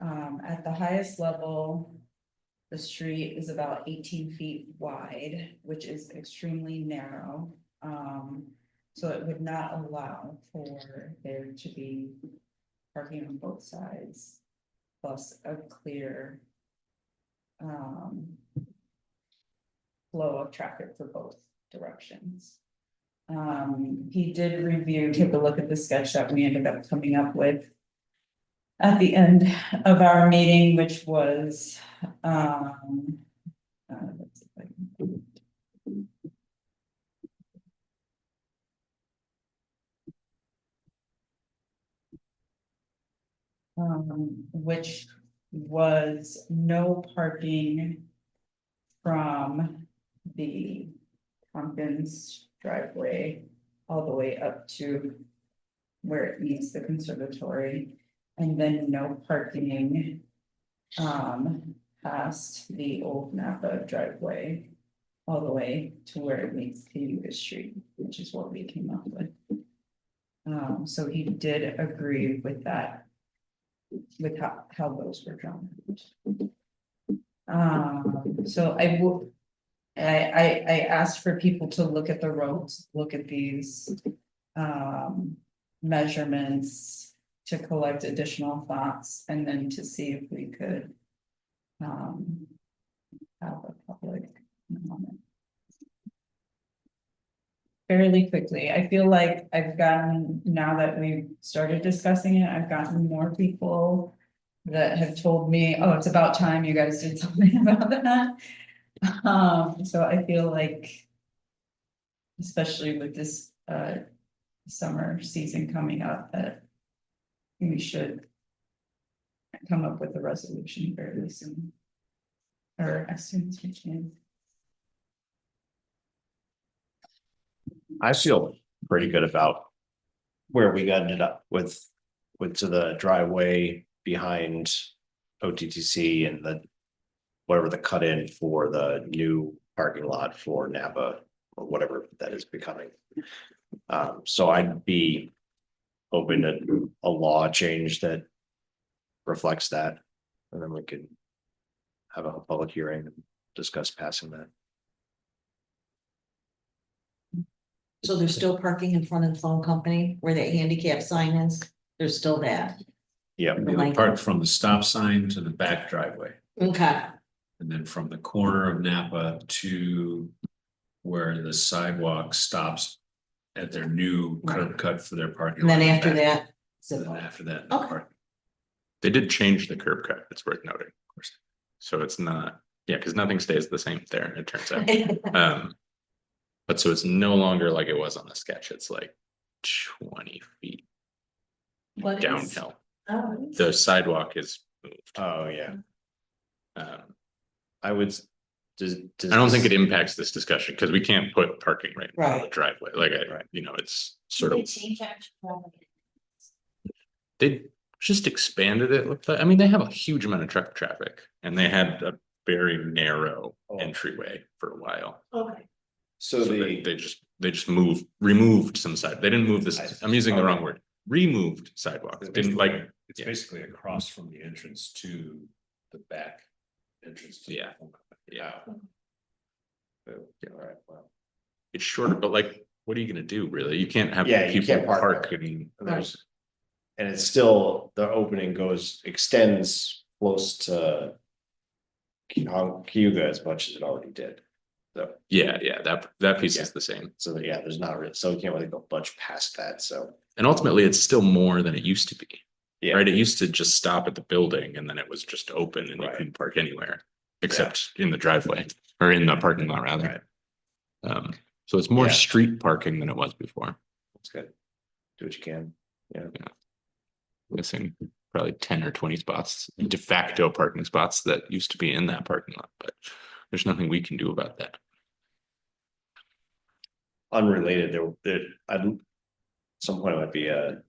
At the highest level, the street is about 18 feet wide, which is extremely narrow. So it would not allow for there to be parking on both sides, plus a clear flow of traffic for both directions. He did take a look at the sketch that we ended up coming up with at the end of our meeting, which was, let's see if I can- which was no parking from the Tompkins driveway all the way up to where it meets the conservatory, and then no parking past the old Napa driveway all the way to where it meets the Street, which is what we came up with. So he did agree with that, with how those were drawn. So I asked for people to look at the roads, look at these measurements to collect additional thoughts, and then to see if we could have a public comment. Fairly quickly. I feel like I've gotten, now that we've started discussing it, I've gotten more people that have told me, oh, it's about time you guys did something about that. So I feel like, especially with this summer season coming up, that we should come up with a resolution fairly soon. Or as soon as we can. I feel pretty good about where we ended up with to the driveway behind OTTC and the whatever the cut in for the new parking lot for Napa or whatever that is becoming. So I'd be open to a law change that reflects that, and then we could have a public hearing and discuss passing that. So there's still parking in front of the phone company where that handicap sign is? There's still that? Yeah. They park from the stop sign to the back driveway. Okay, And then from the corner of Napa to where the sidewalk stops at their new curb cut for their parking. and then lot in the after back. that, And then after that. Okay. park. They did change the curb cut, it's worth noting, of course. So it's not, yeah, because nothing stays the same there, it turns out. But so it's no longer like it was on the sketch, it's like 20 feet What is- downhill. Oh. The sidewalk is moved. Oh, yeah. I would. I don't think it impacts this discussion because we can't put parking right in front of the Right. driveway, like, it's sort They of, change actually. they just expanded it. Looked like, I mean, they have a huge amount of truck traffic and they had a very narrow entryway for a while. Okay. So they just removed some side, they didn't move this, I'm using the wrong word, removed sidewalks, didn't like. It's basically across from the entrance to the back entrance. To the Yeah. phone company. Yeah. All right, well. It's shorter, but like, what are you gonna do, really? You can't have Yeah, you people can't park park there. and And it's still, the opening extends close to Cayuga as much as it already did. So, yeah, that piece Yeah. is the same. so yeah, there's not really, so we can't really go much past that, so. And ultimately, it's still more than it used to be. Yeah. Right? It used to just stop at the building and then it was just open and you Right. couldn't park anywhere except in the driveway or in the parking lot rather. Right. So it's more Yeah. street parking than it was before. That's good. Do what you can. Yeah. Missing probably 10 or 20 spots, de facto parking spots that used to be in that parking lot, but there's nothing we can do about that. Unrelated, some point it might be or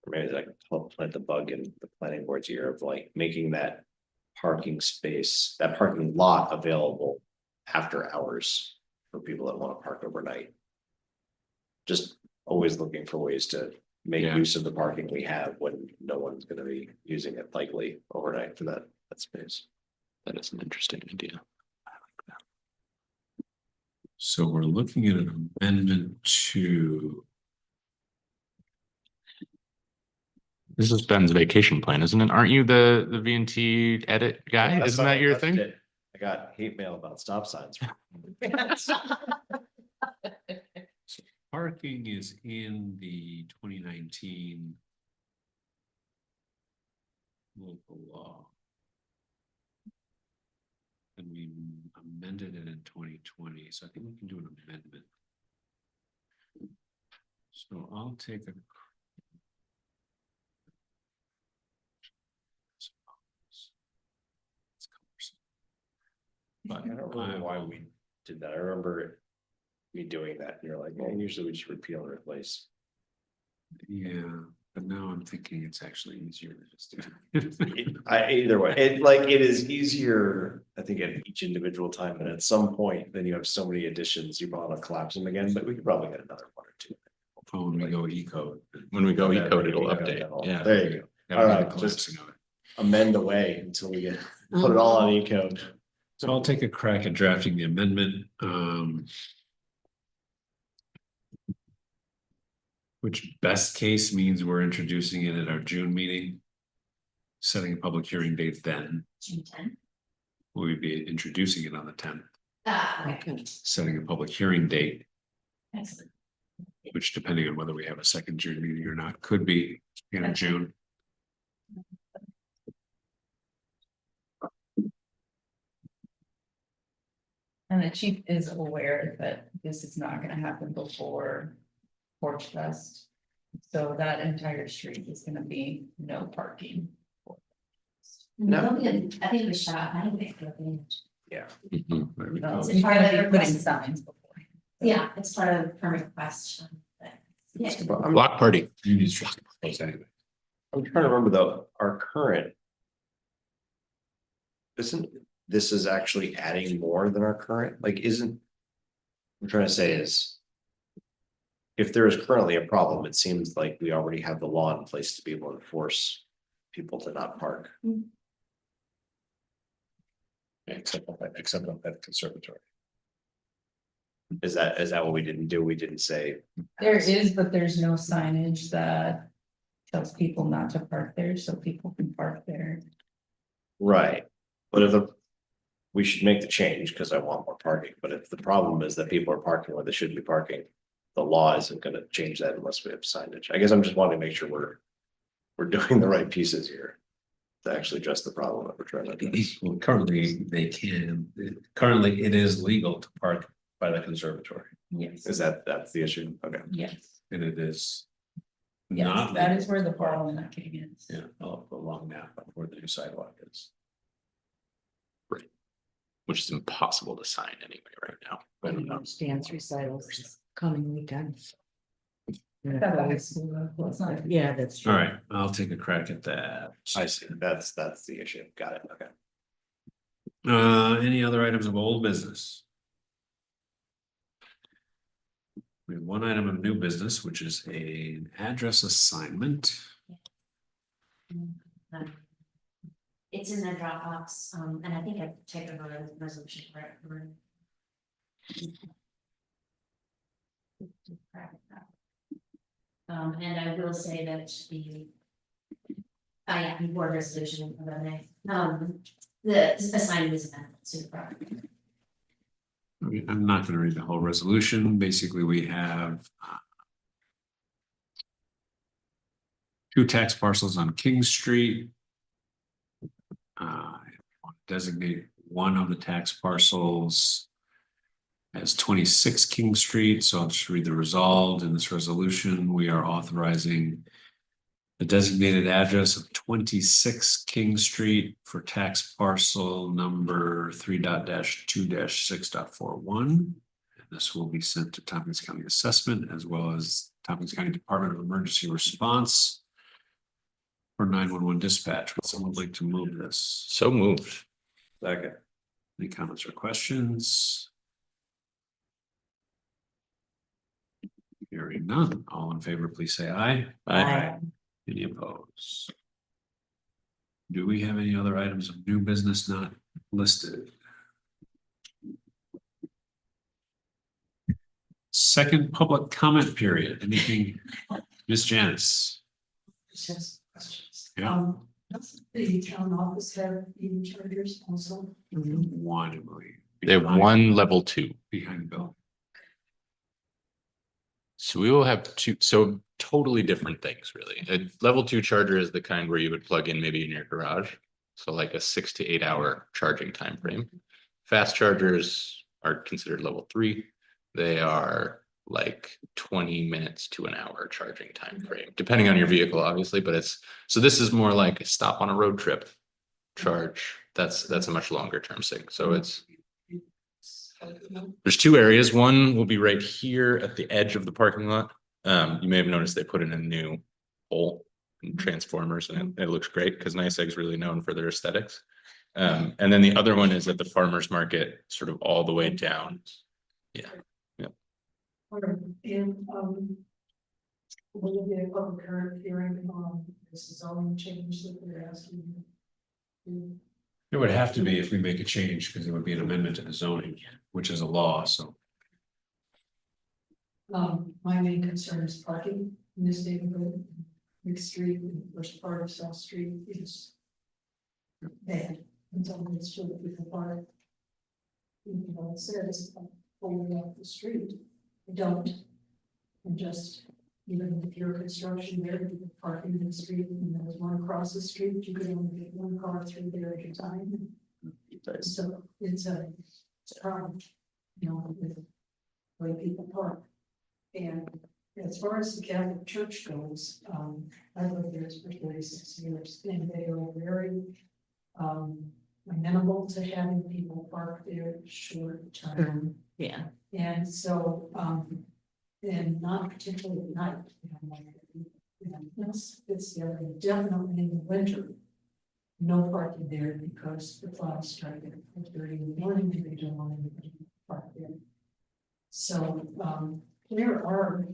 maybe like plant the bug in the planning board's ear of like making that parking space, that parking lot available after hours for people that want to park overnight. Just always looking for ways to make Yeah. use of the parking we have when no one's gonna be using it likely overnight for that space. That is an interesting idea. So we're looking at an amendment to, This is Ben's vacation plan, isn't it? Aren't you the VNT edit guy? That's Isn't not- that your that's thing? it. I got hate mail about stop signs. parking is in the 2019 local law. And we amended it in 2020, so I think we can do an amendment. So I'll take a. But I don't remember why we did that. I remember me doing that. And you're like, yeah, usually we just repeal and replace. Yeah, but now I'm thinking it's actually easier to just do. Either way, it is easier, I think, at each individual time, but at some point, then you have so many additions, you want to collapse them again, but we could probably get another one or two. Oh, when we go E-code. When we go Yeah, E-code, it'll yeah, update. Yeah. There you go. Yeah, All we need right, the just collapsing of it. amend away until we get, put it all on E-code. So I'll take a crack at drafting the amendment, which best case means we're introducing it at our June meeting. Setting a public hearing date then, June 10. we'll be introducing it on the 10th, Okay, setting a public hearing date, excellent. which depending on whether we have a second June meeting or not, could be in June. And the chief is aware that this is not gonna happen before Porch Fest. So that entire street is gonna be no parking. No. I think it was shot, I think they could have been. Yeah. Mhm. There we So go. It's he's part of gonna the be putting request. signs before. Yeah, it's part of the permit request. Yeah. Block party. You need to propose anyway. I'm trying to remember though, our current. This is actually adding more than our current, like, isn't. I'm trying to say is. If there is currently a problem, it seems like we already have the law in place to be able to force people to not park. Except up at the conservatory. Is that what we didn't do? We didn't say. There is, but there's no signage that tells people not to park there, so people can park there. Right, but we should make the change because I want more parking, but if the problem is that people are parking where they shouldn't be parking. The law isn't gonna change that unless we have signage. I guess I'm just wanting to make sure we're doing the right pieces here. To actually address the problem that we're trying to address. Well, currently currently it is legal to park by the conservatory, Yes. That's the issue? Okay. Yes, and it is. yes, Not that legal is where the to park. problem that came in. Yeah, I'll go along that, where the new sidewalk is. Which is impossible to sign anyway right now. I don't know. Dance recitals this coming weekend. That's high school, though. Well, it's not- Yeah, that's true. All right, I'll take a crack at that. I see, that's the issue. Got it, okay. Any other items of old business? We have one item of new business, which is an address assignment. It's in the Dropbox, and I think I've taken a resolution for it. And I will say that the. Yeah, board resolution of the assignment is amendment to the property. I'm not gonna read the whole resolution. Basically, we have. Two tax parcels on King Street. Designate one of the tax parcels. As 26 King Street, so I'll just read the resolved in this resolution. We are authorizing. The designated address of 26 King Street for tax parcel number 3.-2-6.41. This will be sent to Tompkins County Assessment as well as Tompkins County Department of Emergency Response for 911 dispatch. Would someone like to move this? So moved. Second. Any comments or questions? Hearing none. All in favor, please say aye. Aye. Any opposed? Do we have any other items of new business not listed? Second public comment period. Anything, Ms. Janice? Just questions. Yeah. Does the town office have EV chargers also? One, I believe. They have one level 2. Behind the building. So we will have two, so totally different things, really. A level 2 charger is the kind where you would plug in maybe in your garage. So like a 6 to 8 hour charging time frame. Fast chargers are considered level 3. They are like 20 minutes to an hour charging time frame, depending on your vehicle, obviously, but it's, so this is more like a stop on a road trip charge. That's a much longer term thing. So it's, there's 2 areas. One will be right here at the edge of the parking lot. You may have noticed they put in a new pole and transformers, and it looks great because NYSEG's really known for their aesthetics. And then the other one is at the farmer's market, sort of all the way down. Yeah. And, will there be a public hearing on this zoning change that they're asking? It would have to be if we make a change because it would be an amendment to the zoning, which is a law, so. My main concern is parking in this neighborhood. Mixed Street, and the first part of South Street is bad. And so it's sort of people park. You know, it says, pulling off the street, you don't. And just, even if you're construction there, you can park in the street, and there's one across the street, you could only get one car through there at a time. So it's a problem, you know, with where people park. And as far as the Catholic Church goes, I lived there for 36 years, and they are very amenable to having people park there short term. Yeah. And so, and not particularly at night, you know, like, it's there, definitely in the winter. No parking there because the plows strike at 30 in the morning, and they don't want anybody to park there. So, there are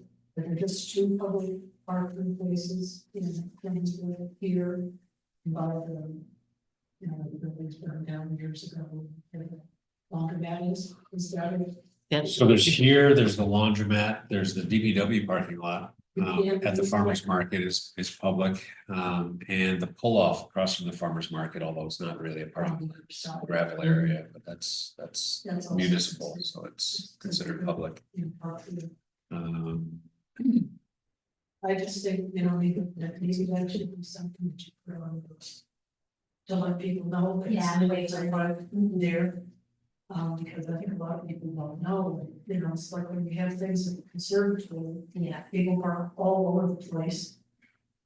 just 2 public parking places in Kingsville here by the, you know, the buildings burned down years ago. Laundromat is that it? So there's here, there's the laundromat, there's the DPW parking lot. At the farmer's market is public, and the pull-off across from the farmer's market, although it's not really a parking gravel area, but that's municipal, so it's considered public. I just think, you know, maybe that should be something that you put on those. To let people know that Yeah. ways are right there. Because I think a lot of people don't know, you know, it's like when you have things at the conservatory, Yeah. people park all over the place.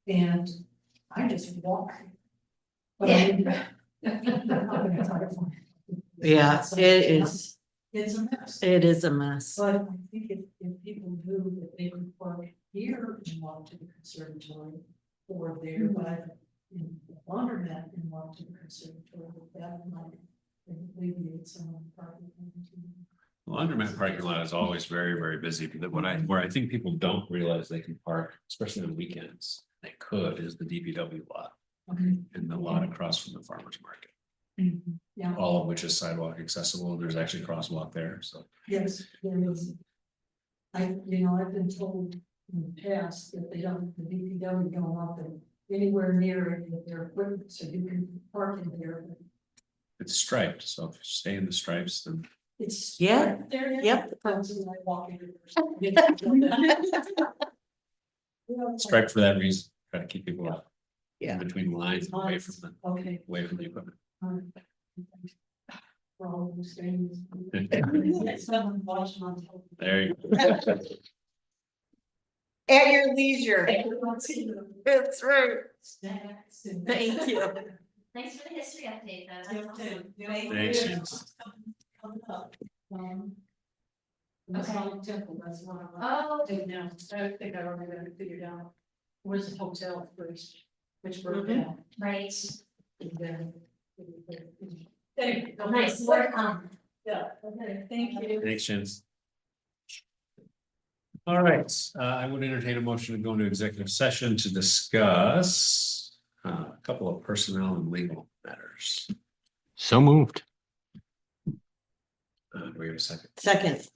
And I just walk. But I'm gonna try to find it. Yeah, it is. It's a mess. It is a mess. But I think if people knew that they could park here and walk to the conservatory, or there by the laundromat and walk to the conservatory, that might alleviate some of the parking. The laundromat parking lot is always very, very busy, but where I think people don't realize they can park, especially on weekends, they could, is the DPW lot. Okay. And the lot across from the farmer's market, Yeah, all of which is sidewalk accessible. There's actually a crosswalk there, so. yes, there is. I've been told in the past that the DPW don't want them anywhere near any of their equipment, so you can park in there. It's striped, so if you stay in the stripes, then It's. Yeah, right there, yep. Depends on I walk in. striped for that reason, try to keep people out. Yeah. In between the lines, away from Okay. the equipment. For all those things. There you go. At your leisure. That's right. Thank you. Thanks for the history update, though. Thanks, James. Temple, that's one of them. Oh, Now, I think I already got it figured out. Where's the hotel first, which broke down, right, and then. good, nice work, Yeah, okay, thank you. Thanks, Janice. All right, I would entertain a motion to go into executive session to discuss a couple of personnel and legal matters. So moved. Do we have a second? Second,